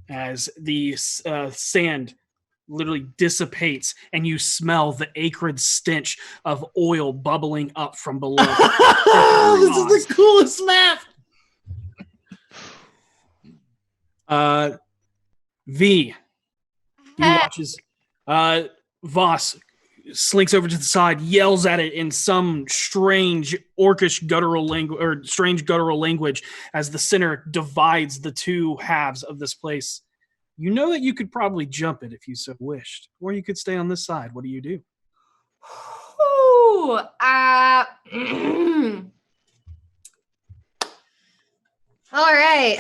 as the sand literally dissipates, and you smell the acrid stench of oil bubbling up from below. This is the coolest map. V, you watches Voss slinks over to the side, yells at it in some strange Orcish guttural language or strange guttural language as the center divides the two halves of this place. You know that you could probably jump it if you so wished, or you could stay on this side. What do you do? Ooh, all right.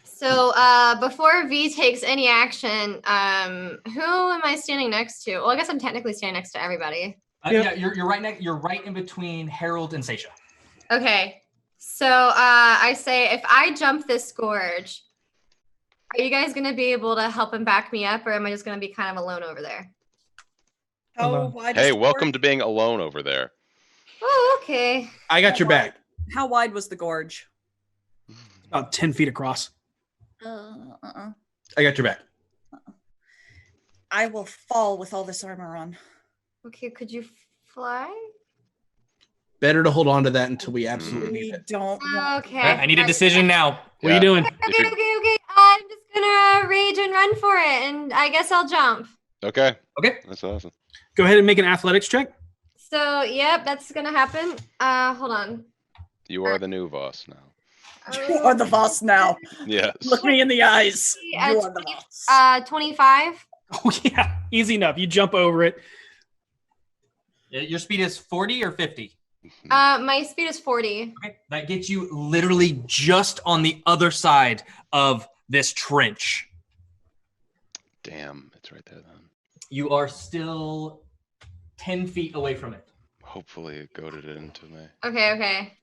So before V takes any action, who am I standing next to? Well, I guess I'm technically standing next to everybody. Yeah, you're right You're right in between Harold and Seisha. Okay. So I say, if I jump this gorge, are you guys gonna be able to help and back me up, or am I just gonna be kind of alone over there? How wide? Hey, was the welcome gorge? to being alone over there. Oh, okay. I got your back. How wide was the gorge? About 10 feet across. I got your back. I will fall with all this armor on. Okay, could you fly? Better to hold on to that until we absolutely need We it. don't want Okay. I need a decision now. What are you doing? Okay. I'm just gonna rage and run for it, and I guess I'll jump. Okay. Okay. That's awesome. Go ahead and make an athletics check. So, yep, that's gonna happen. Hold on. You are the new Voss now. You are the boss now. Yes. Look me in the eyes. You Uh, are the boss. 25. Oh, yeah. Easy enough. You jump over it. Your speed is 40 or 50? My speed is 40. Okay. That gets you literally just on the other side of this trench. Damn, it's right there then. You are still 10 feet away from it. Hopefully it goaded it into me. Okay.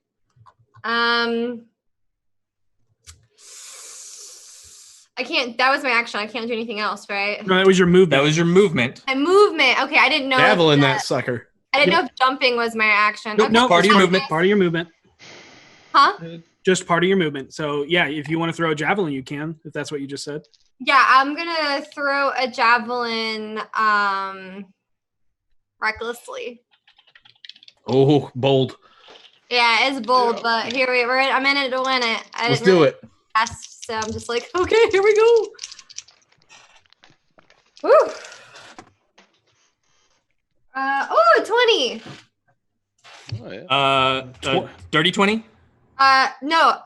I can't. That was my action. I can't do anything else, right? No, that was your movement. That was your movement. My movement. Okay, I didn't know. Javelin that sucker. I didn't know if jumping was my action. Nope, Okay. no, part of your movement. Part of your movement. Huh? Just part of your movement. So, yeah, if you want to throw a javelin, you can, if that's what you just said. Yeah, I'm gonna throw a javelin recklessly. Oh, bold. Yeah, it's bold, but I'm in it to win it. Let's do it. Ask, so I'm just like, okay, here we go. Woo. 20. Oh, yeah. Dirty 20? No,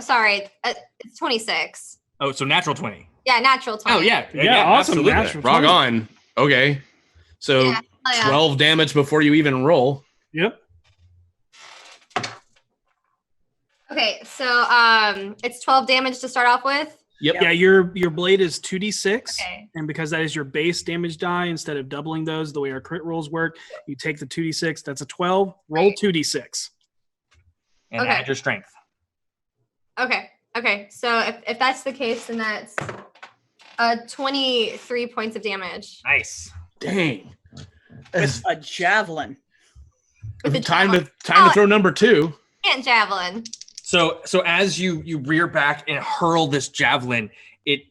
sorry. It's 26. Oh, so natural 20. Yeah, natural 20. Oh, yeah. Yeah, awesome. Absolutely. Natural Rock 20. on. Okay. So Yeah, oh, yeah. 12 damage before you even roll. Yep. Okay, so it's 12 damage to start off with. Yep. Yeah, your blade is 2d6. Okay. And because that is your base damage die, instead of doubling those the way our crit rolls work, you take the 2d6. That's a 12. Roll Right. 2d6. And Okay. add your strength. Okay. So if that's the case, then that's 23 points of damage. Nice. Dang. With a javelin. With the Time javelin. to throw number 2. And javelin. So as you rear back and hurl this javelin, it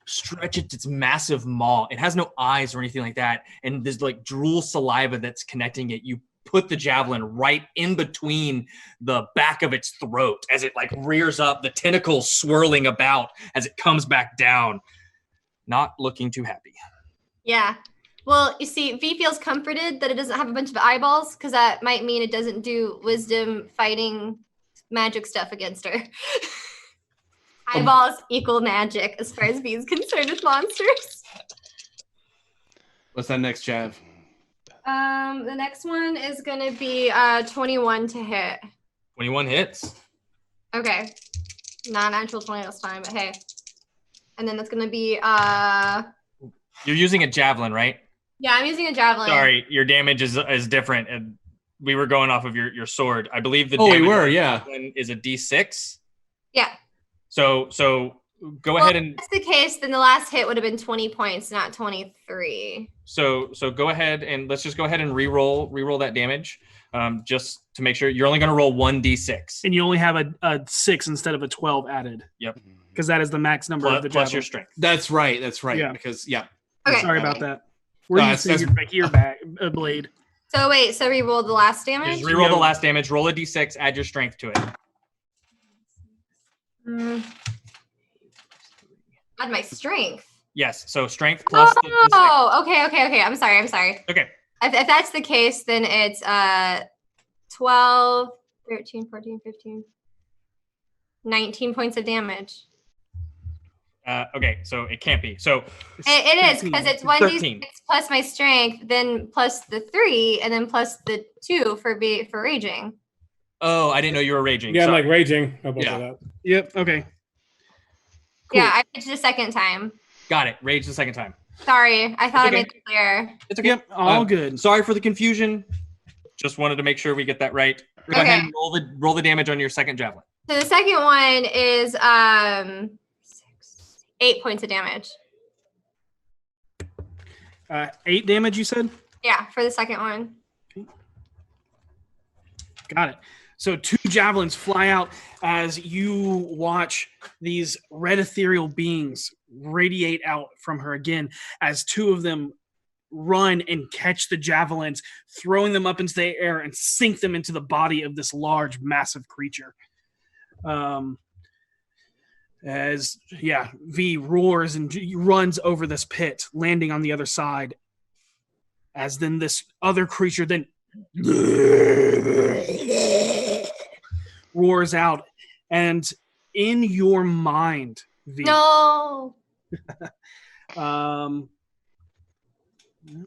stretches its massive maw. It has no eyes or anything like that, and there's like drool saliva that's connecting it. You put the javelin right in between the back of its throat as it like rears up, the tentacles swirling about as it comes back down. Not looking too happy. Yeah. Well, you see, V feels comforted that it doesn't have a bunch of eyeballs, because that might mean it doesn't do wisdom fighting magic stuff against her. Eyeballs equal magic as far as V is concerned with monsters. What's that next jav? The next one is gonna be 21 to hit. 21 hits. Okay. Not natural 20 this time, but hey. And then that's gonna be You're using a javelin, right? yeah, I'm using a javelin. Sorry, your damage is different. And we were going off of your sword. I believe the Oh, we damage were, on the yeah. javelin is a D6. Yeah. So go ahead and If that's the case, then the last hit would have been 20 points, not 23. so go ahead and let's just go ahead and re-roll that damage. Just to make sure you're only going to roll 1d6. And you only have a 6 instead of a 12 added. Yep. Because that is the max number of the Plus javelin. your strength. That's right. Yeah. Because Okay. Sorry about that. Where do you say your blade? So wait, so re-roll the last damage? Just re-roll the last damage. Roll a d6. Add your strength to it. Add my strength. Yes. So strength plus the d6. Oh, okay. I'm sorry. Okay. If that's the case, then it's 12, 13, 14, 15, 19 points of damage. Okay, so it can't be. So It is because it's 13. 1d6 plus my strength, then plus the 3, and then plus the 2 for raging. Oh, I didn't know you were raging. Yeah, I'm Sorry. like raging. How about that? Yep. Okay. Cool. Yeah, I raged a second time. Got it. Rage the second time. Sorry, I thought okay. I made it clear. It's okay. Yep. All good. Sorry for the confusion. Just wanted to make sure we get that right. Go ahead and roll the damage on your second javelin. So the second one is 8 points of damage. 8 damage, you said? Yeah, for the second one. Got it. So 2 javelins fly out as you watch these red ethereal beings radiate out from her again, as 2 of them run and catch the javelins, throwing them up into the air and sink them into the body of this large, massive creature. V roars and runs over this pit, landing on the other side. As then this other creature then roars out, and in your mind, V. No. That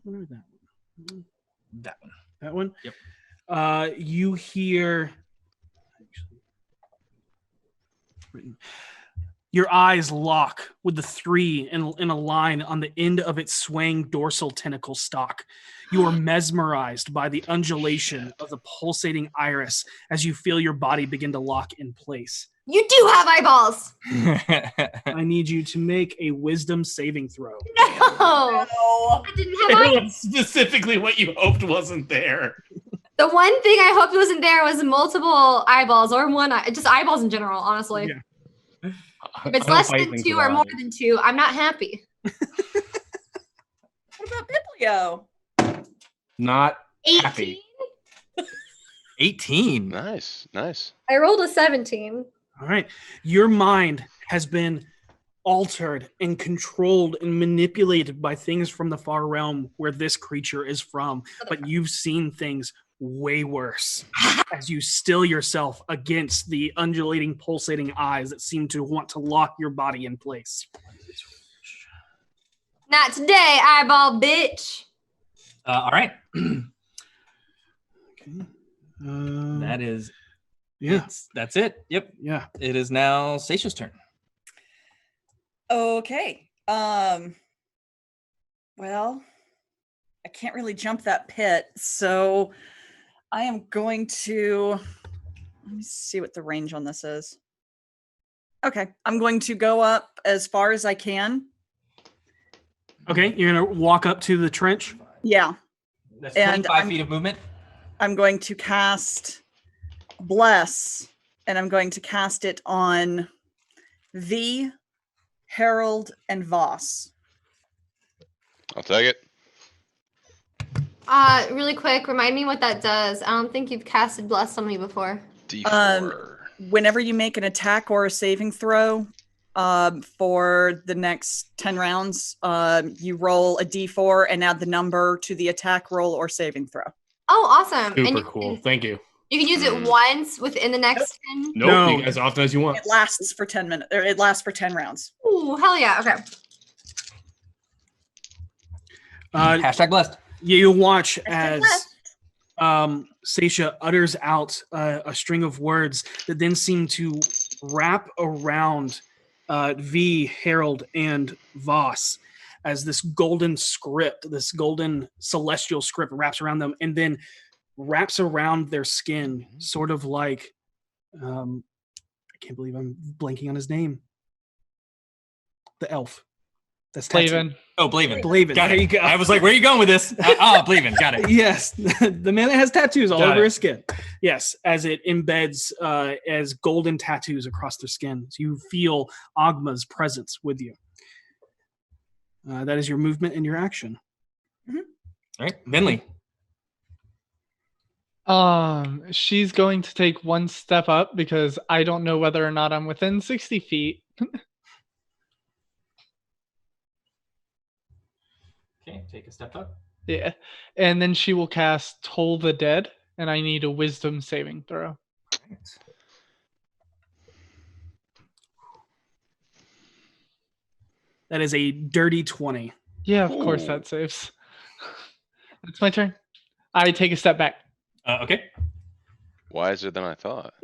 one or that one? That one. Yep. You hear. Your eyes lock with the 3 in a line on the end of its swaying dorsal tentacle stalk. You are mesmerized by the undulation of the pulsating iris as you feel your body begin to lock in place. You do have eyeballs. I need you to make a wisdom saving throw. No. I didn't have eyeballs. That's specifically what you hoped wasn't there. The one thing I hoped wasn't there was multiple eyeballs or one just eyeballs in general, honestly. Yeah. If it's less than 2 or more than 2, I'm not happy. What about Biblio? Not 18. happy. 18. Nice. I rolled a 17. All right. Your mind has been altered and controlled and manipulated by things from the far realm where this creature is from, but you've seen things way worse as you still yourself against the undulating, pulsating eyes that seem to want to lock your body in place. Not today, eyeball bitch. All right. Okay. That is. Yeah. That's it. Yep. Yeah. It is now Seisha's turn. Okay. Well, I can't really jump that pit, so I am going to let me see what the range on this is. Okay, I'm going to go up as far as I can. Okay, you're gonna walk up to the trench. Yeah. That's And 25 feet of movement. I'm going to cast Bless, and I'm going to cast it on V, Harold, and Voss. I'll take it. Really quick, remind me what that does. I don't think you've casted Bless on me before. D4. Whenever you make an attack or a saving throw for the next 10 rounds, you roll a D4 and add the number to the attack roll or saving throw. Oh, awesome. And Super you cool. can- Thank you. You can use it once within the next 10. Nope. No. As often as you want. It lasts for 10 minutes, or it lasts for 10 rounds. Ooh, hell yeah. Okay. Hashtag blessed. You watch Hashtag as Seisha utters out a string of words that then seem to wrap around V, Harold, and Voss as this golden script, this golden celestial script wraps around them and then wraps around their skin, sort of like, I can't believe I'm blanking on his name. The elf. That's tattooed. Blaven. Oh, Blaven. Blaven. Got There it. you go. I was like, where are you going with this? Blaven. Got it. Yes, the man that has tattoos all Got over it. his skin. Yes, as it embeds as golden tattoos across their skin. So you feel Agma's presence with you. That is your movement and your action. All right, Vinley. She's going to take one step up because I don't know whether or not I'm within 60 feet. Okay, take a step up. Yeah. And then she will cast Toll the Dead, and I need a wisdom saving throw. That is a dirty 20. Yeah, of course Ooh. that saves. It's my turn. I take a step back. Okay. Wiser than I thought.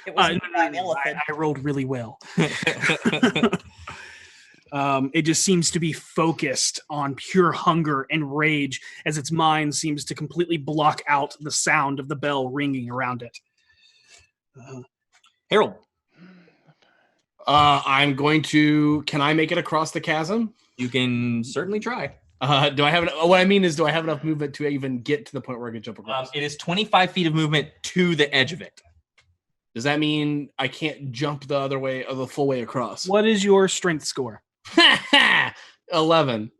It wasn't a giant I elephant. rolled really well. It just seems to be focused on pure hunger and rage as its mind seems to completely block out the sound of the bell ringing around it. Harold. I'm going to. Can I make it across the chasm? You can certainly try. Do I have? What I mean is, do I have enough movement to even get to the point where I can jump across? It is 25 feet of movement to the edge of it. Does that mean I can't jump the other way, or the full way across? What is your strength score? 11.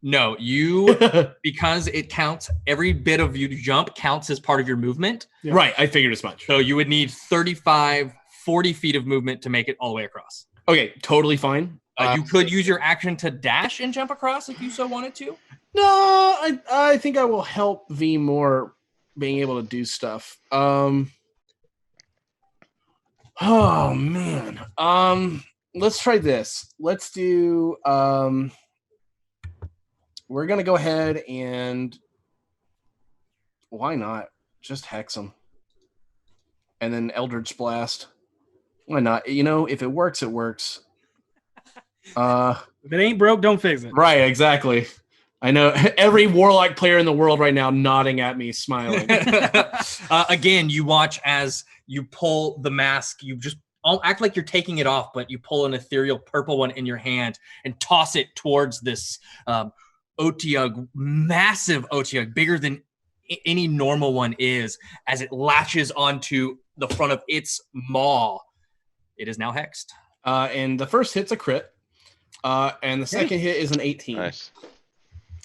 No, you because it counts. Every bit of you jump counts as part of your movement. Yeah. Right, I figured as much. So you would need 35, 40 feet of movement to make it all the way across. Okay, totally fine. You could use your action to dash and jump across if you so wanted to. No, I think I will help V more being able to do stuff. Oh man. Let's try this. Let's do we're gonna go ahead and why not just hex them and then Eldritch Blast. Why not? You know, if it works, it works. If it ain't broke, don't fix it. Right, exactly. I know every Warlock player in the world right now nodding at me, smiling. Again, you watch as you pull the mask. You just act like you're taking it off, but you pull an ethereal purple one in your hand and toss it towards this Otyugh, massive Otyugh, bigger than any normal one is, as it latches onto the front of its maw. It is now hexed. And the first hit's a crit. And the second hit is an 18. Nice.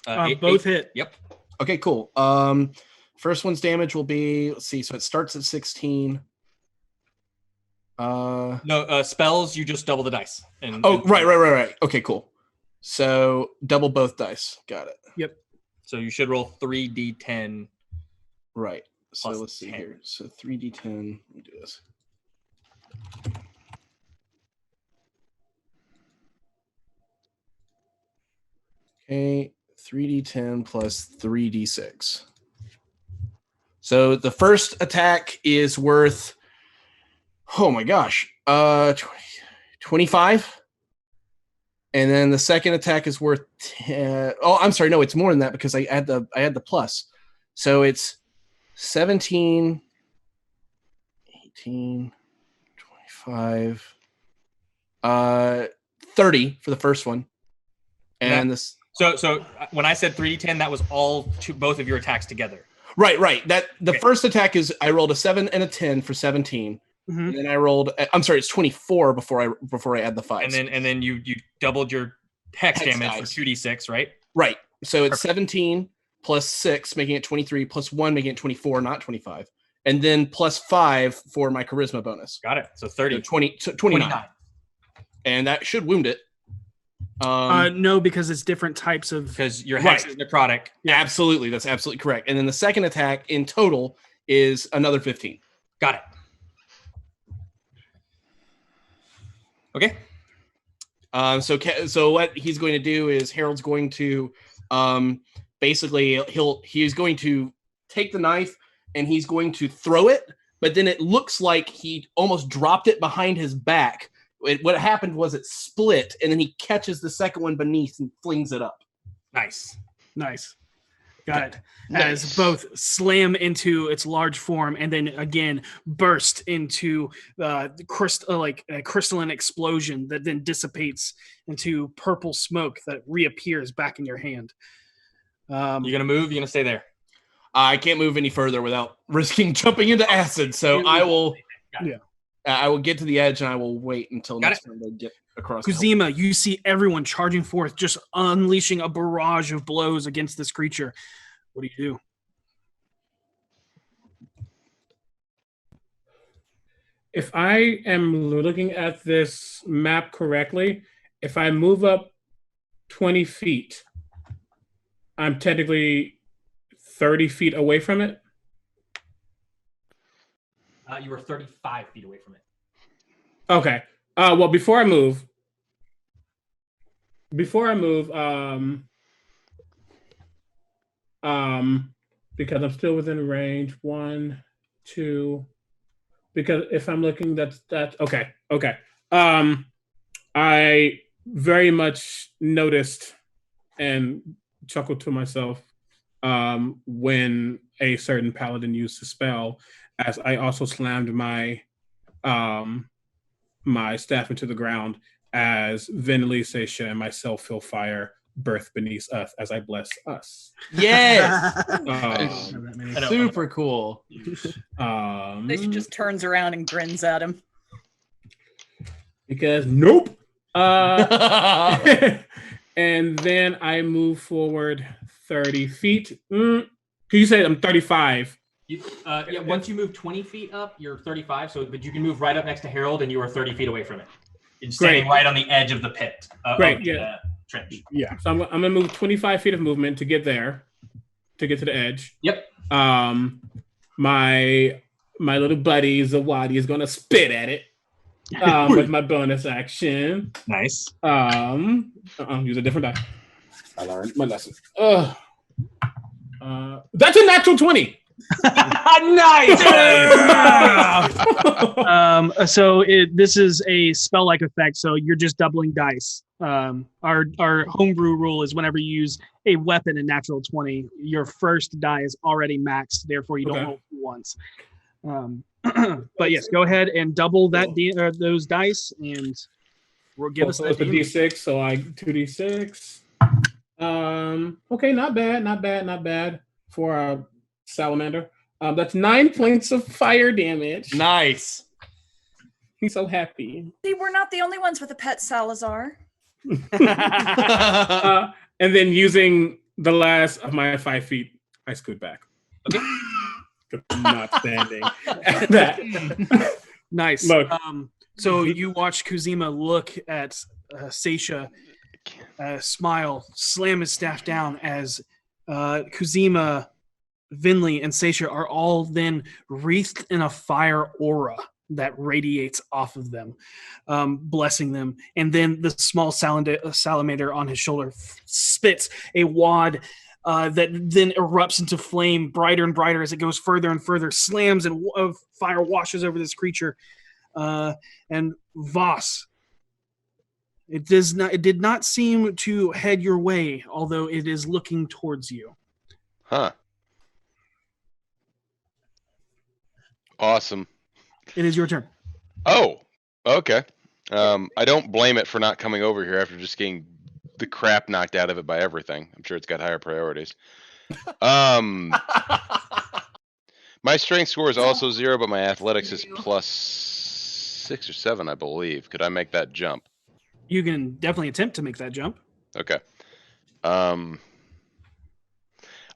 Both hit. Yep. Okay, cool. First one's damage will be, let's see, so it starts at 16. No, spells, you just double the dice. Right. Okay, cool. So double both dice. Got it. Yep. So you should roll 3d10. Right. So Plus let's see 10. here. So 3d10. Let me do this. Okay, 3d10 plus 3d6. So the first attack is worth, oh my gosh, 25. And then the second attack is worth 10. Oh, I'm sorry, no, it's more than that because I had the plus. So it's 17, 18, 25, 30 for the first one. And this. So when I said 3d10, that was all both of your attacks together. Right. That the first attack is I rolled a 7 and a 10 for 17. Mm-hmm. And then I rolled. I'm sorry, it's 24 before I add the 5. And then you doubled your hex damage dice. for 2d6, right? Right. So it's 17 plus 6, making it 23, plus 1, making it 24, not 25. And then plus 5 for my charisma bonus. Got it. So 30. So 29. And that should wound it. No, because it's different types of. Because your hex is necrotic. Yeah, absolutely. That's absolutely correct. And then the second attack in total is another 15. Got it. Okay. So what he's going to do is Harold's going to basically he's going to take the knife and he's going to throw it, but then it looks like he almost dropped it behind his back. What happened was it split, and then he catches the second one beneath and flings it up. Nice. Got it. As both slam into its large form and then again burst into a crystalline explosion that then dissipates into purple smoke that reappears back in your hand. You gonna move? You gonna stay there? I can't move any further without risking jumping into acid. So I will. Yeah. I will get to the edge and I will wait until next time they get across. Kuzeyma, you see everyone charging forth, just unleashing a barrage of blows against this creature. What do you do? If I am looking at this map correctly, if I move up 20 feet, I'm technically 30 feet away from it. You were 35 feet away from it. Okay. Well, before I move, because I'm still within range, 1, 2. Because if I'm looking, that's okay. Okay. I very much noticed and chuckled to myself when a certain paladin used the spell, as I also slammed my my staff into the ground as Venli, Seisha, and myself feel fire birth beneath us as I bless us. Yes. Super cool. They just turns around and grins at him. Because nope. And then I move forward 30 feet. Can you say I'm 35? Yeah, once you move 20 feet up, you're 35. But you can move right up next to Harold, and you are 30 feet away from it. You're standing right on the edge of the pit. Great. Of Yeah. the trench. Yeah. So I'm gonna move 25 feet of movement to get there, to get to the edge. Yep. My little buddy Zawadi is gonna spit at it. With my bonus action. Nice. Use a different die. I learned my lesson. That's a natural 20. Nice. This is a spell-like effect, so you're just doubling dice. Our homebrew rule is whenever you use a weapon in natural 20, your first die is already maxed, therefore you don't roll once. But yes, go ahead and double that those dice, and we'll give us that. It's a D6, so I 2d6. Okay, not bad for a salamander. That's 9 points of fire damage. Nice. He's so happy. See, we're not the only ones with a pet Salazar. And then using the last of my 5 feet, I scoot back. Okay. Not standing at that. Nice. Look. So you watch Kuzeyma look at Seisha, smile, slam his staff down as Kuzeyma, Venli, and Seisha are all then wreathed in a fire aura that radiates off of them, blessing them. And then the small salamander on his shoulder spits a wad that then erupts into flame, brighter and brighter as it goes further and further, slams, and fire washes over this creature. And Voss, it did not seem to head your way, although it is looking towards you. Huh. Awesome. It is your turn. Oh, okay. I don't blame it for not coming over here after just getting the crap knocked out of it by everything. I'm sure it's got higher priorities. My strength score is also 0, but my athletics is plus 6 or 7, I believe. Could I make that jump? You can definitely attempt to make that jump. Okay.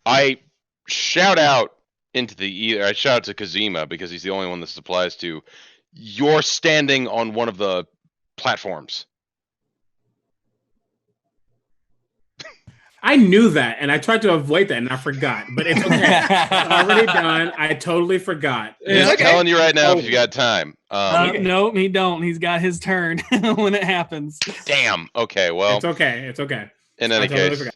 I shout out into the ether. I shout out to Kuzeyma because he's the only one this applies to. You're standing on one of the platforms. I knew that, and I tried to avoid that, and I forgot. But it's okay. It's already done. I totally forgot. I'm telling you right now, if you got time. No, he don't. He's got his turn when it happens. Damn. Okay. Well, it's okay. It's okay. In any case,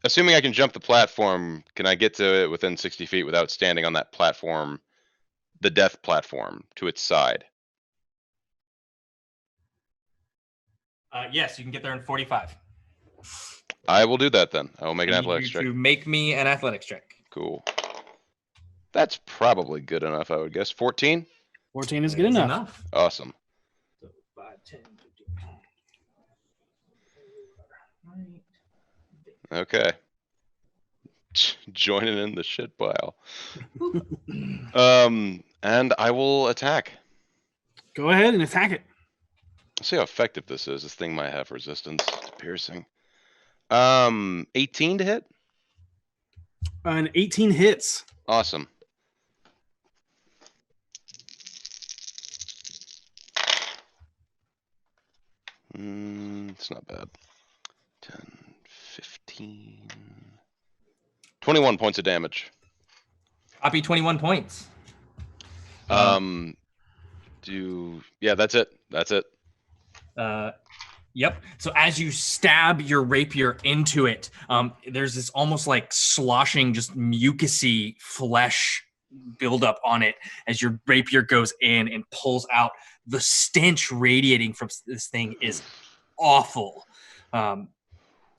assuming I can jump the platform, can I get to it within 60 feet without standing on that platform, the death platform, to its side? Yes, you can get there in 45. I will do that then. I will make an I need athletics you check. to make me an athletics check. Cool. That's probably good enough, I would guess. 14? 14 is That good is enough. Awesome. So 5, 10, 15. Okay. Joining in the shit pile. And I will attack. Go ahead and attack it. Let's see how effective this is. This thing might have resistance to piercing. 18 to hit? An 18 hits. Awesome. It's not bad. 10, 15, 21 points of damage. Copy 21 points. Yeah, that's it. That's it. Yep. So as you stab your rapier into it, there's this almost like sloshing, just mucousy flesh buildup on it as your rapier goes in and pulls out. The stench radiating from this thing is awful.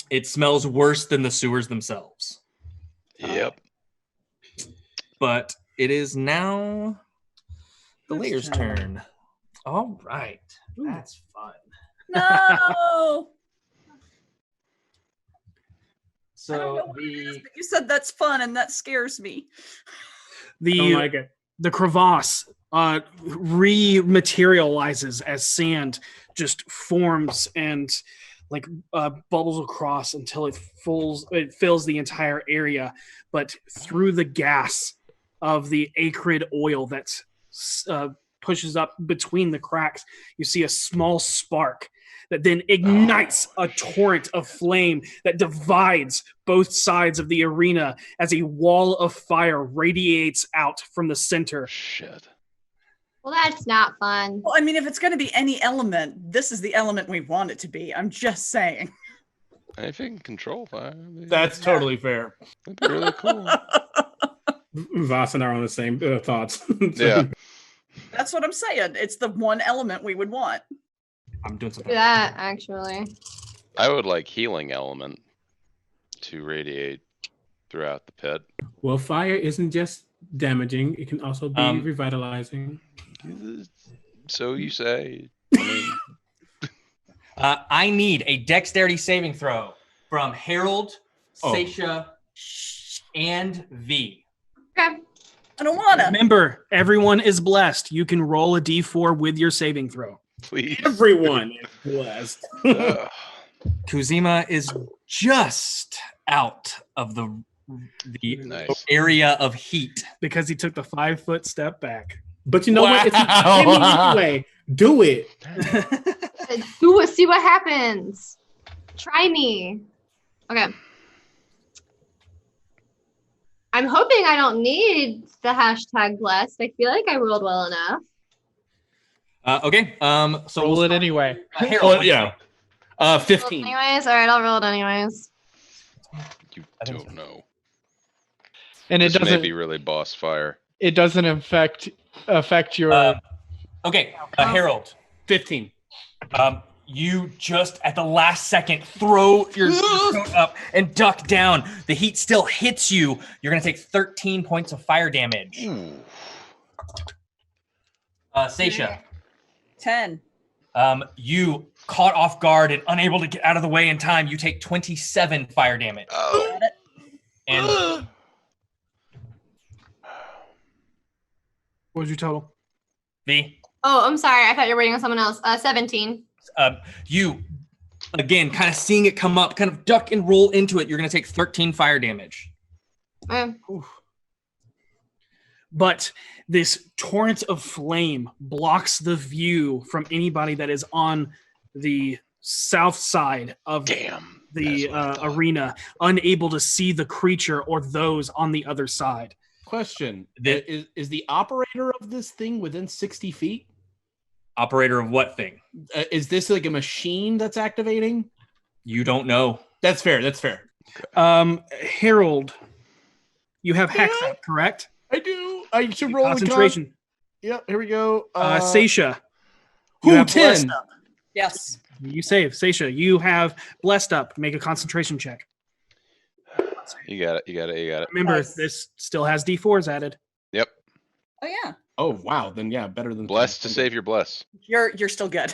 It smells worse than the sewers themselves. Yep. But it is now the Layer's turn. All right. That's fun. No. So I don't know what it is, but you said that's fun, and that scares me. Don't like it. The crevasse rematerializes as sand just forms and like bubbles across until it fills the entire area. But through the gas of the acrid oil that pushes up between the cracks, you see a small spark that then ignites a torrent of flame that divides both sides of the arena as a wall of fire radiates out from the center. Shit. Well, that's not fun. Well, I mean, if it's going to be any element, this is the element we want it to be. I'm just saying. If you can control fire. That's totally fair. That'd be really cool. Voss and I are on the same thoughts. Yeah. That's what I'm saying. It's the one element we would want. I'm doing Do something. that, actually. I would like healing element to radiate throughout the pit. Well, fire isn't just damaging; it can also be revitalizing. So you say. I need a dexterity saving throw from Harold, Seisha, and V. Okay. I don't want to. Remember, everyone is blessed. You can roll a d4 with your saving throw. Please. Everyone is blessed. Kuzeyma is just out of the Nice. area of heat. Because he took the 5-foot step back. But you know what? If you hit me anyway, do it. Do it. See what happens. Try me. Okay. I'm hoping I don't need the hashtag blessed. I feel like I rolled well enough. Okay. So Roll we'll it anyway. Harold, Yeah. 15. Anyways, all right, I'll roll it anyways. You don't know. And it This may doesn't. be really boss fire. It doesn't affect your. Okay, Harold. 15. You just at the last second throw your coat up and duck down. The heat still hits you. You're gonna take 13 points of fire damage. Seisha. 10. You caught off guard and unable to get out of the way in time. You take 27 fire damage. Oh. Got it. And What was your total? V. Oh, I'm sorry. I thought you were waiting on someone else. 17. You again, kind of seeing it come up, kind of duck and roll into it. You're gonna take 13 fire damage. But this torrent of flame blocks the view from anybody that is on the south side of the arena, unable to see the creature or those on the other side. Question. Is the operator of this thing within 60 feet? Operator of what thing? Is this like a machine that's activating? You don't know. That's fair. That's fair. Harold, you have Hex up, correct? I do. I should roll concentration. Yep. Here we go. Seisha, Who, you have 10? Blessed up. Yes. You save. Seisha, you have blessed up. Make a concentration check. You got it. Remember, Nice. this still has D4s added. Yep. Oh yeah, Oh wow, then yeah, better than Blessed to save your bless. you're still good.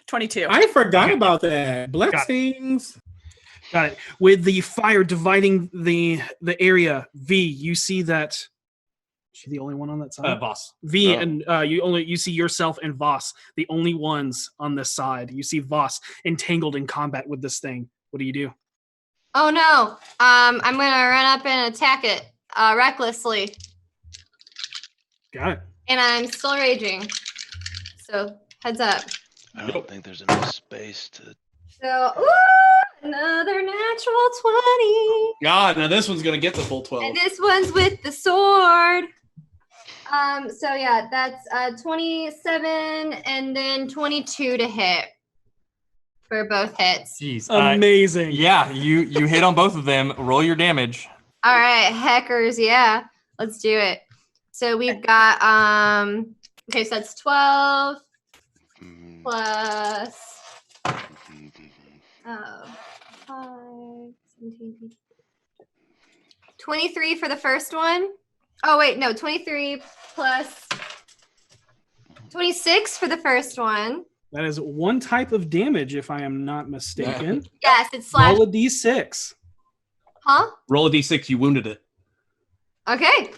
22. I forgot about that. Got it. Blessings. Got it. With the fire dividing the area, V, you see that. Is she the only one on that side? Boss. V, No. and you see yourself and Voss, the only ones on this side. You see Voss entangled in combat with this thing. What do you do? Oh no. I'm gonna run up and attack it recklessly. Got it. And I'm still raging. So heads up. I don't think there's enough space to. So another natural 20. God, now this one's gonna get the full 12. And this one's with the sword. So yeah, that's 27 and then 22 to hit for both hits. Jeez. Amazing. Yeah, you hit on both of them. Roll your damage. All right, heckers, yeah. Let's do it. So we've got okay, so that's 12 plus 5, 17, 23 for the first one. Oh wait, no, 23 plus 26 for the first one. That is one type of damage, if I am not mistaken. Yes, it's slash. Roll a D6. Huh? Roll a d6. You wounded it. Okay.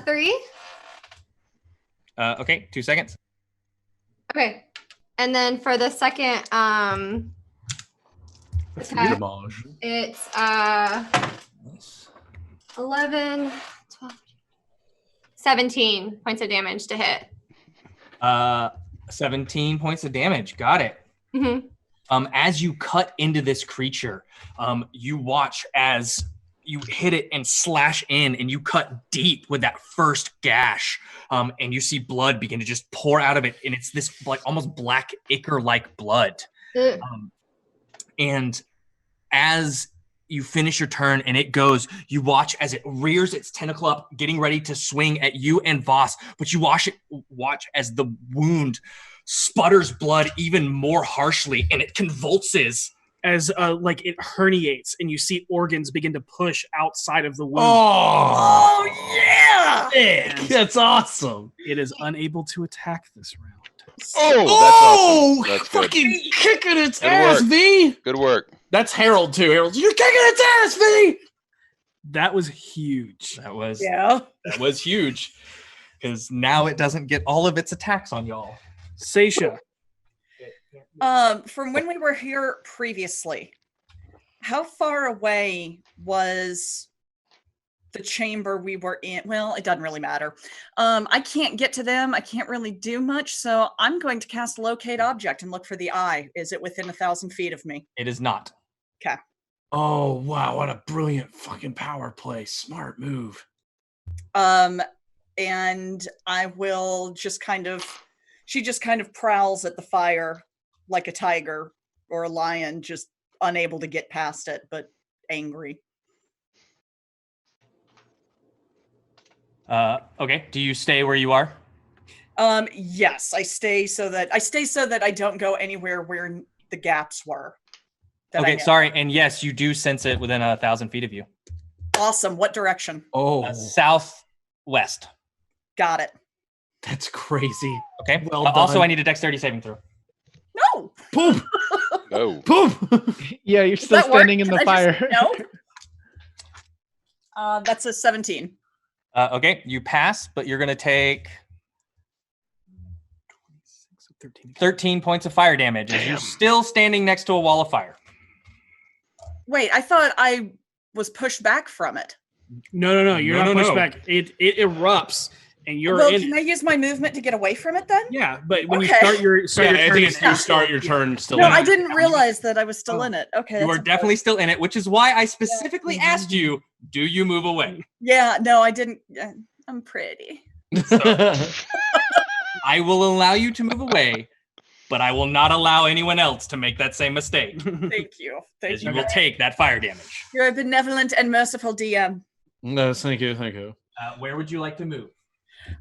3. Okay, 2 seconds. Okay. And then for the second attack, it's 11, 12, 17 points of damage to hit. 17 points of damage. Got it. Mm-hmm. As you cut into this creature, you watch as you hit it and slash in, and you cut deep with that first gash, and you see blood begin to just pour out of it, and it's this like almost black ichor-like blood. And as you finish your turn and it goes, you watch as it rears its tentacle up, getting ready to swing at you and Voss, but you watch as the wound sputters blood even more harshly, and it convulses. As like it herniates and you see organs begin to push outside of the wound. Oh yeah! And That's awesome. it is unable to attack this round. Oh, that's awesome. That's good. Fucking kicking its Good ass, work. V. Good work. That's Harold too. Harold, you're kicking its ass, V. That was huge. That was That was huge. because now it doesn't get all of its attacks on y'all. Seisha, From when we were here previously, how far away was the chamber we were in? Well, it doesn't really matter. I can't get to them. I can't really do much. So I'm going to cast locate object and look for the eye. Is it within 1,000 feet of me? It is not. Okay. Oh wow, what a brilliant fucking power play. Smart move. And I will just she just kind of prowls at the fire like a tiger or a lion, just unable to get past it, but angry. Okay. Do you stay where you are? Yes, I stay so that I don't go anywhere where the gaps were. that I Okay, know. sorry. And yes, you do sense it within 1,000 feet of you. Awesome. What direction? Oh, Southwest. Got it. that's crazy. Okay. Well also, done. I need a dexterity saving throw. No. Poop, Oh, poop. Yeah, you're still that work? standing in the Can I just- fire. No. That's a 17. Okay, you pass, but you're going to take 13 points of fire damage as you're still standing next to a wall of fire. Wait, I thought I was pushed back from it. No, you're not pushed no. back. It erupts, and you're Well, in can it. I use my movement to get away from it then? Yeah, but when you Okay. start your Yeah, turn, I think it's in you it, start your turn still. No, in I it. didn't realize that I was still in it. Okay. You that's are definitely important. still in it, which is why I specifically asked you, do you move away? Yeah, no, I didn't. I'm pretty. I will allow you to move away, but I will not allow anyone else to make that same mistake, Thank you. Thank as you. you will take that fire damage. You're a benevolent and merciful DM. No, thank you, thank you. Where would you like to move?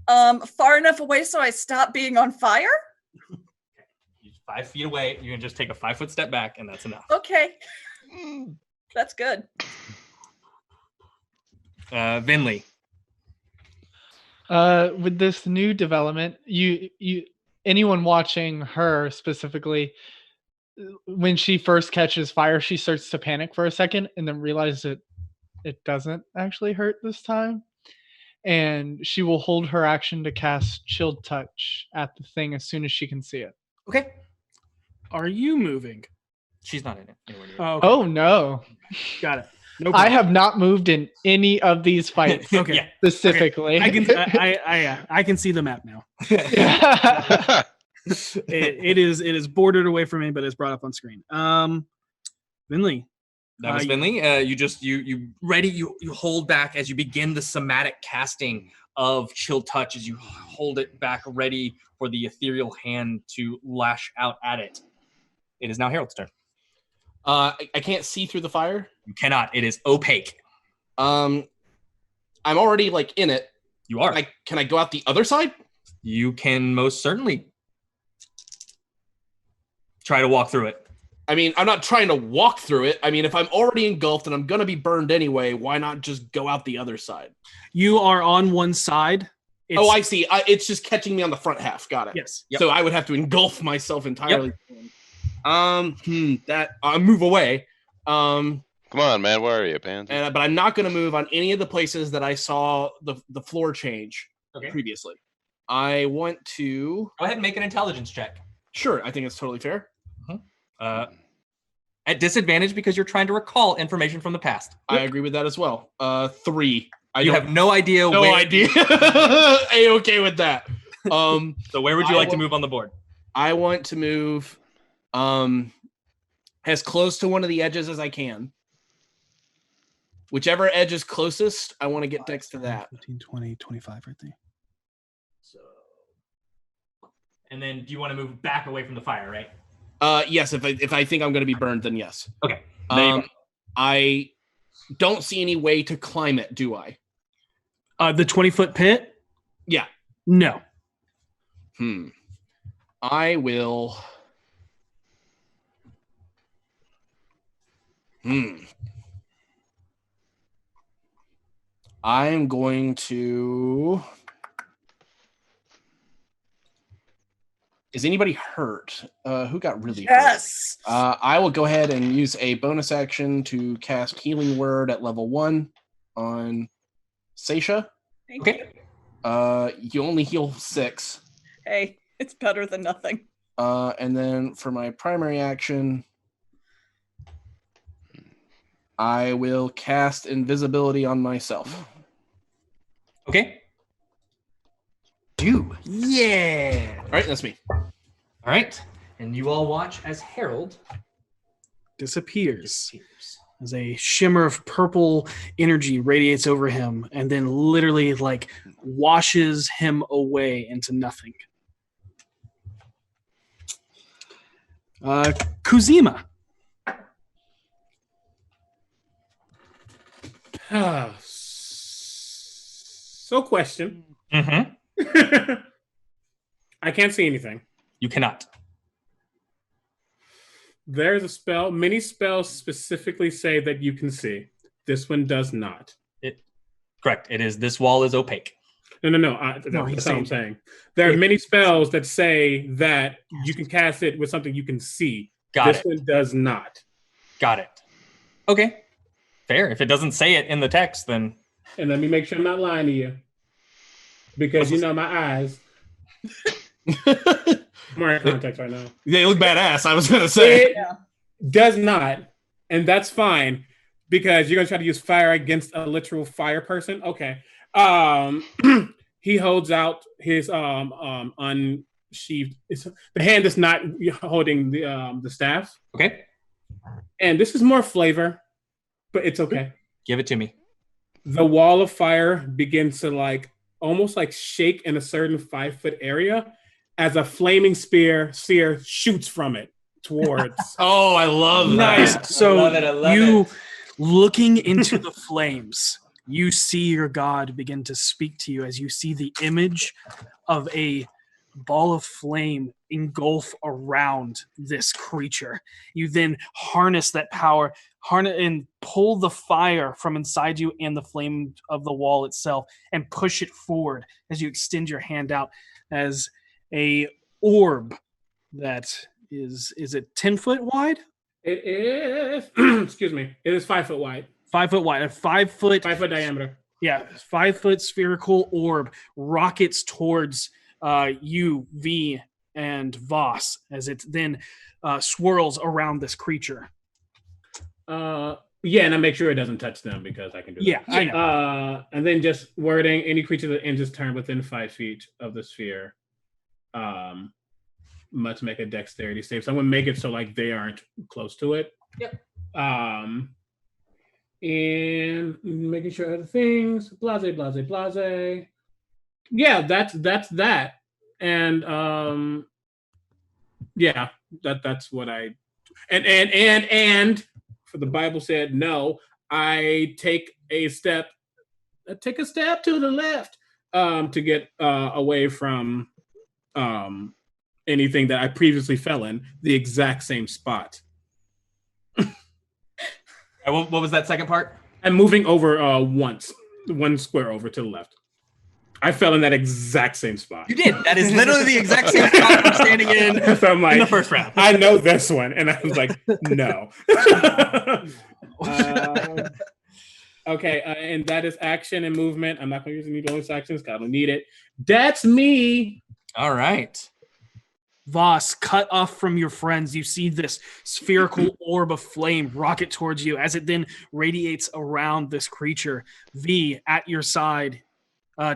Far enough away so I stop being on fire? 5 feet away. You can just take a 5-foot step back, and that's enough. Okay. That's good. Vinley. With this new development, you anyone watching her specifically, when she first catches fire, she starts to panic for a second and then realizes it doesn't actually hurt this time. And she will hold her action to cast Chilled Touch at the thing as soon as she can see it. Okay. Are you moving? She's not in it. Anywhere near. Oh, okay. Oh no. Got it. No I problem. have not moved in any of these fights. Okay. Yeah. Specifically. I can see the map now. It is bordered away from me, but it's brought up on screen. Vinley. That was Vinley. You hold back as you begin the somatic casting of Chill Touch as you hold it back ready for the ethereal hand to lash out at it. It is now Harold's turn. I can't see through the fire. You cannot. It is opaque. I'm already like in it. You are. Can I go out the other side? You can most certainly try to walk through it. I mean, I'm not trying to walk through it. I mean, if I'm already engulfed and I'm going to be burned anyway, why not just go out the other side? You are on one side. I see. It's just catching me on the front half. Got it. Yes. Yep. So I would have to engulf myself entirely. Yep. I'll move away. Come on, man. Where are you, Pansy? But I'm not going to move on any of the places that I saw the floor change previously. I want to go ahead and make an intelligence check. Sure, I think it's totally fair. At disadvantage because you're trying to recall information from the past. I agree with that as well. 3. You have no idea. No idea. A-okay with that. So where would you like to move on the board? I want to move as close to one of the edges as I can. Whichever edge is closest, I want to get next to that. 15, 20, 25 right there. So, and then do you want to move back away from the fire, right? Yes, if I think I'm going to be burned, then yes. Okay. There you go. I don't see any way to climb it, do I? The 20-foot pit? Yeah. No. I will. I'm going to. Is anybody hurt? Who got really hurt? Yes. I will go ahead and use a bonus action to cast Healing Word at level 1 on Seisha. Thank you. You only heal 6. Hey, it's better than nothing. And then for my primary action, I will cast Invisibility on myself. Okay. Yeah. All right, that's me. All right. And you all watch as Harold disappears. As a shimmer of purple energy radiates over him and then literally like washes him away into nothing. Kuzeyma. So question. Mm-hmm. I can't see anything. You cannot. There's a spell. Many spells specifically say that you can see. This one does not. Correct. It is. This wall is opaque. No. That's what I'm saying. There are many spells that say that you can cast it with something you can see. This one does not. Got it. Okay. Fair. If it doesn't say it in the text, then. And let me make sure I'm not lying to you. Because you know my eyes. I'm wearing contacts right now. They look badass, I was going to say. It does not. And that's fine. Because you're going to try to use fire against a literal fire person. Okay. He holds out his unsheathed. The hand is not holding the staff. Okay. And this is more flavor, but it's okay. Give it to me. The wall of fire begins to almost shake in a certain 5-foot area as a flaming spear shoots from it towards. Oh, I love that. Nice. So I love you looking into the flames, you see your god begin to speak to you as you see the image of a ball of flame engulf around this creature. You then harness that power, and pull the fire from inside you and the flame of the wall itself and push it forward as you extend your hand out as a orb that is it 10 foot wide? It is, excuse me, it is 5 foot wide. 5 foot wide, a 5 foot 5 foot diameter. Yeah, 5 foot spherical orb rockets towards you, V, and Voss as it then swirls around this creature. Yeah, and I make sure it doesn't touch them because I can do that. Yeah, I know. And then just wording, any creature that ends its turn within 5 feet of the sphere must make a dexterity save. So I'm gonna make it so like they aren't close to it. Yep. And making sure other things, blase. Yeah, that's that. And yeah, that's what I and for the Bible said no, I take a step to the left to get away from anything that I previously fell in, the exact same spot. What was that second part? I'm moving over one square over to the left. I fell in that exact same spot. You did. That is literally the exact same spot you're standing in, so I'm like, in the first round. I know this one. And I was like, no. Okay, and that is action and movement. I'm not going to use any bonus actions because I don't need it. That's me. All right. Voss, cut off from your friends, you see this spherical orb of flame rocket towards you as it then radiates around this creature. V, at your side,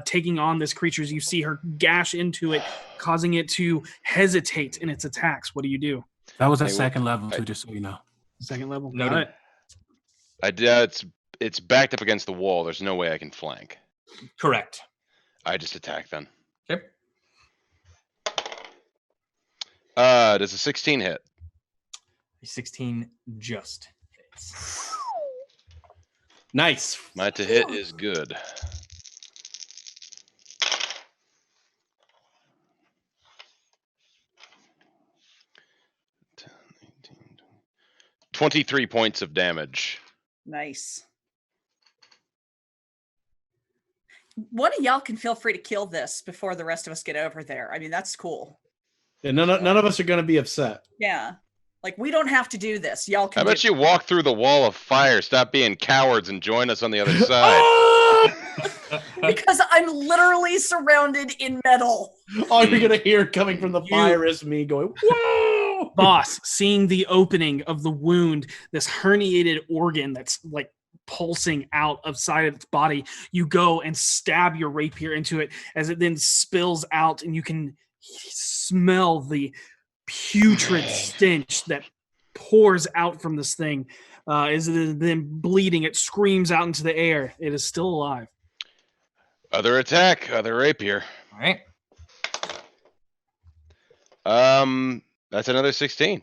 taking on this creature as you see her gash into it, causing it to hesitate in its attacks. What do you do? That was a second level, too, just so you know. Second level? No, Got it. I did. It's backed up against the wall. There's no way I can flank. Correct. I just attack then. Okay. Does a 16 hit? A 16 just hits. Nice. My to hit is good. $10, $18, 23 points of damage. Nice. One of y'all can feel free to kill this before the rest of us get over there. I mean, that's cool. Yeah, none of us are going to be upset. Yeah. Like, we don't have to do this. Y'all can How about do you walk through the wall of fire, stop being cowards, and join us on the other side? Because I'm literally surrounded in metal. All you're going to hear coming from the fire is me going, whoa! Voss, seeing the opening of the wound, this herniated organ that's like pulsing out of side of its body, you go and stab your rapier into it as it then spills out, and you can smell the putrid stench that pours out from this thing. As it is then bleeding, it screams out into the air. It is still alive. Other attack, other rapier. All right. That's another 16.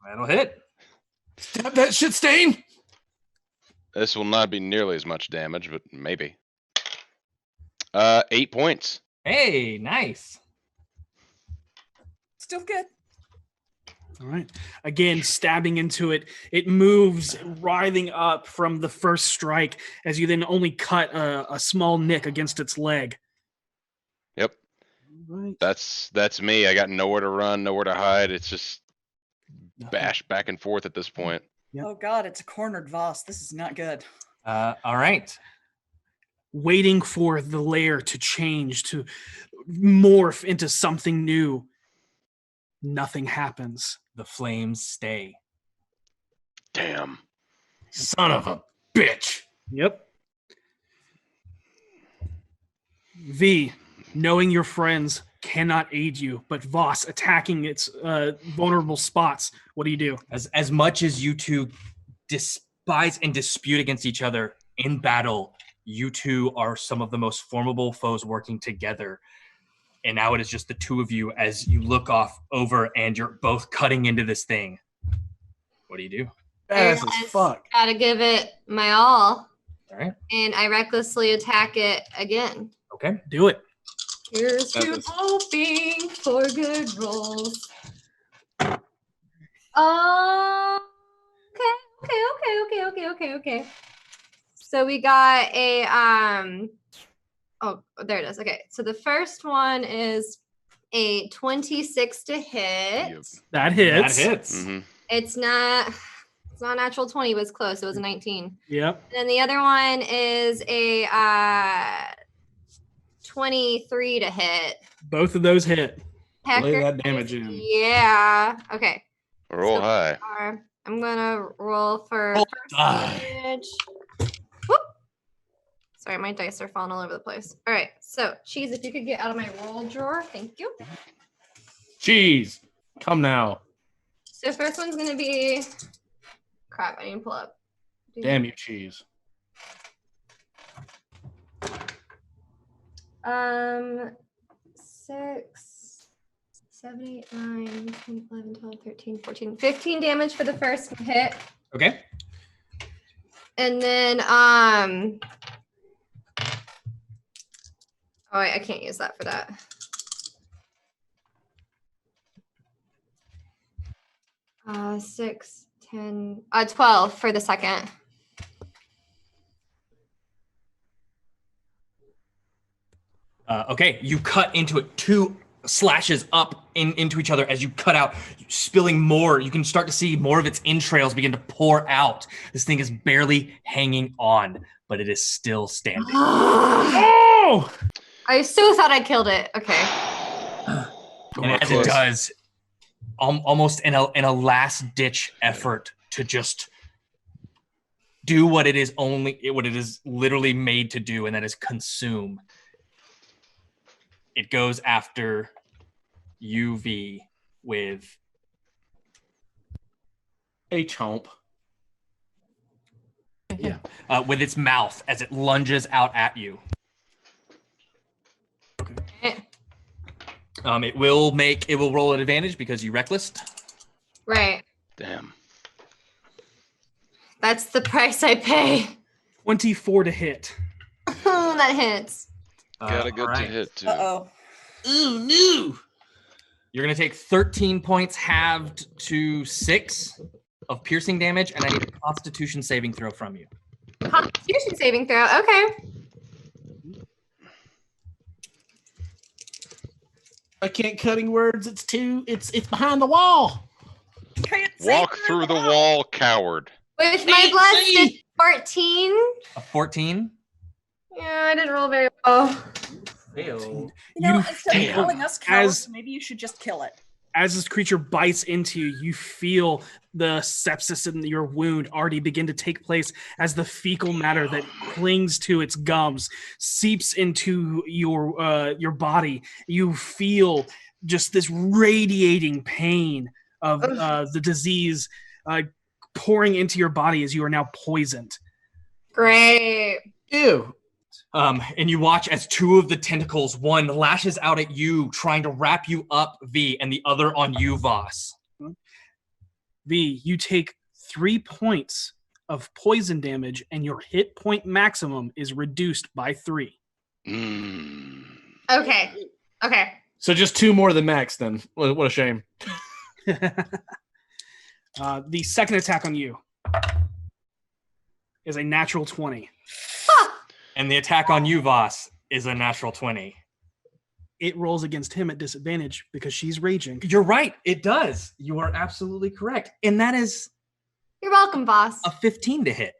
That'll hit. Stab that shit stain! This will not be nearly as much damage, but maybe. 8 points. Hey, nice. Still good. All right. Again, stabbing into it. It moves, writhing up from the first strike as you then only cut a small nick against its leg. Yep. Right. That's me. I got nowhere to run, nowhere to hide. It's just bash back and forth at this point. Yep. Oh, God, it's a cornered Voss. This is not good. All right. Waiting for the lair to change, to morph into something new. Nothing happens. The flames stay. Damn. Son of a bitch. Yep. V, knowing your friends cannot aid you, but Voss attacking its vulnerable spots. What do you do? As much as you two despise and dispute against each other in battle, you two are some of the most formidable foes working together. And now it is just the two of you as you look off over and you're both cutting into this thing. What do you do? Fast I as fuck. gotta give it my all. All right. And I recklessly attack it again. Okay. Do it. Here's That to was- hoping for good rolls. Okay. So we got a oh, there it is. Okay, so the first one is a 26 to hit. Yep. That hits. That hits. Mhm. It's not natural 20, it was close. It was a 19. Yep. And then the other one is a 23 to hit. Both of those hit. Lay Hecker that damage is- in. Yeah. Okay. Roll So high. I'm gonna roll for Roll first die. damage. Whoop. Sorry, my dice are falling all over the place. All right. So, Cheese, if you could get out of my roll drawer, thank you. Cheese, come now. So first one's gonna be crap. I need to pull up. Damn you, Cheese. 6, 7, 8, 9, 10, 11, 12, 13, 14, 15 damage for the first hit. Okay. And then oh wait, I can't use that for that. Uh, 6, 10, 12 for the second. Okay, you cut into it. 2 slashes up into each other as you cut out, spilling more. You can start to see more of its entrails begin to pour out. This thing is barely hanging on, but it is still standing. Oh! I so thought I killed it. Okay. And as it does, almost in a last ditch effort to just do what it is literally made to do, and that is consume. It goes after UV with A chomp. with its mouth as it lunges out at you. It will roll an advantage because you reckless. Right. Damn. That's the price I pay. 24 to hit. That hits. Got a good all to right. hit too. Uh-oh. Ooh, no. You're gonna take 13 points halved to 6 of piercing damage, and I need a Constitution saving throw from you. Constitution saving throw. Okay. I can't cutting words. It's behind the wall. Walk through the wall, coward. With my blessed 14. A 14. Yeah, I didn't roll very well. Fail. You know, You instead fail. of calling us cowards, As- maybe you should just kill it. As this creature bites into you, you feel the sepsis in your wound already begin to take place as the fecal matter that clings to its gums seeps into your body. You feel just this radiating pain of the disease pouring into your body as you are now poisoned. Great. Ew. And you watch as 2 of the tentacles, one lashes out at you, trying to wrap you up, V, and the other on you, Voss. V, you take 3 points of poison damage, and your hit point maximum is reduced by 3. Mm. Okay. Okay. So just 2 more than max then. What a shame. The second attack on you is a natural 20. And the attack on you, Voss, is a natural 20. It rolls against him at disadvantage because she's raging. You're right. It does. You are absolutely correct. And that is You're welcome, boss. a 15 to hit.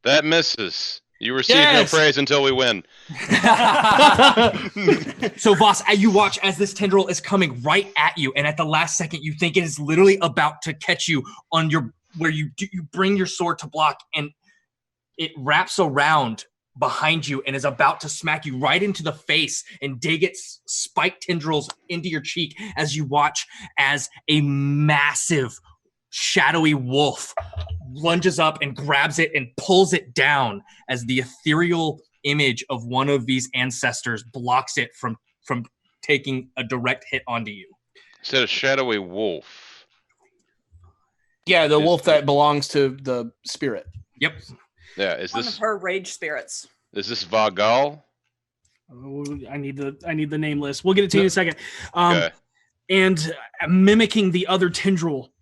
That misses. You receive Yes! no praise until we win. So, Voss, you watch as this tendril is coming right at you, and at the last second, you think it is literally about to catch you on where you bring your sword to block, and it wraps around behind you and is about to smack you right into the face and dig its spiked tendrils into your cheek as you watch as a massive shadowy wolf lunges up and grabs it and pulls it down as the ethereal image of one of these ancestors blocks it from taking a direct hit onto you. Said a shadowy wolf. Yeah, the wolf that belongs to the spirit. Yep. Yeah, is One of this her rage spirits. Vagal? I need the name list. We'll get it to you in a second. Okay. And mimicking the other tendril,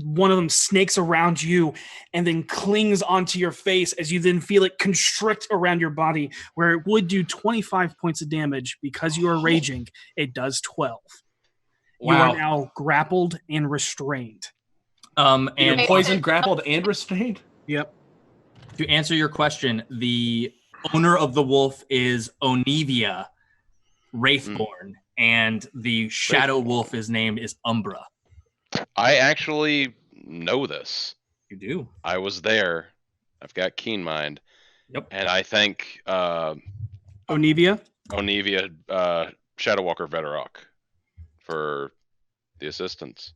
one of them snakes around you and then clings onto your face as you then feel it constrict around your body, where it would do 25 points of damage. Because you are raging, it does 12. You Wow. are now grappled and restrained. And Okay. poisoned, grappled, and restrained. Yep. To answer your question, the owner of the wolf is Onivia Wraithborn, and the shadow wolf is named is Umbra. I actually know this. You do. I was there. I've got keen mind. Yep. And I thank Onivia? Onivia Shadowwalker Veterok for the assistance.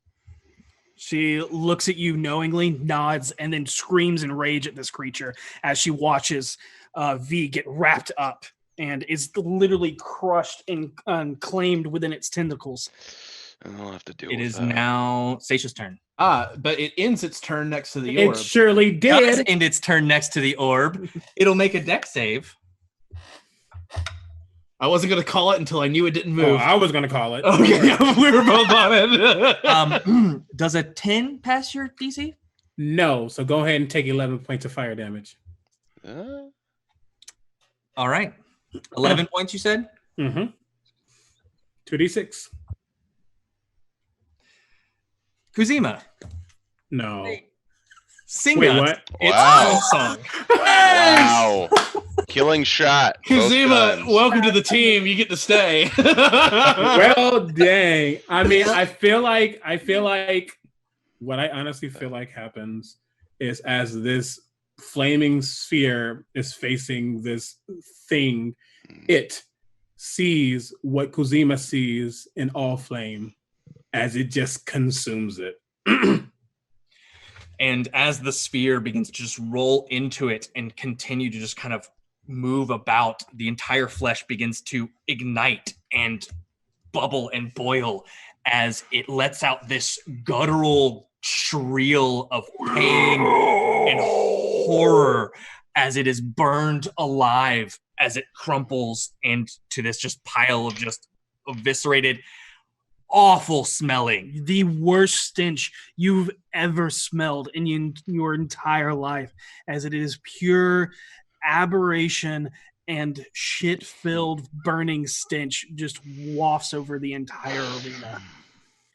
She looks at you knowingly, nods, and then screams in rage at this creature as she watches V get wrapped up and is literally crushed and claimed within its tentacles. I'll have to deal It with is that. now Seisha's turn. But it ends its turn next to the It orb. surely Does did. end its turn next to the orb. It'll make a deck save. I wasn't going to call it until I knew it didn't Oh, move. I was gonna call it. Okay, we were both on it. Does a 10 pass your DC? No, so go ahead and take 11 points of fire damage. All right. 11 points, you said? Mm-hmm. 2d6. Kuzeyma, No. sing Wait, us what? its Wow. song. Wow. Killing shot. both Kuzeyma, guns. welcome to the team. You get to stay. Well, dang. I mean, I feel like what I honestly feel like happens is as this flaming sphere is facing this thing, it sees what Kuzeyma sees in all flame as it just consumes it. And as the sphere begins to just roll into it and continue to just kind of move about, the entire flesh begins to ignite and bubble and boil as it lets out this guttural shriek of pain and horror as it is burned alive, as it crumples into this just pile of just eviscerated, awful smelling. The worst stench you've ever smelled in your entire life, as it is pure aberration and shit-filled burning stench just wafts over the entire arena.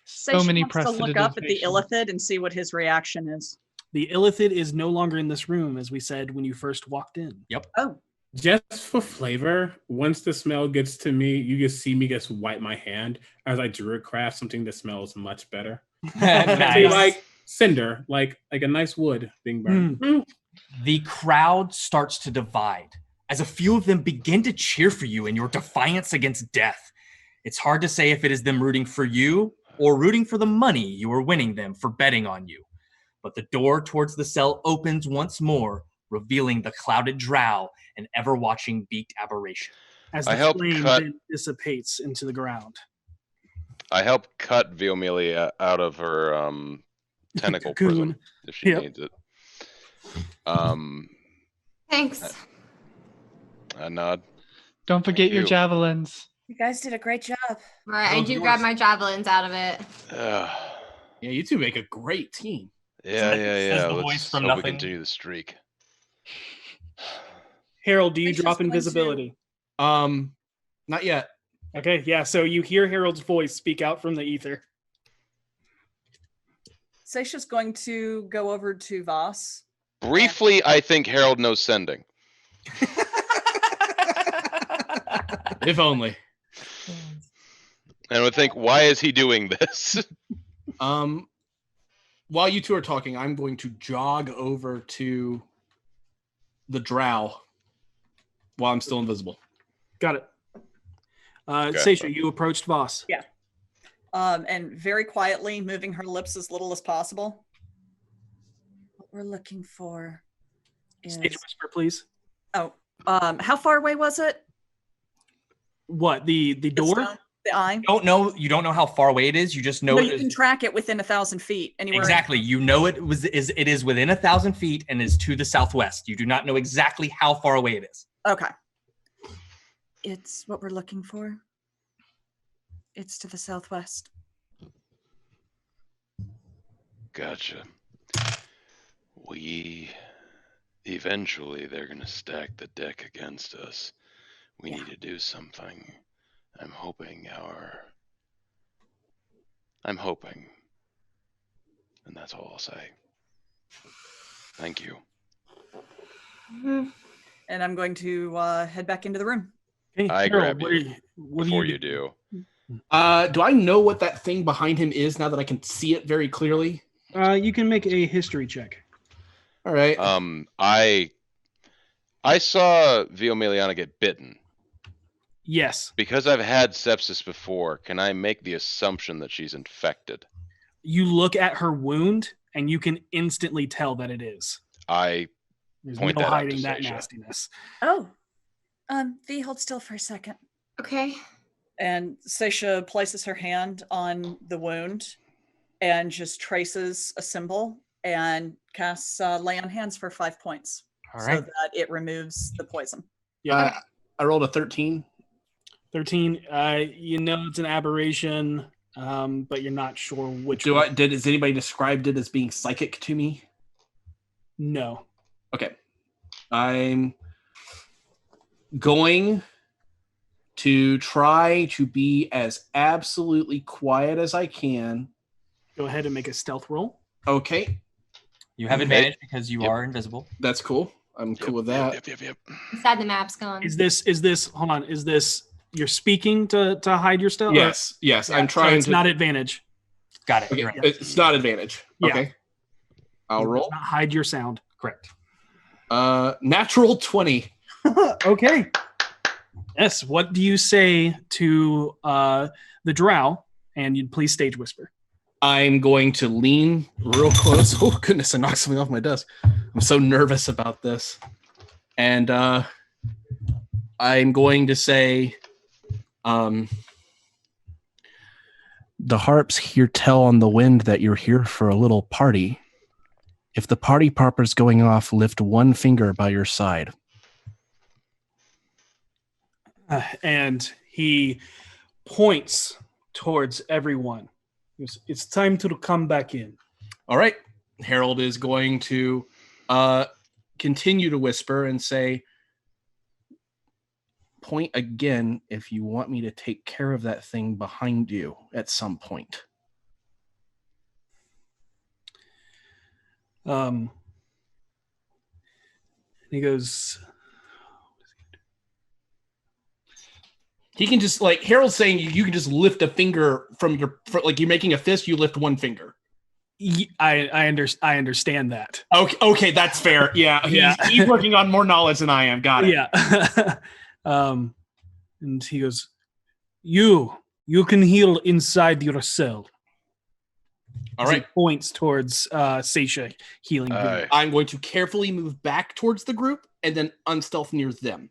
So many wants to look up at the prestidigitation. illithid and see what his reaction is. The illithid is no longer in this room, as we said when you first walked in. Oh, Just for flavor, once the smell gets to me, you just see me just wipe my hand as I druid craft something that smells much better. Nice. Like cinder, like a nice wood being burned. The crowd starts to divide as a few of them begin to cheer for you in your defiance against death. It's hard to say if it is them rooting for you or rooting for the money you are winning them for betting on you. But the door towards the cell opens once more, revealing the clouded drow and ever-watching beaked aberration. As I the helped flame cut- then dissipates into the ground. I help cut Viomelia out of her tentacle Cocoon. prison if she Yep. needs it. Thanks. I nod. Don't forget your you. javelins. you guys did a great job. Right, I Those do yours. grab my javelins out of it. Ugh. Yeah, you two make a great team. Yeah. Says the Let's voice from hope we nothing. continue the streak. Harold, do you Gracious drop Quincy. invisibility? Not yet. Okay, yeah, so you hear Harold's voice speak out from the ether. Seisha's going to go over to Voss. Briefly, I think Harold knows sending. If only. And would think, why is he doing this? While you two are talking, I'm going to jog over to the drow while I'm still invisible. Got it. Okay. Seisha, you approached Voss. And very quietly moving her lips as little as possible. What we're looking for is Stage whisper, please. how far away was it? What, the The door? stone? The eye? You don't know how far away it is. You just know No, it you is- can track it within 1,000 feet. Anywhere. exactly. You know it is within 1,000 feet and is to the southwest. You do not know exactly how far away it is. Okay. It's what we're looking for. It's to the southwest. Gotcha. Eventually, they're going to stack the deck against us. We need to do something. I'm hoping. And that's all I'll say. Thank you. And I'm going to head back into the room. Hey, I Harold, grab you before you do. Do I know what that thing behind him is now that I can see it very clearly? You can make a history check. All right. I saw Vio Miliana get bitten. Yes. Because I've had sepsis before, can I make the assumption that she's infected? You look at her wound, and you can instantly tell that it is. There's Point no that out hiding to that Seisha. nastiness. Oh. V, hold still for a second. Okay. And Seisha places her hand on the wound and just traces a symbol and casts Lay on Hands for 5 points. All so right. that it removes the poison. I rolled a 13. 13. You know it's an aberration, but you're not sure which. Has anybody described it as being psychic to me? No. Okay. I'm going to try to be as absolutely quiet as I can. Go ahead and make a stealth roll. Okay. You have advantage because you are invisible. That's cool. I'm cool with that. Yep. Inside the map's gone. Is this hold on, is this you're speaking to hide your stealth? Yes. Yeah, I'm trying so it's to. not advantage. Got it. Okay, You're right. it's not advantage. Yeah. Okay. I'll roll. Not hide your sound. Correct. Natural 20. Okay. Yes. What do you say to the drow? And you'd please stage whisper. I'm going to lean real close. Oh goodness, I knocked something off my desk. I'm so nervous about this. And I'm going to say, the harps here tell on the wind that you're here for a little party. If the party popper's going off, lift one finger by your side. And he points towards everyone. He goes, it's time to come back in. All right. Harold is going to continue to whisper and say, point again if you want me to take care of that thing behind you at some point. He goes, he can just, like, Harold's saying you can just lift a finger from like you're making a fist, you lift one finger. I understand that. Okay, that's fair. Yeah, he's working on more knowledge than I am. Got it. Yeah. And he goes, you can heal inside your cell. All right. He points towards Seisha healing. I'm going to carefully move back towards the group and then unstealth near them.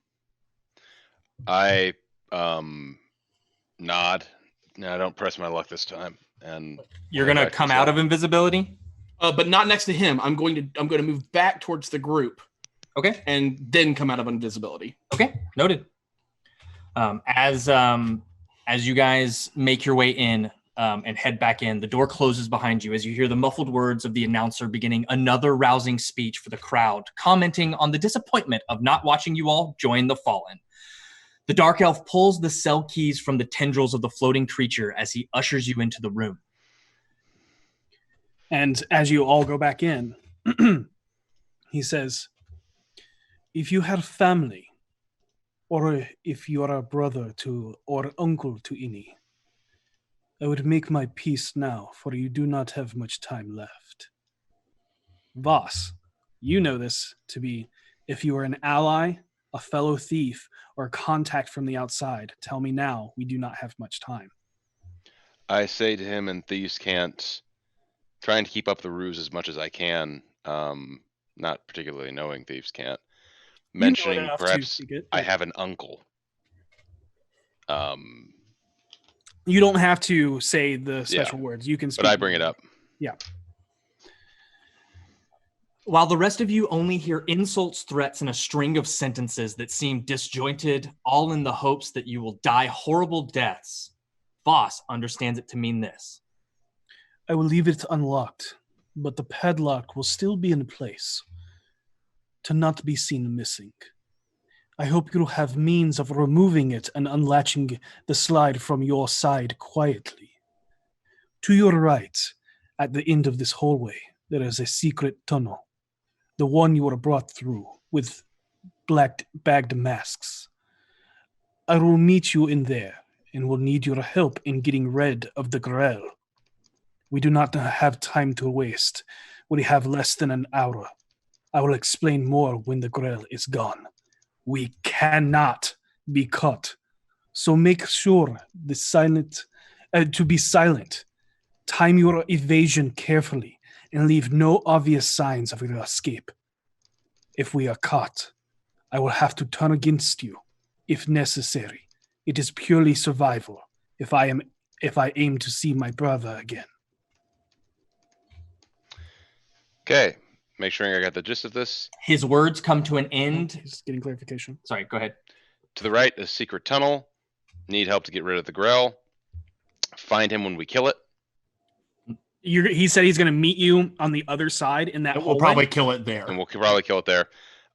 I nod. No, I don't press my luck this time. And you're gonna come out of invisibility, but not next to him. I'm going to move back towards the group. Okay, and then come out of invisibility. Okay, noted. As you guys make your way in and head back in, the door closes behind you as you hear the muffled words of the announcer beginning another rousing speech for the crowd, commenting on the disappointment of not watching you all join the Fallen. The Dark Elf pulls the cell keys from the tendrils of the floating creature as he ushers you into the room. And as you all go back in, he says, if you have family, or if you are a brother to or uncle to any, I would make my peace now, for you do not have much time left. Voss, you know this to be, if you are an ally, a fellow thief, or a contact from the outside, tell me now, we do not have much time. I say to him, and thieves can't, trying to keep up the ruse as much as I can, not particularly knowing thieves can't, mentioning perhaps I have an uncle. You don't have to say the special words. You can speak. But I bring it up. Yeah. While the rest of you only hear insults, threats, and a string of sentences that seem disjointed, all in the hopes that you will die horrible deaths, Voss understands it to mean this. I will leave it unlocked, but the padlock will still be in place, to not be seen missing. I hope you'll have means of removing it and unlatching the slide from your side quietly. To your right, at the end of this hallway, there is a secret tunnel, the one you were brought through, with black bagged masks. I will meet you in there, and will need your help in getting rid of the Grell. We do not have time to waste. We have less than an hour. I will explain more when the Grell is gone. We cannot be caught. So make sure to be silent. Time your evasion carefully and leave no obvious signs of your escape. If we are caught, I will have to turn against you, if necessary. It is purely survival if I aim to see my brother again. Okay, make sure I got the gist of this. His words come to an end. Just getting clarification. Sorry, go ahead. To the right, a secret tunnel. Need help to get rid of the Grell. Find him when we kill it. He said he's going to meet you on the other side in that hallway. We'll probably kill it there. And we'll probably kill it there.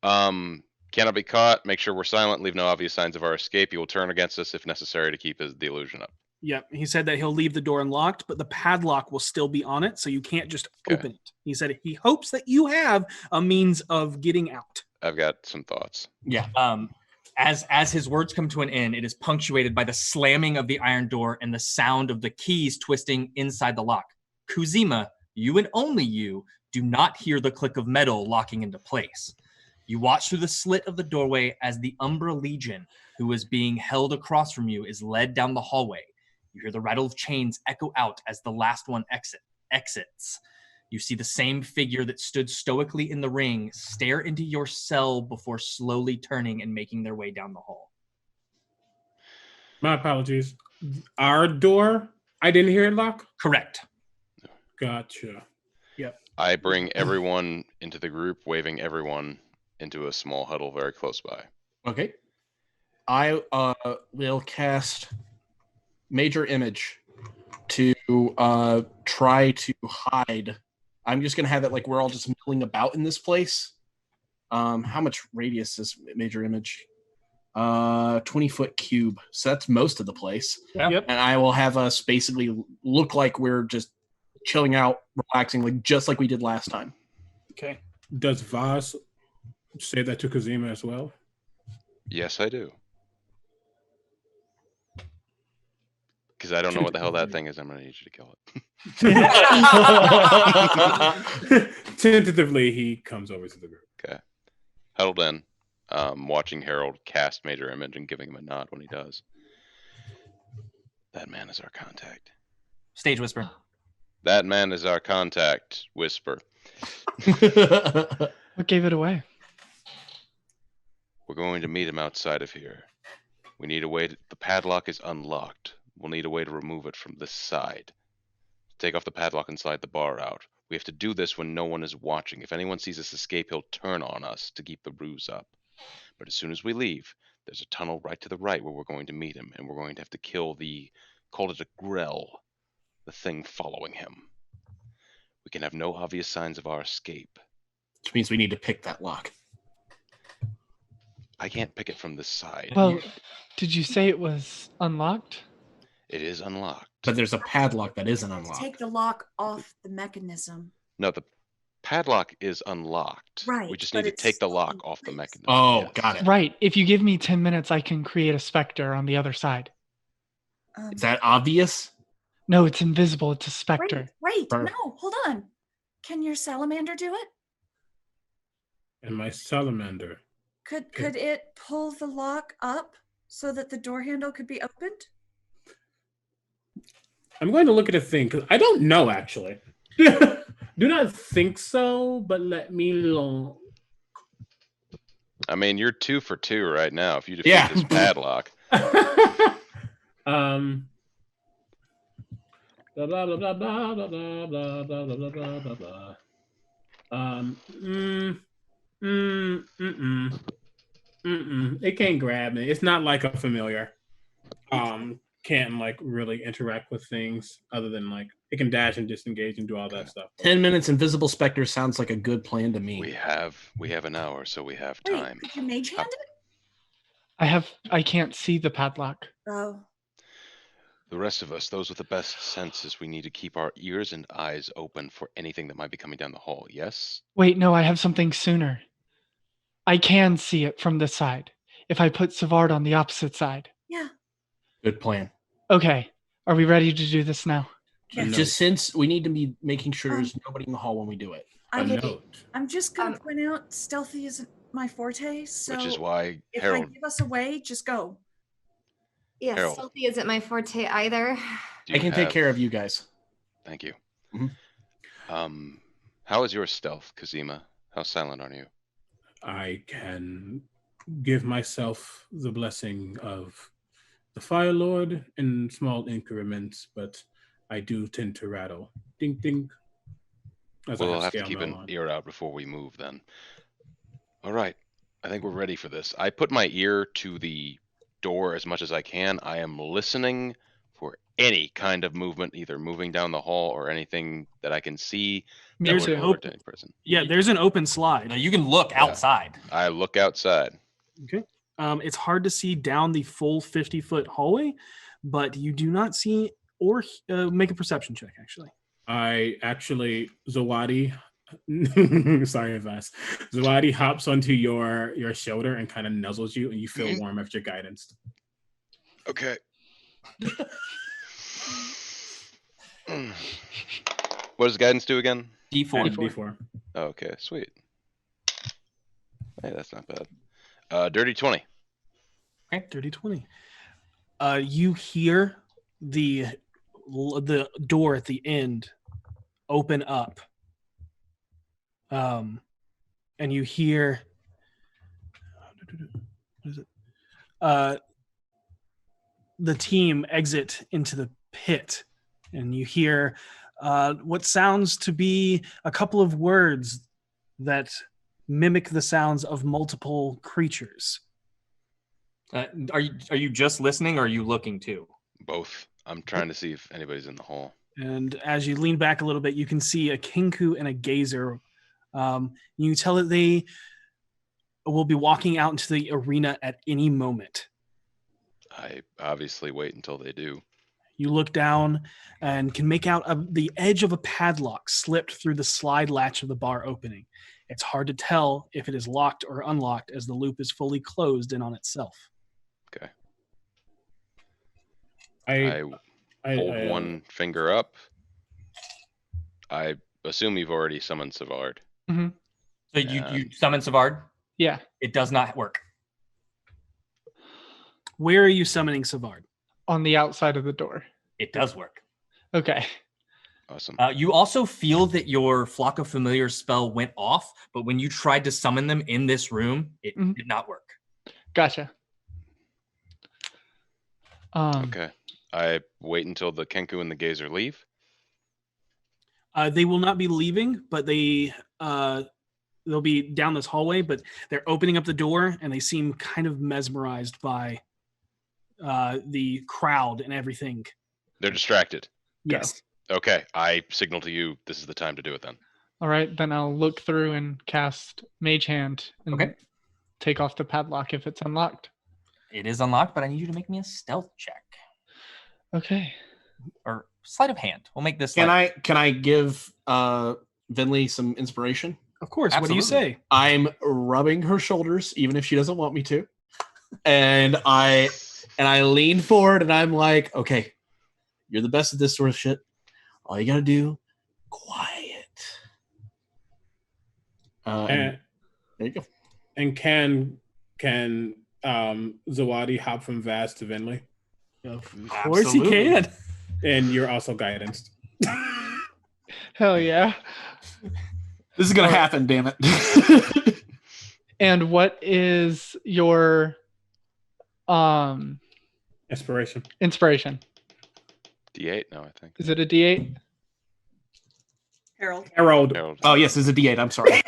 Cannot be caught. Make sure we're silent. Leave no obvious signs of our escape. He will turn against us if necessary to keep the illusion up. Yep. He said that he'll leave the door unlocked, but the padlock will still be on it, so you can't just open it. He said he hopes that you have a means of getting out. I've got some thoughts. Yeah. As his words come to an end, it is punctuated by the slamming of the iron door and the sound of the keys twisting inside the lock. Kuzeyma, you and only you do not hear the click of metal locking into place. You watch through the slit of the doorway as the Umbra Legion, who is being held across from you, is led down the hallway. You hear the rattle of chains echo out as the last one exits. You see the same figure that stood stoically in the ring stare into your cell before slowly turning and making their way down the hall. My apologies. Our door, I didn't hear it lock? Correct. Gotcha. Yep. I bring everyone into the group, waving everyone into a small huddle very close by. Okay. I will cast Major Image to try to hide. I'm just going to have it like we're all just milling about in this place. How much radius is Major Image? 20-foot cube. So that's most of the place. Yep. And I will have us basically look like we're just chilling out, relaxing, like just like we did last time. Okay. Does Voss say that to Kuzeyma as well? Yes, I do. Because I don't know what the hell that thing is. I'm going to need you to kill it. Tentatively, he comes over to the group. Okay. Huddled in, watching Harold cast Major Image and giving him a nod when he does. That man is our contact. Stage whisper. That man is our contact. Whisper. What gave it away? We're going to meet him outside of here. We need a way the padlock is unlocked. We'll need a way to remove it from this side. Take off the padlock and slide the bar out. We have to do this when no one is watching. If anyone sees us escape, he'll turn on us to keep the ruse up. But as soon as we leave, there's a tunnel right to the right where we're going to meet him, and we're going to have to kill call it a Grell, the thing following him. We can have no obvious signs of our escape. Which means we need to pick that lock. I can't pick it from this side. Well, did you say it was unlocked? It is unlocked. But there's a padlock that isn't unlocked. Take the lock off the mechanism. No, the padlock is unlocked. Right, We just but need to it's take the still lock in off the place. mechanism. Oh, yes. got it. Right. If you give me 10 minutes, I can create a specter on the other side. Is that obvious? No, it's invisible. It's a specter. Wait, Or- no, hold on. Can your salamander do it? And my salamander. Could it pull the lock up so that the door handle could be opened? I'm going to look at a thing because I don't know actually. Do not think so, but let me look. I mean, you're 2 for 2 right now if you defeat this padlock. Blah, blah, blah, blah, blah, blah, blah, blah, blah, blah, blah, blah, blah. It can't grab me. It's not like a familiar. Can't like really interact with things other than like it can dash and disengage and do all that stuff. 10 minutes invisible specter sounds like a good plan to me. We have an hour, so we have Wait, time. could you mage hand it? I can't see the padlock. Oh. The rest of us, those with the best senses, we need to keep our ears and eyes open for anything that might be coming down the hall. Yes? Wait, no, I have something sooner. I can see it from this side. If I put Savard on the opposite side. Yeah. Good plan. Okay. Are we ready to do this now? Yeah. Just since we need to be making sure there's nobody in the hall when we do it. I'm just going to point out stealthy isn't my forte, so Which is why if Harold. I give us away, just go. Yes, Harold. stealthy isn't my forte either. I can take care of you guys. Thank you. Mhm. How is your stealth, Kuzeyma? How silent are you? I can give myself the blessing of the Fire Lord in small increments, but I do tend to rattle. Ding, ding. We'll have to keep an ear out before we move then. All right. I think we're ready for this. I put my ear to the door as much as I can. I am listening for any kind of movement, either moving down the hall or anything that I can see. Me There's too. an open, yeah, there's an open slide. Now you can look outside. I look outside. Okay. It's hard to see down the full 50-foot hallway, but you do not see or make a perception check, actually. I actually, Zawadi, sorry, Vas. Zawadi hops onto your shoulder and kind of nuzzles you, and you feel warm after guidance. Okay. What does guidance do again? D4. D4. Okay, sweet. Hey, that's not bad. Dirty 20. Okay. Dirty 20. You hear the door at the end open up. And you hear what is it? The team exit into the pit, and you hear what sounds to be a couple of words that mimic the sounds of multiple creatures. Are you just listening or are you looking too? Both. I'm trying to see if anybody's in the hall. And as you lean back a little bit, you can see a Kinku and a Gazer. You tell that they will be walking out into the arena at any moment. I obviously wait until they do. You look down and can make out the edge of a padlock slipped through the slide latch of the bar opening. It's hard to tell if it is locked or unlocked as the loop is fully closed in on itself. Okay. I hold one finger up. I assume you've already summoned Savard. Mm-hmm. So you summon Savard? Yeah. It does not work. Where are you summoning Savard? On the outside of the door. It does work. Okay. Awesome. You also feel that your Flock of Familiar spell went off, but when you tried to summon them in this room, it did not work. Gotcha. Okay. I wait until the Kenku and the Gazer leave. They will not be leaving, but they'll be down this hallway, but they're opening up the door and they seem kind of mesmerized by the crowd and everything. They're distracted. Yes. Okay. I signal to you. This is the time to do it then. All right, then I'll look through and cast Mage Hand and take off the padlock if it's unlocked. It is unlocked, but I need you to make me a stealth check. Okay. Or sleight of hand. We'll make this. Can I give Vinley some inspiration? Of course. Absolutely. What do you say? I'm rubbing her shoulders, even if she doesn't want me to. And I lean forward and I'm like, okay, you're the best at this sort of shit. All you gotta do, quiet. And there you go. And can Zawadi hop from Vaz to Vinley? Of course he can. And you're also guidance. Hell yeah. This is gonna happen, damn it. And what is your inspiration? Inspiration. D8 now, I think. Is it a D8? Harold. Harold. Oh yes, it's a D8. I'm sorry.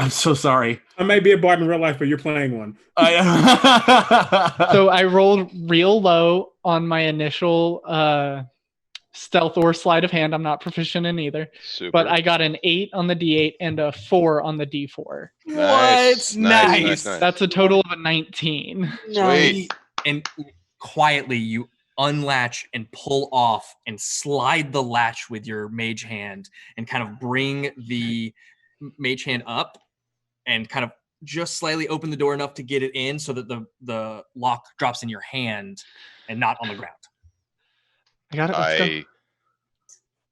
I'm so sorry. I may be a bard in real life, but you're playing one. So I rolled real low on my initial stealth or sleight of hand. I'm not proficient in either. Super. But I got an 8 on the D8 and a 4 on the D4. Nice. Nice. That's a total of a 19. Sweet. And quietly, you unlatch and pull off and slide the latch with your mage hand and kind of bring the mage hand up and kind of just slightly open the door enough to get it in so that the lock drops in your hand and not on the ground. I got it. Let's I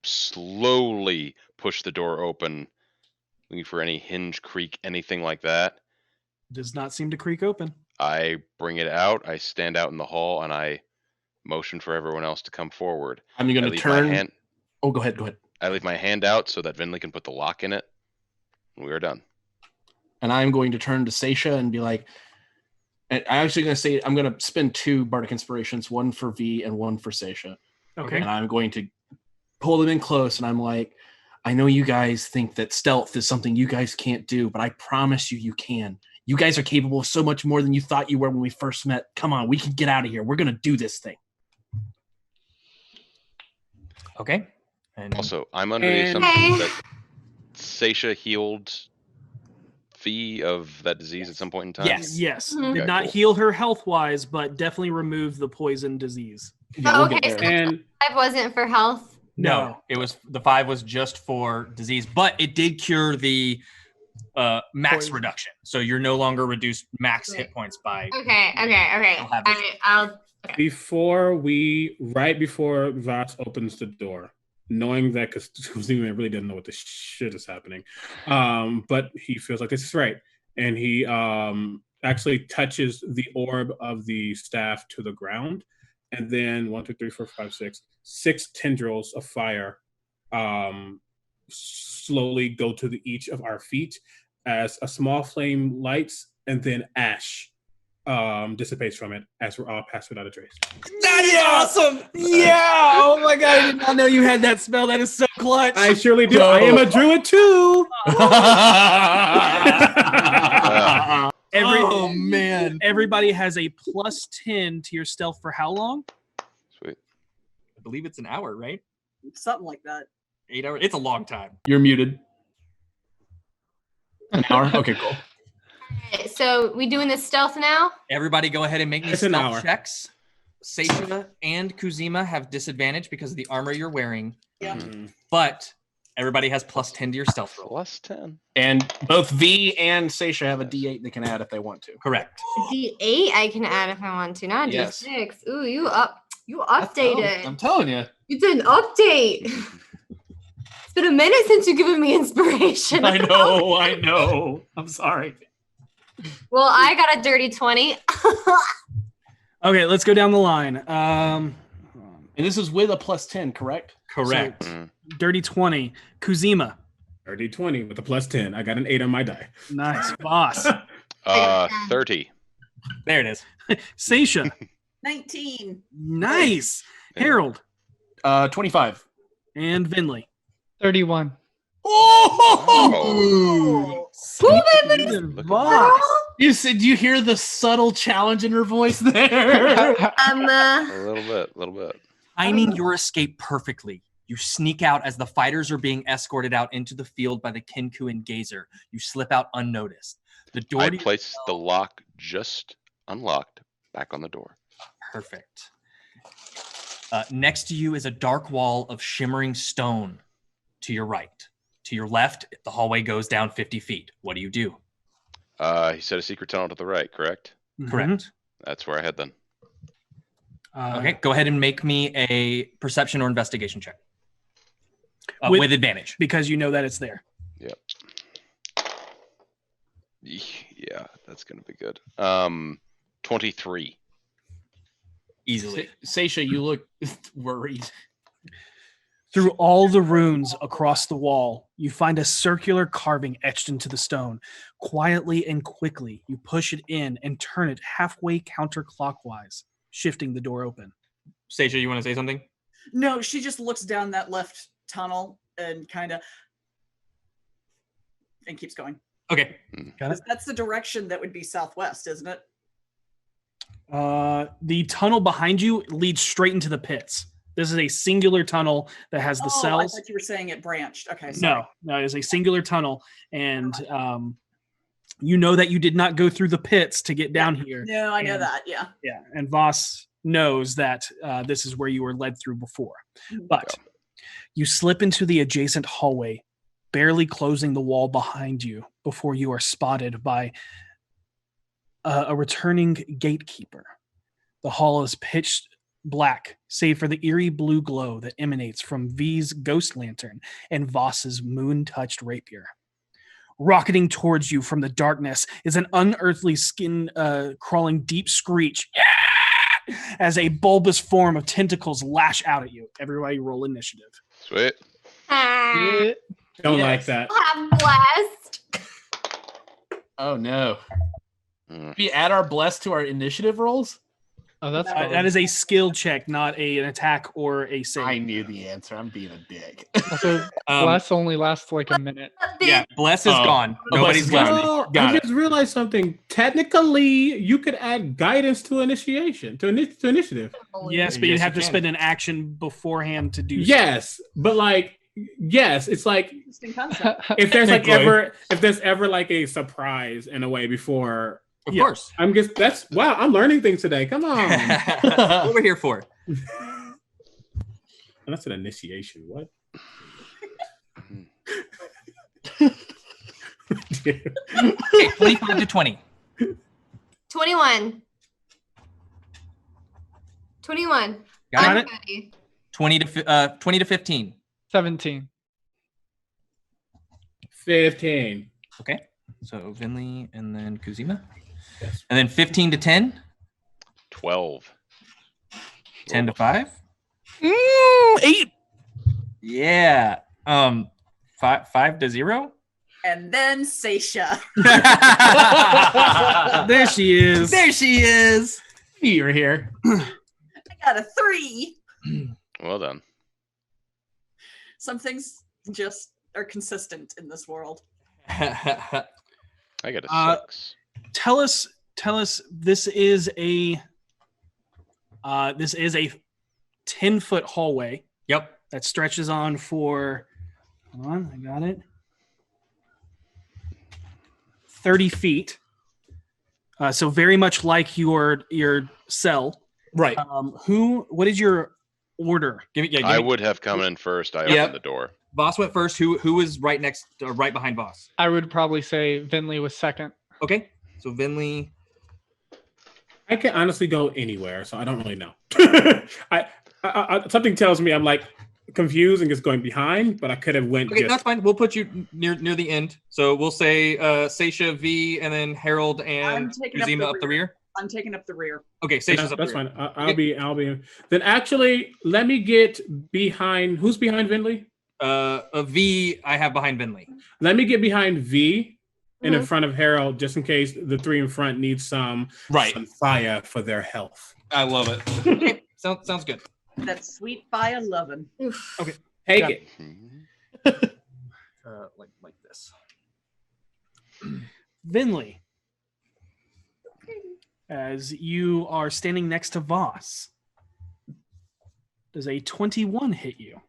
slowly push the door open, looking for any hinge, creak, anything like that. Does not seem to creak open. I bring it out. I stand out in the hall and I motion for everyone else to come forward. I'm going I to leave turn. my hand. Oh, go ahead. I leave my hand out so that Vinley can put the lock in it. We are done. And I'm going to turn to Seisha and be like, and I'm actually going to say, I'm going to spend 2 Bardic Inspirations, one for V and one for Seisha. Okay. And I'm going to pull them in close. And I'm like, I know you guys think that stealth is something you guys can't do, but I promise you can. You guys are capable of so much more than you thought you were when we first met. Come on, we can get out of here. We're going to do this thing. Okay. And Also, I'm under the assumption that Seisha healed V of that disease at some point in time. Yes. Mhm. Did Okay, not cool. heal her health-wise, but definitely removed the poison disease. Yeah, we'll Okay, get so there. And 5 wasn't for health. no, it was the 5 was just for disease, but it did cure the max Poison. reduction. So you're no longer reduced max hit points by. Okay. I'll have this. I'll right before Voss opens the door, knowing that because Kuzeyma really doesn't know what the shit is happening, but he feels like this is right, and he actually touches the orb of the staff to the ground, and then 1, 2, 3, 4, 5, 6 tendrils of fire slowly go to each of our feet as a small flame lights, and then ash dissipates from it as we're all passed without a trace. That is awesome. Yeah. Oh my God. I did not know you had that spell. That is so clutch. I surely do. I am a druid too. Oh man. Everybody has a +10 to your stealth for how long? Sweet. I believe it's an hour, right? Something like that. 8 hours. It's a long time. You're muted. An hour? Okay, cool. Alright, so we doing this stealth now? Everybody go ahead and make me It's an stealth hour. checks. Seisha and Kuzeyma have disadvantage because of the armor you're wearing, Yeah. but everybody has +10 to your stealth roll. +10. And both V and Seisha have a D8 they can add if they want to. Correct. D8 I can add if I want to, not Yes. D6. Ooh, you updated. I'm telling you. You did an update. It's been a minute since you've given me inspiration. I know. I'm sorry. Well, I got a dirty 20. Okay, let's go down the line. And this is with a +10, correct? Correct. Dirty 20. Kuzeyma. Dirty 20 with a +10. I got an 8 on my die. Nice. Boss. 30. There it is. Seisha. 19. Nice. Harold. 25. And Vinley. 31. Oh. Boss. You said you hear the subtle challenge in her voice there. A little bit. Timing your escape perfectly. You sneak out as the fighters are being escorted out into the field by the Kinku and Gazer. You slip out unnoticed. The door I to your place the lock just unlocked back on the door. Perfect. Next to you is a dark wall of shimmering stone to your right. To your left, the hallway goes down 50 feet. What do you do? He said a secret tunnel to the right, correct? Correct. That's where I head then. Okay, go ahead and make me a perception or investigation check. With advantage. Because you know that it's there. Yep. Yeah, that's gonna be good. 23. Easily. Seisha, you look worried. Through all the runes across the wall, you find a circular carving etched into the stone. Quietly and quickly, you push it in and turn it halfway counterclockwise, shifting the door open. Seisha, you want to say something? No, she just looks down that left tunnel and kind of and keeps going. Okay. Got it. That's the direction that would be southwest, isn't it? The tunnel behind you leads straight into the pits. This is a singular tunnel that has the I cells. thought you were saying it branched. Okay, sorry. No, it's a singular tunnel, and you know that you did not go through the pits to get down here. No, I know that. Yeah. Yeah, and Voss knows that this is where you were led through before. But you slip into the adjacent hallway, barely closing the wall behind you before you are spotted by a returning gatekeeper. The hall is pitch black, save for the eerie blue glow that emanates from V's ghost lantern and Voss's moon-touched rapier. Rocketing towards you from the darkness is an unearthly skin-crawling deep screech as a bulbous form of tentacles lash out at you. Everybody roll initiative. Sweet. Don't like that. I'm blessed. Oh no. Mm. We add our bless to our initiative rolls? Oh, that's That is a skill check, not an attack or a save. I knew the answer. I'm being a dick. also bless only lasts like a minute. Yeah, bless is gone. Nobody's left. Well, Got I it. just realized something. Technically, you could add guidance to initiation, to initiative. Yes, but Yes, you'd have you to can. spend an action beforehand to do so. Yes, but like, yes, it's like Interesting concept. if there's like Technically. if there's ever like a surprise in a way before. Of Yeah. course. I'm just that's wow. I'm learning things today. Come on. What we're here for. And that's an initiation. What? Okay, 25 to 20. 21. 21. Got I'm it? ready. 20 to 15. 17. 15. Okay. So Vinley and then Kuzeyma. Yes. And then 15 to 10. 12. 10 to 5. 8. Yeah. 5 to 0. And then Seisha. There she is. There she is. You're here. I got a 3. Well done. Some things just are consistent in this world. I got a 6. Tell us. This is a 10-foot hallway Yep. that stretches on for. Hold on, I got it. 30 feet. So very much like your cell. Right. What is your order? I would have come in first. I Yep. opened the door. Voss went first. Who was right next, right behind Voss? I would probably say Vinley was second. Okay. So Vinley. I can honestly go anywhere, so I don't really know. I something tells me I'm like confused and just going behind, but I could have went. Okay, just, that's fine. We'll put you near the end. So we'll say Seisha, V, and then Harold and taking up Kuzeyma the up the rear. I'm taking up the rear. Okay, Seisha's up that's the rear. fine. I'll be. Then actually, let me get behind. Who's behind Vinley? A V I have behind Vinley. Let me get behind V and in front of Harold, just in case the three in front need some fire for their health. I love it. Okay, sounds good. That sweet fire loving. Okay, take it. Like this. Vinley, as you are standing next to Voss, does a 21 hit you?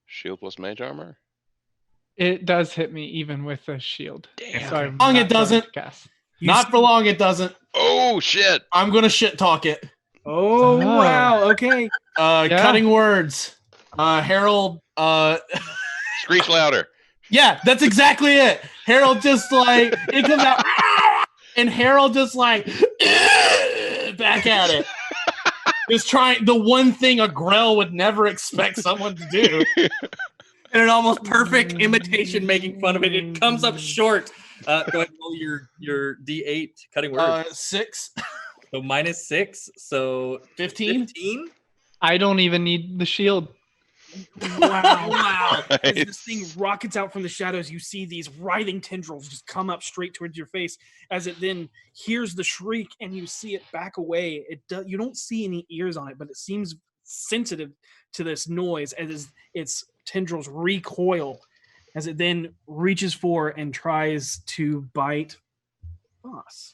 Shield plus mage armor. It does hit me even with a shield. Damn. So I'm Long not it doesn't. going to cast. Not for long, it doesn't. Oh shit! I'm gonna shit talk it. Oh, Oh. wow. Okay. Yeah. Cutting words. Harold. Screech louder. Yeah, that's exactly it. Harold just like it comes out, and Harold just like back at it. Just trying the one thing a Grell would never expect someone to do. And an almost perfect imitation making fun of it. It comes up short. Go ahead and roll your D8 cutting words. 6, So -6. So 15. 15. I don't even need the shield. Wow. Wow. As this thing rockets out from the shadows, you see these writhing tendrils just come up straight towards your face as it then hears the shriek and you see it back away. You don't see any ears on it, but it seems sensitive to this noise as its tendrils recoil as it then reaches for and tries to bite Voss.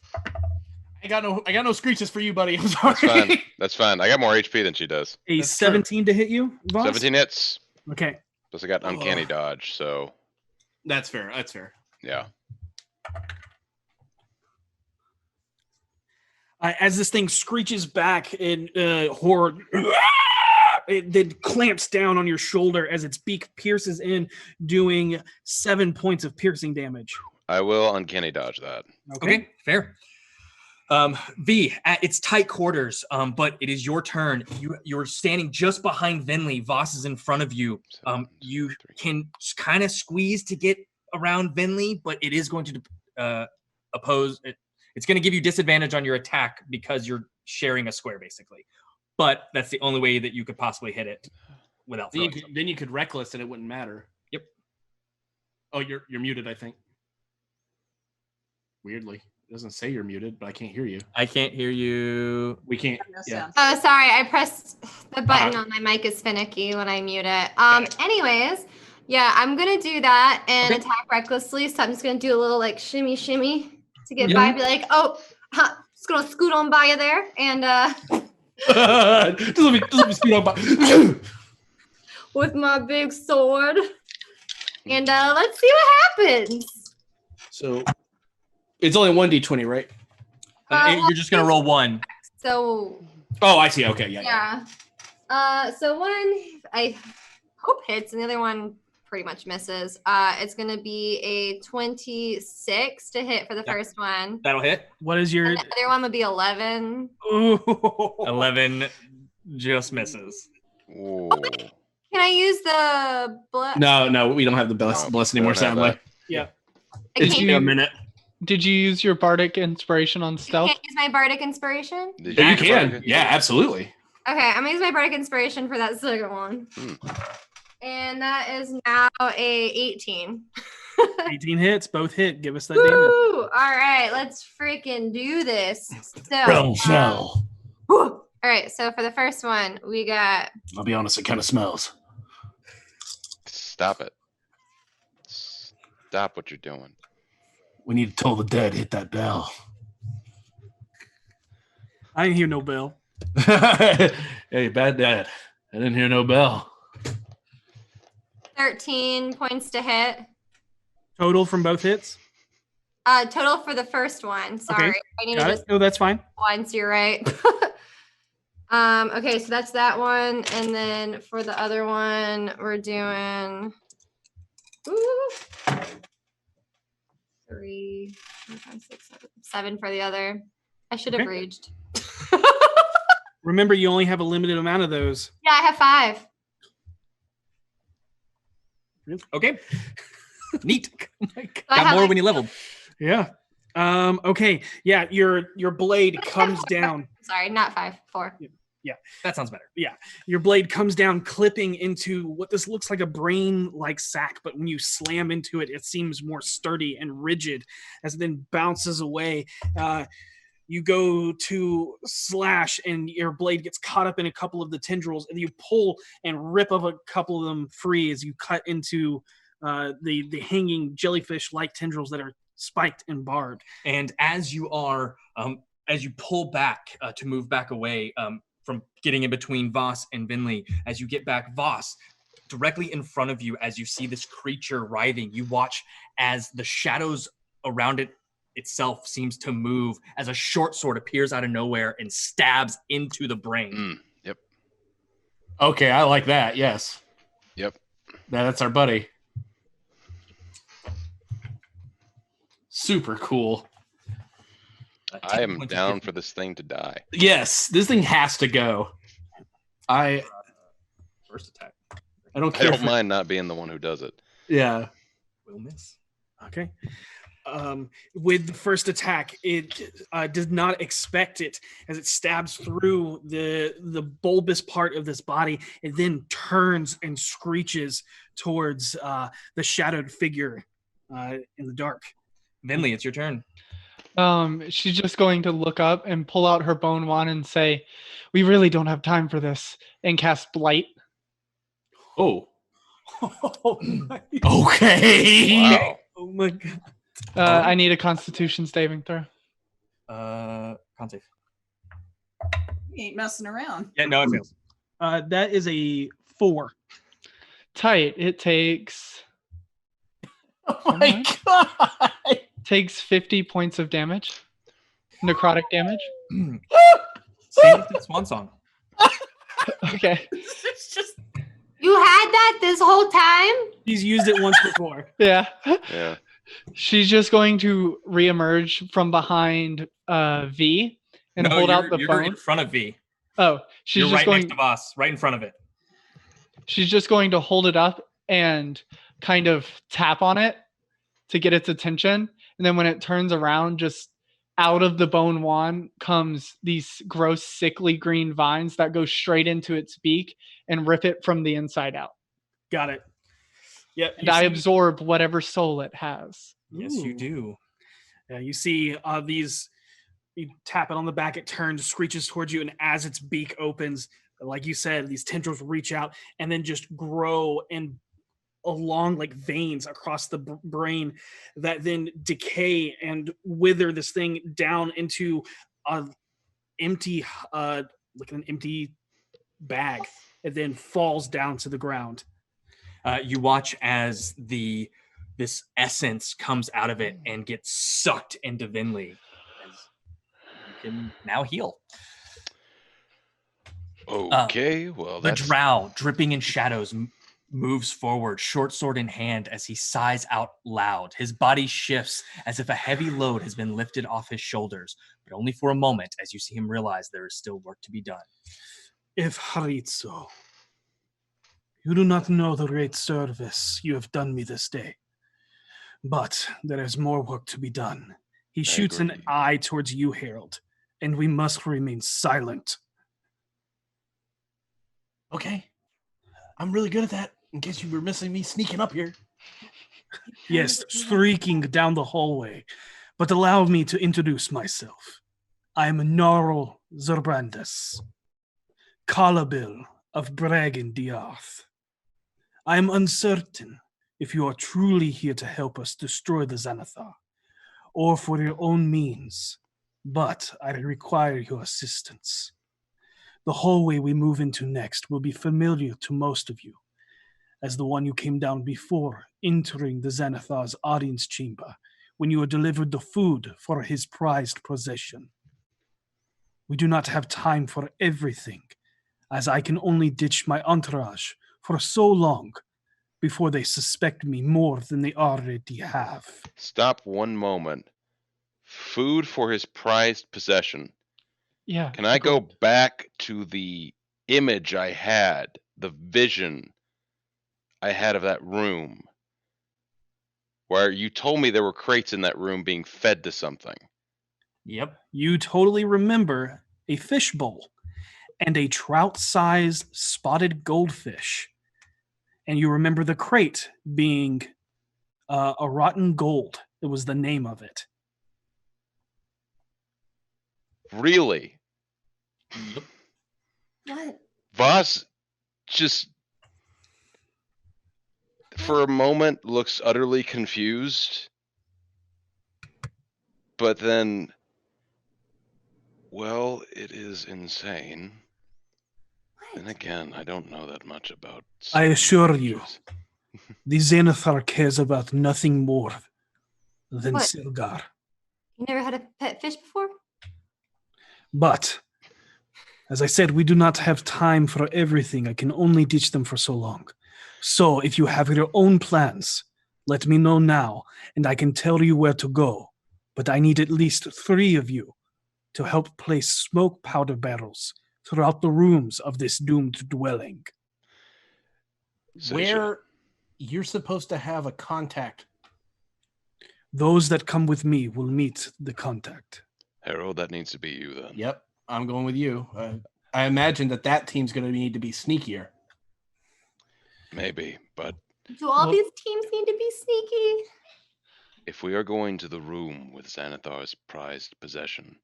I got no screeches for you, buddy. I'm sorry. That's fine. That's fine. I got more HP than she does. A That's 17 to hit you, Voss? 17 hits. Okay. Plus I got uncanny dodge, so That's fair. That's fair. yeah. As this thing screeches back in horror, it then clamps down on your shoulder as its beak pierces in, doing 7 points of piercing damage. I will uncanny dodge that. Okay, fair. V, at its tight quarters, but it is your turn. You're standing just behind Vinley. Voss is in front of you. You can kind of squeeze to get around Vinley, but it is going to oppose it. It's going to give you disadvantage on your attack because you're sharing a square, basically. But that's the only way that you could possibly hit it without throwing. Then you could reckless and it wouldn't matter. Yep. Oh, you're muted, I think. Weirdly. It doesn't say you're muted, but I can't hear you. I can't hear you. We can't. Yeah. Oh, sorry. I pressed the button on my mic is finicky when I mute it. Anyways, yeah, I'm going to do that and attack recklessly. So I'm just going to do a little like shimmy to get by. Be like, oh, just going to scoot on by you there. And just let me speed on by. with my big sword. And let's see what happens. So it's only 1d20, right? You're just going to roll one. So. Oh, I see. Okay. Yeah. So one, I hope hits, and the other one pretty much misses. It's going to be a 26 to hit for the first one. That'll hit. What is your... And the other one would be 11. Ooh. 11 just misses. Ooh. Can I use the bless? No, we don't have the bless anymore, sadly. Yeah. It's been a minute. Did you use your bardic inspiration on I stealth? can't use my bardic inspiration? Did You use can. bardic? Yeah, absolutely. Okay, I'm gonna use my bardic inspiration for that second one. And that is now a 18. 18 hits, both hit. Give us that damage. Woo! All right, let's freaking do this. So, all right, so for the first one, we got... I'll be honest, it kind of smells. Stop it. Stop what you're doing. We need to tell the dead, hit that bell. I didn't hear no bell. Hey, bad dad. I didn't hear no bell. 13 points to hit. Total from both hits? Total for the first one. Sorry. Okay. I need Got to it. just No, that's fine. once, you're right. Okay, so that's that one. And then for the other one, we're doing 3, 4, 5, 6, 7 for the other. I should have raged. Remember, you only have a limited amount of those. Yeah, I have 5. Okay. Neat. So I Got have more like- when you leveled. Yeah. Okay. Yeah, your blade comes down. Sorry, not 5, 4. Yeah. That sounds better. Yeah. Your blade comes down, clipping into what this looks like a brain-like sack, but when you slam into it, it seems more sturdy and rigid as it then bounces away. You go to slash, and your blade gets caught up in a couple of the tendrils, and you pull and rip up a couple of them free as you cut into the hanging jellyfish-like tendrils that are spiked and barbed. And as you are, as you pull back to move back away from getting in between Voss and Vinley, as you get back, Voss, directly in front of you, as you see this creature writhing, you watch as the shadows around it itself seems to move as a short sword appears out of nowhere and stabs into the brain. Yep. Okay, I like that. Yes. Yep. That's our buddy. Super cool. I am down for this thing to die. Yes, this thing has to go. First attack. I don't I care. don't mind not being the one who does it. Yeah. Will miss. Okay. With the first attack, it does not expect it as it stabs through the bulbous part of this body. It then turns and screeches towards the shadowed figure in the dark. Vinley, it's your turn. She's just going to look up and pull out her bone wand and say, "We really don't have time for this," and cast Blight. Oh. Okay. Wow. Oh my god. I need a Constitution saving throw. Con save. You ain't messing around. Yeah, no, it fails. That is a 4. Tight. It takes Oh my god. takes 50 points of damage, necrotic damage. Sing the swan song. Okay. It's just You had that this whole time? He's used it once before. Yeah. Yeah. She's just going to reemerge from behind V and No, hold out the you're bone. in front of V. Oh, she's You're just right going. next to Voss, right in front of it. She's just going to hold it up and kind of tap on it to get its attention. And then when it turns around, just out of the bone wand comes these gross, sickly green vines that go straight into its beak and rip it from the inside out. Got it. Yep. And I absorb whatever soul it has. Yes, you Ooh. do. Yeah, you see these. You tap it on the back, it turns, screeches towards you, and as its beak opens, like you said, these tendrils reach out and then just grow and along like veins across the brain that then decay and wither this thing down into a empty, like an empty bag. It then falls down to the ground. You watch as this essence comes out of it and gets sucked into Vinley. As you can now heal. Okay, well, The that's drow, dripping in shadows, moves forward, short sword in hand, as he sighs out loud. His body shifts as if a heavy load has been lifted off his shoulders, but only for a moment, as you see him realize there is still work to be done. If Haritzo, you do not know the great service you have done me this day, but there is more work to be done. He shoots an agree. eye towards you, Harold, and we must remain silent. Okay. I'm really good at that, in case you were missing me sneaking up here. Yes, streaking down the hallway, but allow me to introduce myself. I am Narl Zerbrandus, Calabil of Bragan Diarth. I am uncertain if you are truly here to help us destroy the Xanathar, or for your own means, but I require your assistance. The hallway we move into next will be familiar to most of you, as the one you came down before, entering the Xanathar's audience chamber, when you were delivered the food for his prized possession. We do not have time for everything, as I can only ditch my entourage for so long before they suspect me more than they already have. Stop one moment. Food for his prized possession. Yeah. Can I go back to the image I had, the vision I had of that room, where you told me there were crates in that room being fed to something? Yep. You totally remember a fishbowl and a trout-sized spotted goldfish. And you remember the crate being a rotten gold. It was the name of it. Really? What? Voss just, for a moment, looks utterly confused. But then, well, it is insane. And again, I don't know that much about... I assure you, creatures. the Xanathar cares about nothing more than What? Silgar. You never had a pet fish before? But, as I said, we do not have time for everything. I can only teach them for so long. So, if you have your own plans, let me know now, and I can tell you where to go. But I need at least 3 of you to help place smoke powder barrels throughout the rooms of this doomed dwelling. Where you're supposed to have a contact. Those that come with me will meet the contact. Harold, that needs to be you then. Yep, I'm going with you. I imagine that team's going to need to be sneakier. Maybe, but Do all Well- these teams need to be sneaky? If we are going to the room with Xanathar's prized possession,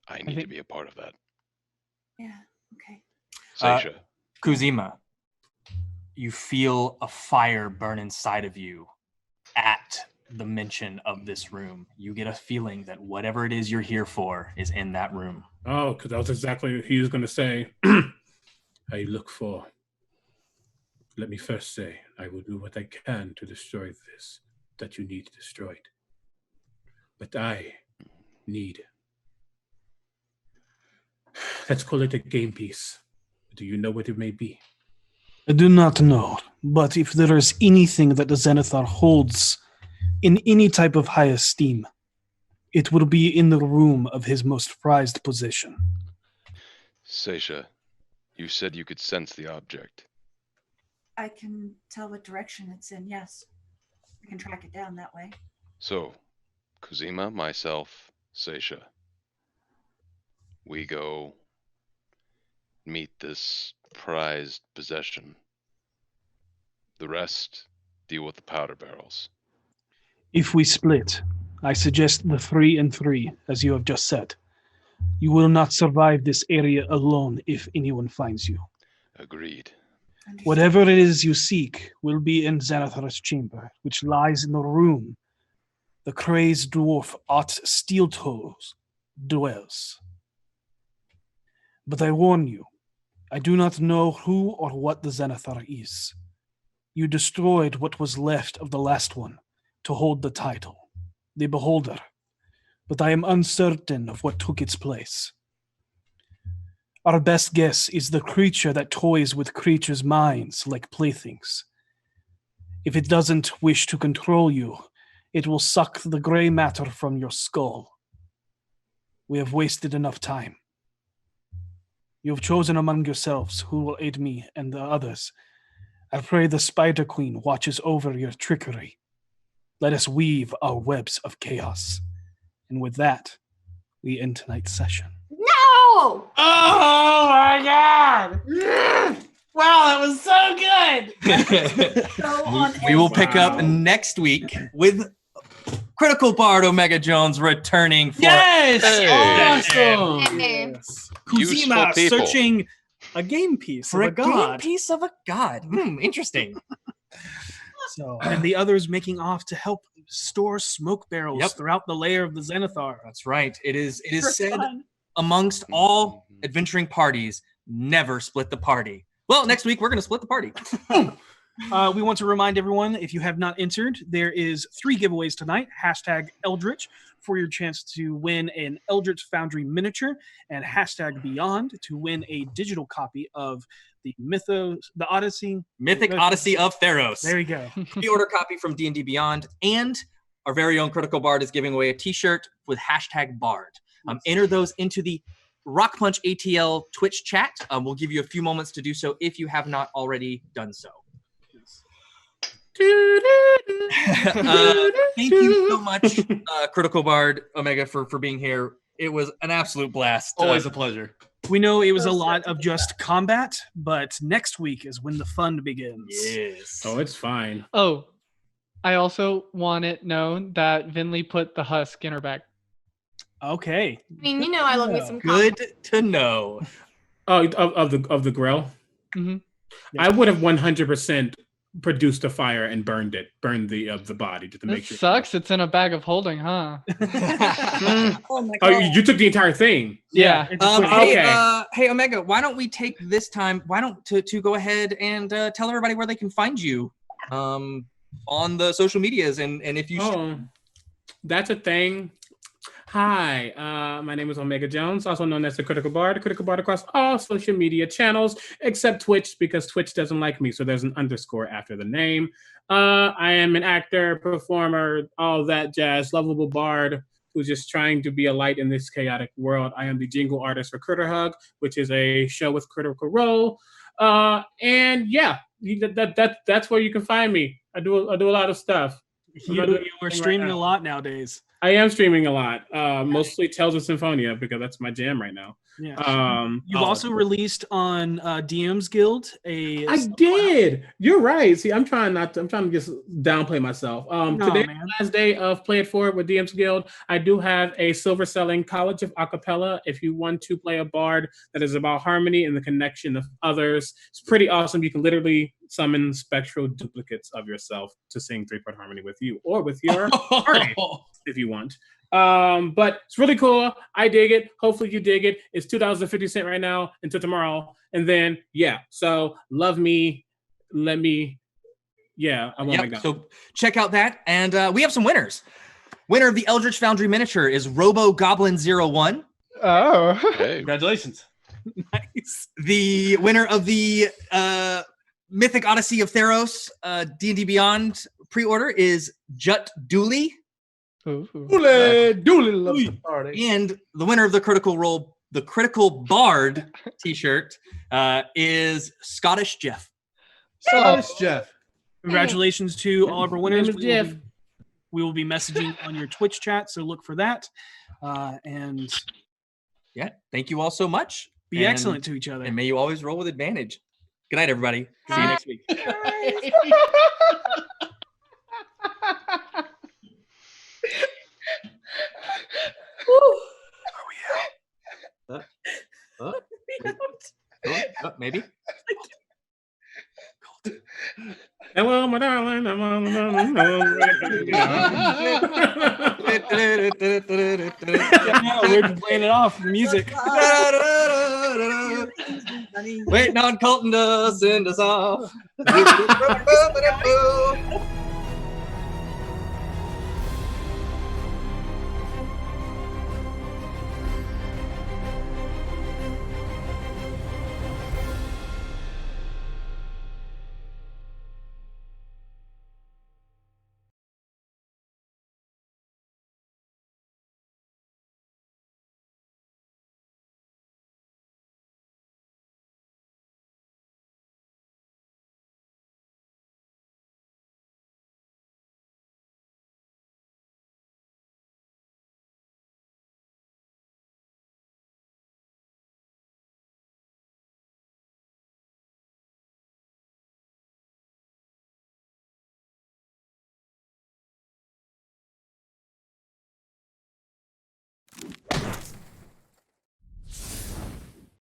I need to be a part of that. Yeah. Okay. Seisha. Kuzeyma, you feel a fire burn inside of you at the mention of this room. You get a feeling that whatever it is you're here for is in that room. Oh, because that was exactly what he was going to say. I look for. Let me first say, I will do what I can to destroy this that you need destroyed. But I need. Let's call it a game piece. Do you know what it may be? I do not know, but if there is anything that the Xanathar holds in any type of high esteem, it will be in the room of his most prized possession. Seisha, you said you could sense the object. I can tell what direction it's in, yes. I can track it down that way. So, Kuzeyma, myself, Seisha, we go meet this prized possession. The rest deal with the powder barrels. If we split, I suggest the 3 and 3, as you have just said. You will not survive this area alone if anyone finds you. Agreed. Whatever it is you seek will be in Xanathar's chamber, which lies in the room the crazed dwarf Ot Steeltoes dwells. But I warn you, I do not know who or what the Xanathar is. You destroyed what was left of the last one to hold the title, the Beholder, but I am uncertain of what took its place. Our best guess is the creature that toys with creatures' minds like playthings. If it doesn't wish to control you, it will suck the gray matter from your skull. We have wasted enough time. You have chosen among yourselves who will aid me and the others. I pray the Spider Queen watches over your trickery. Let us weave our webs of chaos. And with that, we end tonight's session. No! Oh my god! Wow, that was so good. We will pick up next week with Critical Bard Omega Jones returning for Awesome. Yes. Useful Kuzeyma people. searching a game piece for of a a god. game piece of a god. Interesting. So, and the others making off to help store smoke barrels Yep. throughout the lair of the Xanathar. That's right. It is For said fun. amongst all adventuring parties, never split the party. Well, next week we're going to split the party. We want to remind everyone, if you have not entered, there is 3 giveaways tonight. # Eldritch for your chance to win an Eldritch Foundry miniature, and # Beyond to win a digital copy of the Mythic Odyssey of Theros. There you go. Pre-order copy from D&D Beyond, and our very own Critical Bard is giving away a t-shirt with #Bard. Enter those into the RockPunch ATL Twitch chat. We'll give you a few moments to do so if you have not already done so. Thank you so much, Critical Bard Omega, for being here. It was an absolute blast. Always a pleasure. We know it was a lot of just combat, but next week is when the fun begins. Yes. Oh, it's fine. Oh, I also want it known that Vinley put the husk in her bag. Okay. I mean, you know I love me some Good to know. Oh, of the grill. Mhm. I would have 100% produced a fire and burned the body just to This make sure. sucks. It's in a bag of holding, huh? Oh my Oh, god. you took the entire thing. Yeah. Hey, Omega, why don't we take this time? Why don't to go ahead and tell everybody where they can find you on the social medias, and if you that's a thing. Hi, my name is Omega Jones, also known as the Critical Bard across all social media channels except Twitch, because Twitch doesn't like me, so there's an underscore after the name. I am an actor, performer, all that jazz, lovable bard who's just trying to be a light in this chaotic world. I am the jingle artist for Critter Hug, which is a show with Critical Role. And yeah, that's where you can find me. I do a lot of stuff. You are streaming a lot nowadays. I am streaming a lot, mostly Tales of Symphonia, because that's my jam right now. Yeah. You've also released on DM's Guild a. I did. You're right. See, I'm trying to just downplay myself. Today's the last day of Play It Forward with DM's Guild. I do have a silver selling College of Acapella. If you want to play a bard that is about harmony and the connection of others, it's pretty awesome. You can literally summon spectral duplicates of yourself to sing 3-part harmony with you or with your party if you want. But it's really cool. I dig it. Hopefully you dig it. It's $2.50 right now until tomorrow. And then, so love me. Let me. Yeah, I want my God. So check out that. And we have some winners. Winner of the Eldritch Foundry miniature is Robo Goblin 01. Oh, Hey. Congratulations. Nice. The winner of the Mythic Odyssey of Theros D&D Beyond pre-order is Jut Dooley. Dooley loves the party. And the winner of the Critical Bard t-shirt is Scottish Jeff. Scottish Jeff. Congratulations to all of our winners. Name is Jeff. We will be messaging on your Twitch chat, so look for that. And thank you all so much. Be excellent to each other. And may you always roll with advantage. Good night, everybody. See you next week. Maybe. Hello, my darling. We're playing it off music. Waiting on Colton to send us off.